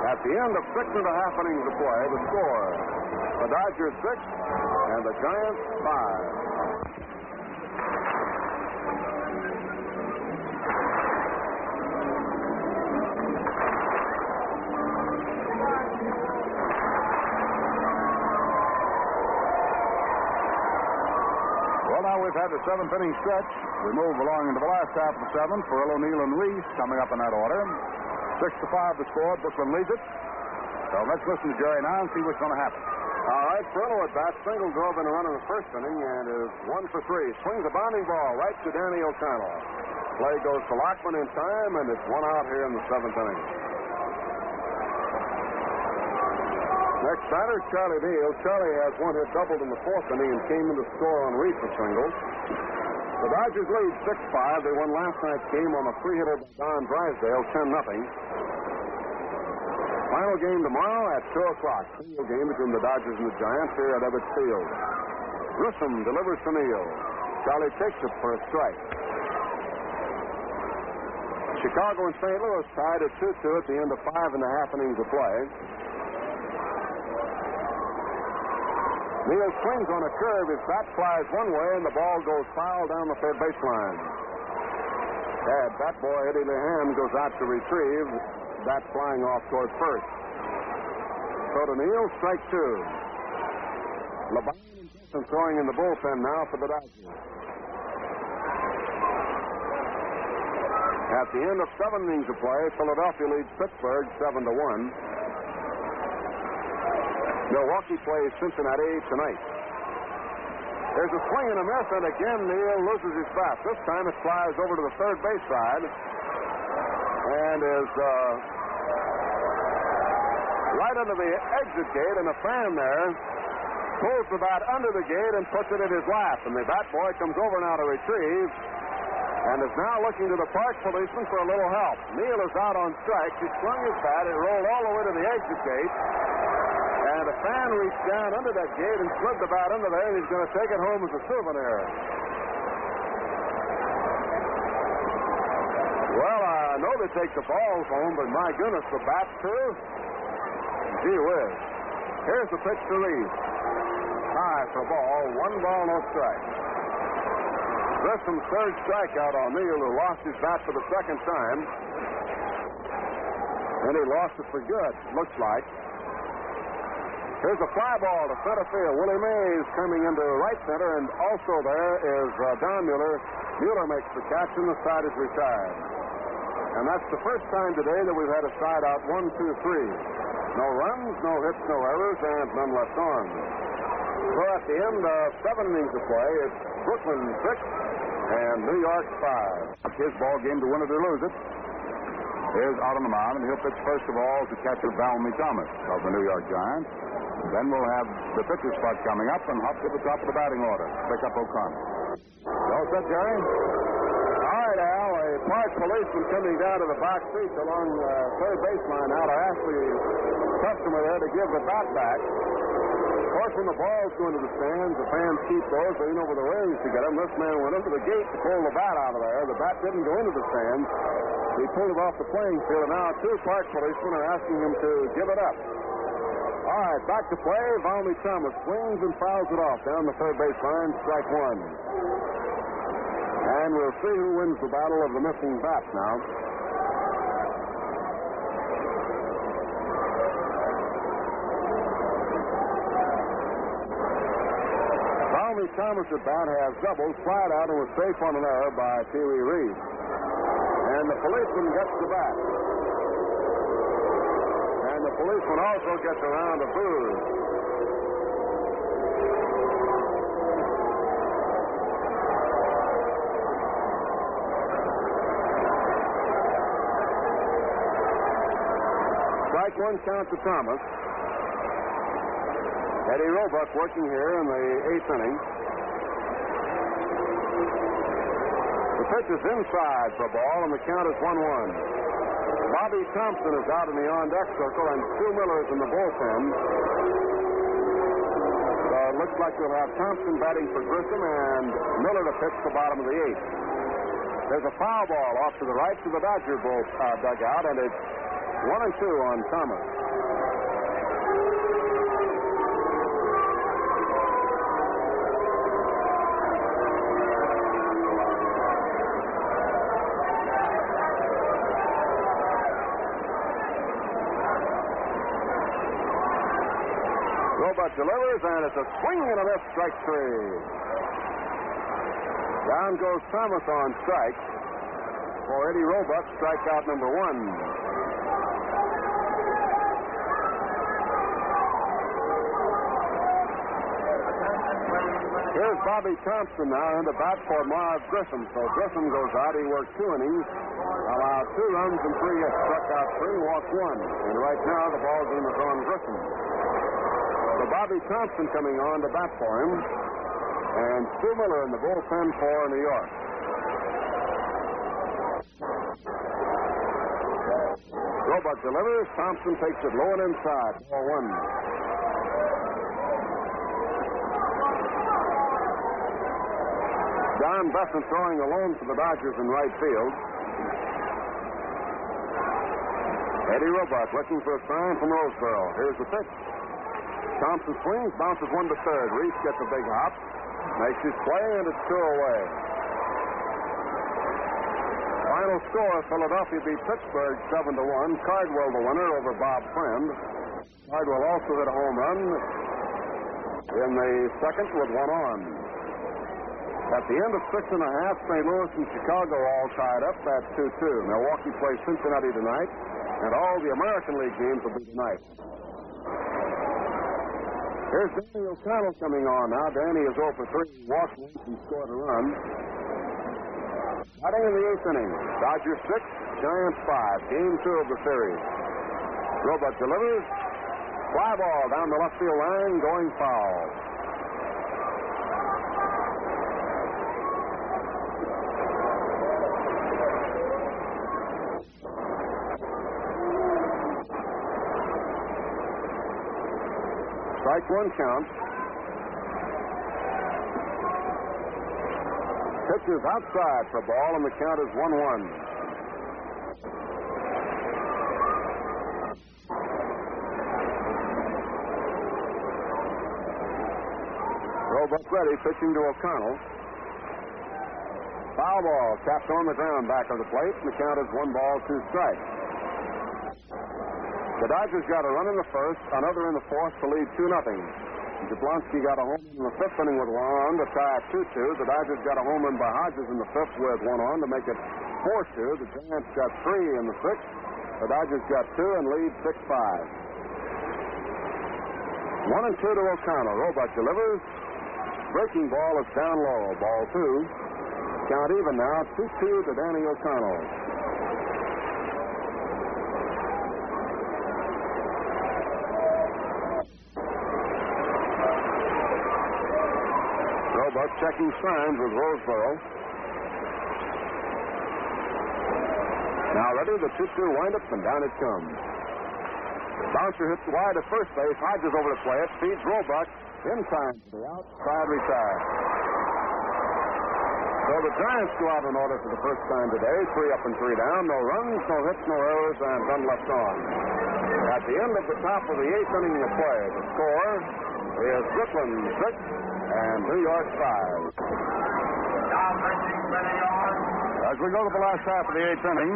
At the end of 6 1/2 innings of play, the score: the Dodgers 6 and the Giants 5. Well, now we've had the 7th inning stretch. We move along into the last half of the 7th. Perillo, O'Neill, and Reese coming up in that order. 6-5 the score. Brooklyn leads it. So let's listen to Jerry now and see what's going to happen. All right, Perillo at bat. Single drove in a run in the first inning and is 1 for 3. Swings a bounding ball right to Danny O'Connell. Play goes to Lockman in time, and it's 1 out here in the 7th inning. Next batter, Charlie Neal. Charlie has 1 hit doubled in the 4th inning and came in to score on Reese for singles. The Dodgers lead 6-5. They won last night's game on a 3-hitter by Don Drysdale, 10-0. Final game tomorrow at 2 o'clock. Final game between the Dodgers and the Giants here at Ebbets Field. Grissom delivers to Neal. Charlie takes it for a strike. Chicago and St. Louis tied at 2-2 at the end of 5 1/2 innings of play. Neal swings on a curve. His bat flies one way, and the ball goes foul down the third baseline. Bat boy Eddie Lehan goes out to retrieve. Bat flying off toward first. So to Neal, strike 2. LeBron and throwing in the bullpen now for the Dodgers. At the end of 7 innings of play, Philadelphia leads Pittsburgh 7-1. Milwaukee plays Cincinnati tonight. There's a swing and a miss, and again Neal loses his bat. This time it flies over to the third base side and is right under the exit gate, and a fan there pulls the bat under the gate and puts it in his lap. And the bat boy comes over now to retrieve and is now looking to the park policeman for a little help. Neal is out on strikes. He swung his bat. It rolled all the way to the exit gate. And a fan reached down under that gate and slid the bat under there, and he's going to take it home as a souvenir. Well, I know they take the balls home, but my goodness, the bat too? Gee whiz. Here's the pitch to Reese. High for a ball. 1 ball, no strike. Grissom's third strikeout on Neal, who lost his bat for the second time. And he lost it for good, looks like. Here's a fly ball to center field. Willie Mays coming into right center, and also there is Don Mueller. Mueller makes the catch, and the side is retired. And that's the first time today that we've had a side out 1, 2, 3. No runs, no hits, no errors, and none left on. So at the end of 7 innings of play, it's Brooklyn 6 and New York 5. His ball game to win it or lose it. Here's out on the mound, and he'll pitch first of all to catcher Valmy Thomas of the New York Giants. Then we'll have the pitcher spot coming up and hop to the top of the batting order. Pick up O'Connor. All set, Jerry? All right, Al. A park policeman coming down to the box seats along third baseline now to ask the customer there to give the bat back. course, when the balls go into the stands, the fans keep those, lean over the railings to get them. This man went into the gate to pull the bat out of there. The bat didn't go into the stands. He pulled it off the playing field, and now two park policemen are asking him to give it up. All right, back to play. Valmy Thomas swings and fouls it off down the third base line, strike one. And we'll see who wins the battle of the missing bats now. Valmy Thomas at bat has doubled, flat out, and was safe on an error by Pee Wee Reed. And the policeman gets the bat. And the policeman also gets a round of boos. Strike one count to Thomas. Eddie Roebuck working here in the eighth inning. The pitch is inside for a ball, and the count is 1-1. Bobby Thompson is out in the on-deck circle, and Stu Miller is in the bullpen. So it looks like we'll have Thompson batting for Grissom and Miller to pitch the bottom of the eighth. There's a foul ball off to the right to the Dodger dugout, and it's 1-2 on Thomas. Roebuck delivers, and it's a swing and a miss, strike three. Down goes Thomas on strike for Eddie Roebuck, strikeout number one. Here's Bobby Thompson now in the bat for Marv Grissom. So Grissom goes out. He worked 2 innings, allowed 2 runs and 3 hits, struck out 3, walked 1. And right now the ball game is on Grissom. So Bobby Thompson coming on to bat for him. And Stu Miller in the bullpen for New York. Roebuck delivers. Thompson takes it low and inside. Ball 1. Don Besson throwing alone for the Dodgers in right field. Eddie Roebuck looking for a sign from Roseboro. Here's the pitch. Thompson swings, bounces 1 to third. Reese gets a big hop, makes his play, and it's 2 away. Final score: Philadelphia beat Pittsburgh 7-1. Cardwell the winner over Bob Friend. Cardwell also hit a home run in the second with 1 on. At the end of 6 1/2, St. Louis and Chicago all tied up at 2-2. Milwaukee plays Cincinnati tonight, and all the American League games will be tonight. Here's Danny O'Connell coming on now. Danny is 0 for 3. He walked once and scored a run. Batting in the 8th inning. Dodgers 6, Giants 5. Game 2 of the series. Roebuck delivers. Fly ball down the left field line, going foul. Strike 1 count. Pitch is outside for a ball, and the count is 1-1. Roebuck ready, pitching to O'Connell. Foul ball, tapped on the ground back of the plate, and the count is 1 ball, 2 strikes. The Dodgers got a run in the first, another in the fourth to lead 2-0. Jablonski got a home run in the 5th inning with 1 on to tie it 2-2. The Dodgers got a home run by Hodges in the 5th with 1 on to make it 4-2. The Giants got 3 in the 6th. The Dodgers got 2 and lead 6-5. 1-2 to O'Connell. Roebuck delivers. Breaking ball is down low. Ball 2. Count even now. 2-2 to Danny O'Connell. Roebuck checking signs with Roseboro. Now ready, the 2-2 windup, and down it comes. Bouncer hits wide at first base. Hodges over to play it. Feeds Roebuck. In time for the outside retire. So the Giants go out in order for the first time today. 3 up and 3 down. No runs, no hits, no errors, and none left on. At the end of the top of the 8th inning of play, the score is Brooklyn 6 and New York 5. As we go to the last half of the 8th inning,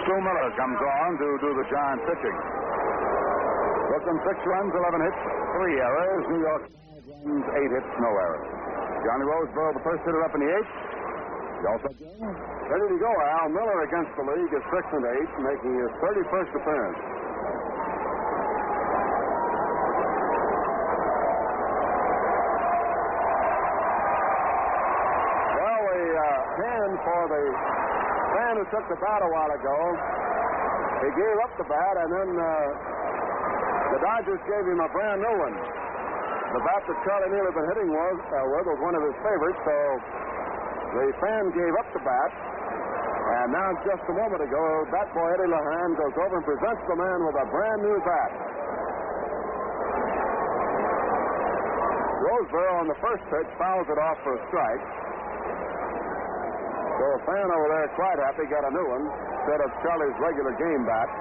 Stu Miller comes on to do the Giant pitching. Brooklyn 6 runs, 11 hits, 3 errors. New York 5 runs, 8 hits, no errors. Johnny Roseboro, the first hitter, up in the 8th. He also ready to go, Al. Miller against the league is 6 and 8, making his 31st appearance. Well, the hand for the man who took the bat a while ago, he gave up the bat, and then the Dodgers gave him a brand new one. The bat that Charlie Neal had been hitting was one of his favorites, so the fan gave up the bat. And now, just a moment ago, bat boy Eddie Lehane goes over and presents the man with a brand new bat. Roseboro on the first pitch fouls it off for a strike. So the fan over there, quite happy, got a new one instead of Charlie's regular game bat.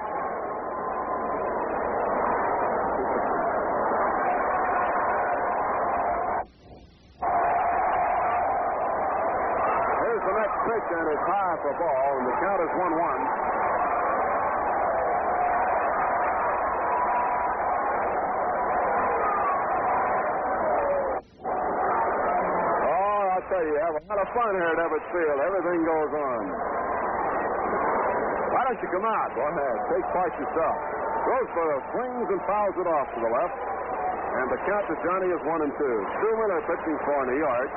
Pitch, and it's high for a ball, and the count is 1-1. Oh, I'll tell you have a lot of fun here at Ebbets Field. Everything goes on. Why don't you come out? Go ahead. Take part yourself. Roseboro swings and fouls it off to the left, and the count to Johnny is 1-2. Stu Miller pitching for New York.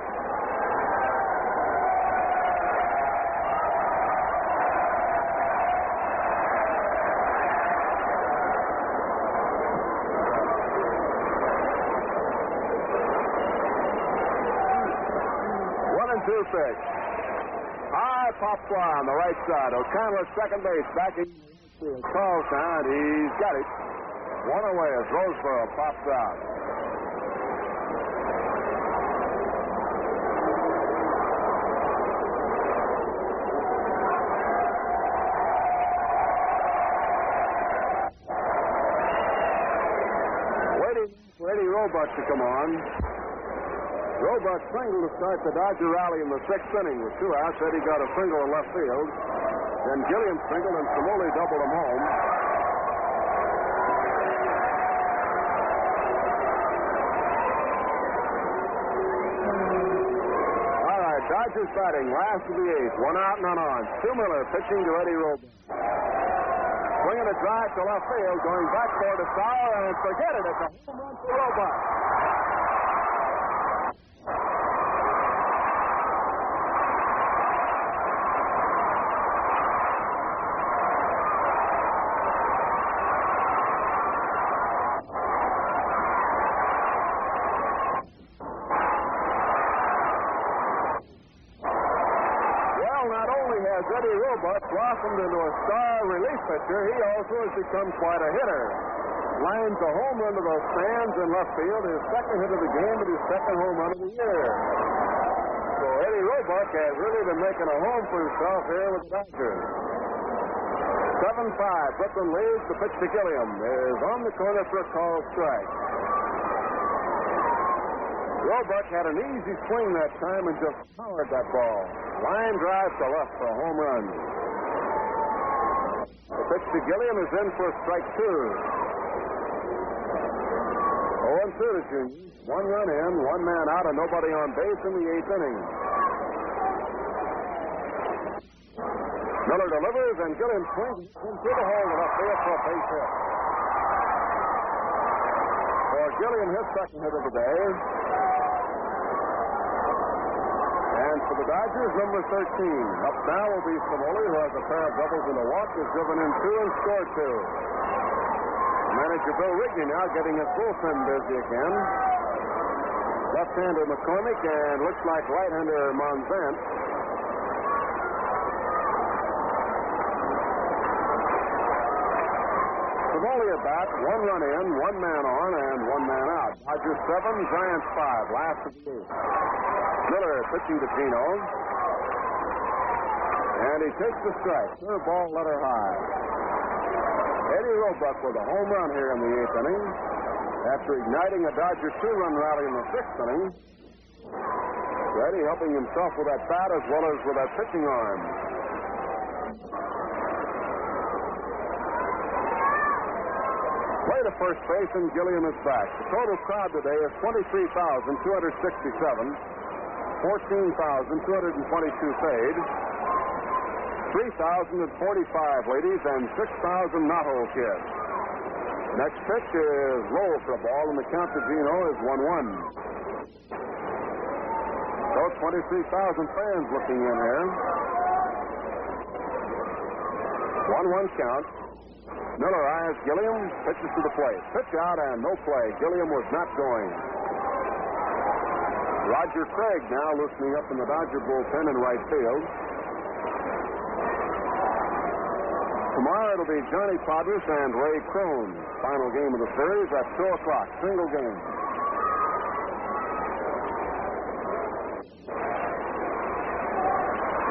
Pitch. High pop fly on the right side. O'Connell at second base. Back in Carlstown. He's got it. One away as Roseboro pops out. Waiting for Eddie Roebuck to come on. Roebuck singled to start the Dodger rally in the 6th inning with 2 outs. Eddie got a single in left field. Then Gilliam singled and Samoli doubled him home. All right, Dodgers batting, last of the 8th. 1 out, none on. Stu Miller pitching to Eddie Roebuck. Swinging a drive to left field, going back toward the Sauer, and forget it. It's a home run for Roebuck. Eddie Roebuck blossomed into a star relief pitcher. He also has become quite a hitter. Lines a home run to those stands in left field. His second hit of the game, but his second home run of the year. So Eddie Roebuck has really been making a home for himself here with the Dodgers. 7-5. Brooklyn leads. The pitch to Gilliam is on the corner for a called strike. Roebuck had an easy swing that time and just powered that ball. Line drive to left for a home run. The pitch to Gilliam is in for strike 2. 0-2 to Junior. 1 run in, 1 man out, and nobody on base in the 8th inning. Miller delivers, and Gilliam swings into the hole to left field for a base hit. For Gilliam, his second hit of the day. And for the Dodgers, number 13. Up now will be Samoli, who has a pair of doubles and a walk, has driven in 2 and scored 2. Manager Bill Rigney now getting his bullpen busy again. Left-hander McCormick and looks like right-hander Monzant. Somoli at bat, 1 run in, 1 man on, and 1 man out. Dodgers 7, Giants 5, last of the 8th. Miller pitching to Gino. And he takes the strike. Third ball, letter high. Eddie Roebuck with a home run here in the 8th inning. After igniting a Dodgers 2-run rally in the 6th inning. Eddie helping himself with that bat as well as with that pitching arm. Play to first base, and Gilliam is back. The total crowd today is 23,267, 14,222 paid, 3,045 ladies, and 6,000 not-hole kids. Next pitch is low for a ball, and the count to Gino is 1-1. So 23,000 fans looking in here. 1-1 count. Miller eyes Gilliam, pitches to the plate. Pitch out and no play. Gilliam was not going. Roger Craig now loosening up in the Dodger bullpen in right field. Tomorrow it'll be Johnny Podres and Ray Crone. Final game of the series at 2 o'clock. Single game.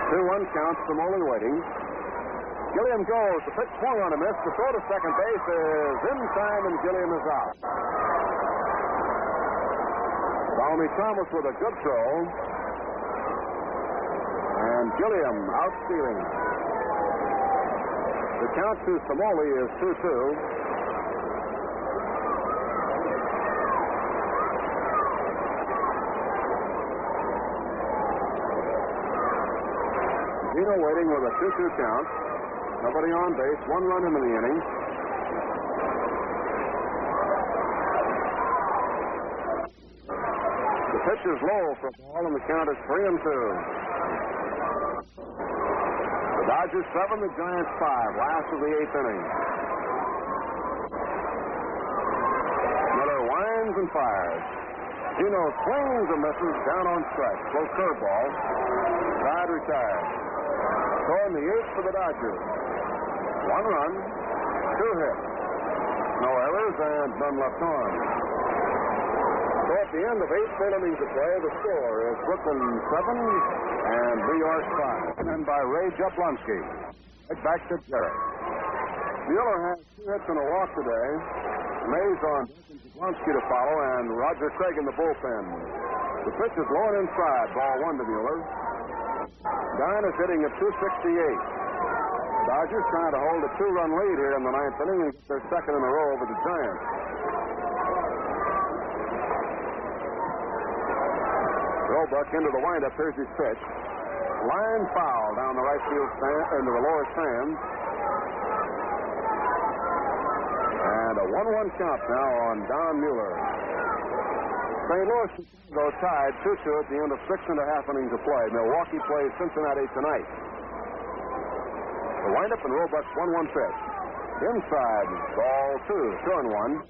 Two-one count. Somoli waiting. Gilliam goes. The pitch swung on a miss. The throw to second base is in time, and Gilliam is out. Tommy Thomas with a good throw. And Gilliam out stealing. The count to Somoli is 2-2. Gino waiting with a 2-2 count. Nobody on base. 1 run into the inning. The pitch is low for a ball, and the count is 3-2. The Dodgers 7, the Giants 5. Last of the 8th inning. Miller winds and fires. Gino swings and misses down on strike. Slow curveball. Side retired. So in the 8th for the Dodgers. 1 run, 2 hits. No errors and none left on. So at the end of 8 full innings of play, the score is Brooklyn 7 and New York 5. And by Ray Jablonski. Back to Jerry. Mueller has 2 hits and a walk today. Mays on Jablonski to follow, and Roger Craig in the bullpen. The pitch is low and inside. Ball 1 to Mueller. Dine is hitting at 268. Dodgers trying to hold a 2-run lead here in the 9th inning and get their second in a row over the Giants. Roebuck into the windup. Here's his pitch. Line foul down the right field stand, into the lower stand. And a 1-1 count now on Don Mueller. St. Louis go tied 2-2 at the end of 6.5 innings of play. Milwaukee plays Cincinnati tonight. The windup and Roebuck's 1-1 pitch. Inside, ball 2, 2-1.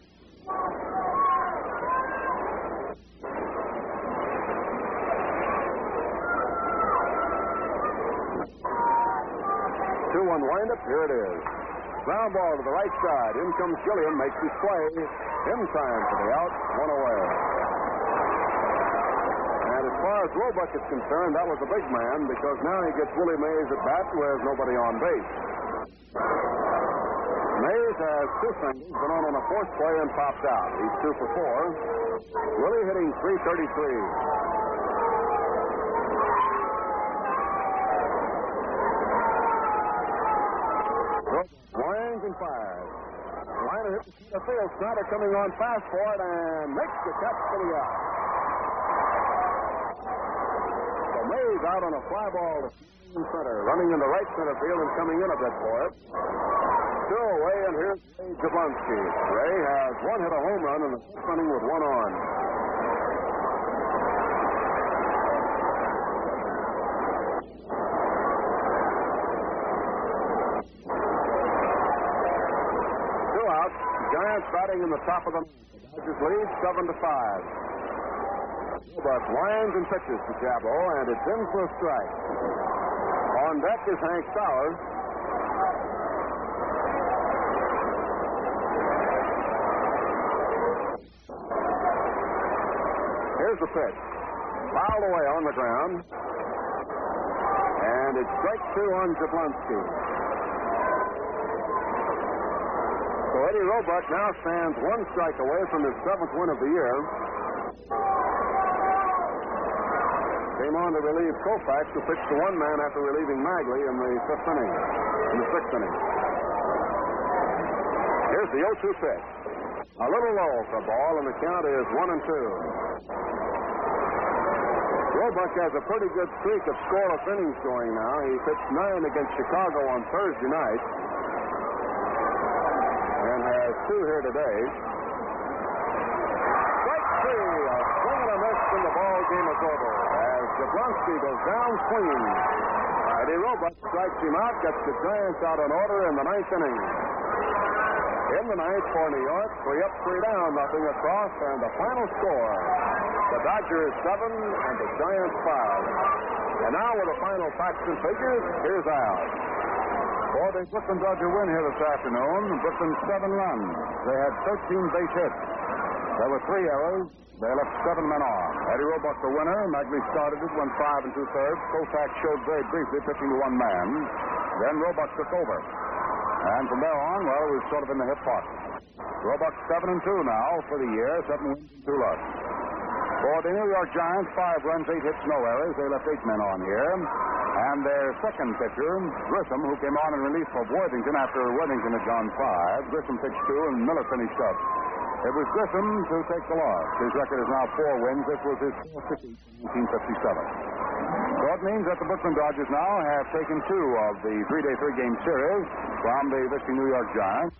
2-1 windup. Here it is. Ground ball to the right side. In comes Gilliam, makes his play. In time for the out. 1 away. And as far as Roebuck is concerned, that was a big man because now he gets Willie Mays at bat with nobody on base. Mays has 2 singles, been on a 4th play and popped out. He's 2 for 4. Willie hitting .333. Swings and fires. Liner hits the field. Snyder coming on fast for it and makes the catch for the out. So Mays out on a fly ball to center, running into right center field and coming in a bit for it. Still away, and here's Ray Jablonski. Ray has 1 hit a home run in the 6th inning with 1 on. Giants batting in the top of the ninth. The Dodgers lead 7-5. Roebuck winds and pitches to Jabbo, and it's in for a strike. On deck is Hank Sauer. Here's the pitch. Fouled away on the ground. And it's strike two on Jablonski. So Eddie Roebuck now stands one strike away from his 7th win of the year. Came on to relieve Koufax, who pitched to one man after relieving Magley in the 6th inning. Here's the 0-2 pitch. A little low for ball, and the count is 1-2. Roebuck has a pretty good streak of scoreless innings going now. He pitched 9 against Chicago on Thursday night and has 2 here today. Strike 3, a swing and a miss, and the ball game is over as Jablonski goes down swinging. Eddie Roebuck strikes him out, gets the Giants out in order in the 9th inning. In the 9th for New York, 3 up, 3 down, nothing across, and the final score. The Dodgers 7 and the Giants 5. And now with the final facts and figures, here's Al. For the Brooklyn Dodger win here this afternoon, Brooklyn 7 runs. They had 13 base hits. There were 3 errors. They left 7 men on. Eddie Roebuck the winner. Magley started it, went 5 2/3. Koufax showed very briefly, pitching to one man. Then Roebuck took over. And from there on, well, it was sort of in the hip pocket. Roebuck 7-2 now for the year, 7 wins, 2 losses. For the New York Giants, 5 runs, 8 hits, no errors. They left 8 men on here. And their second pitcher, Grissom, who came on in relief of Worthington after Worthington had gone 5. Grissom pitched 2 and Miller finished up. It was Grissom to take the loss. His record is now 4 wins. This was his 4th defeat in 1957. So it means that the Brooklyn Dodgers now have taken 2 of the 3-day, 3-game series from the visiting New York Giants.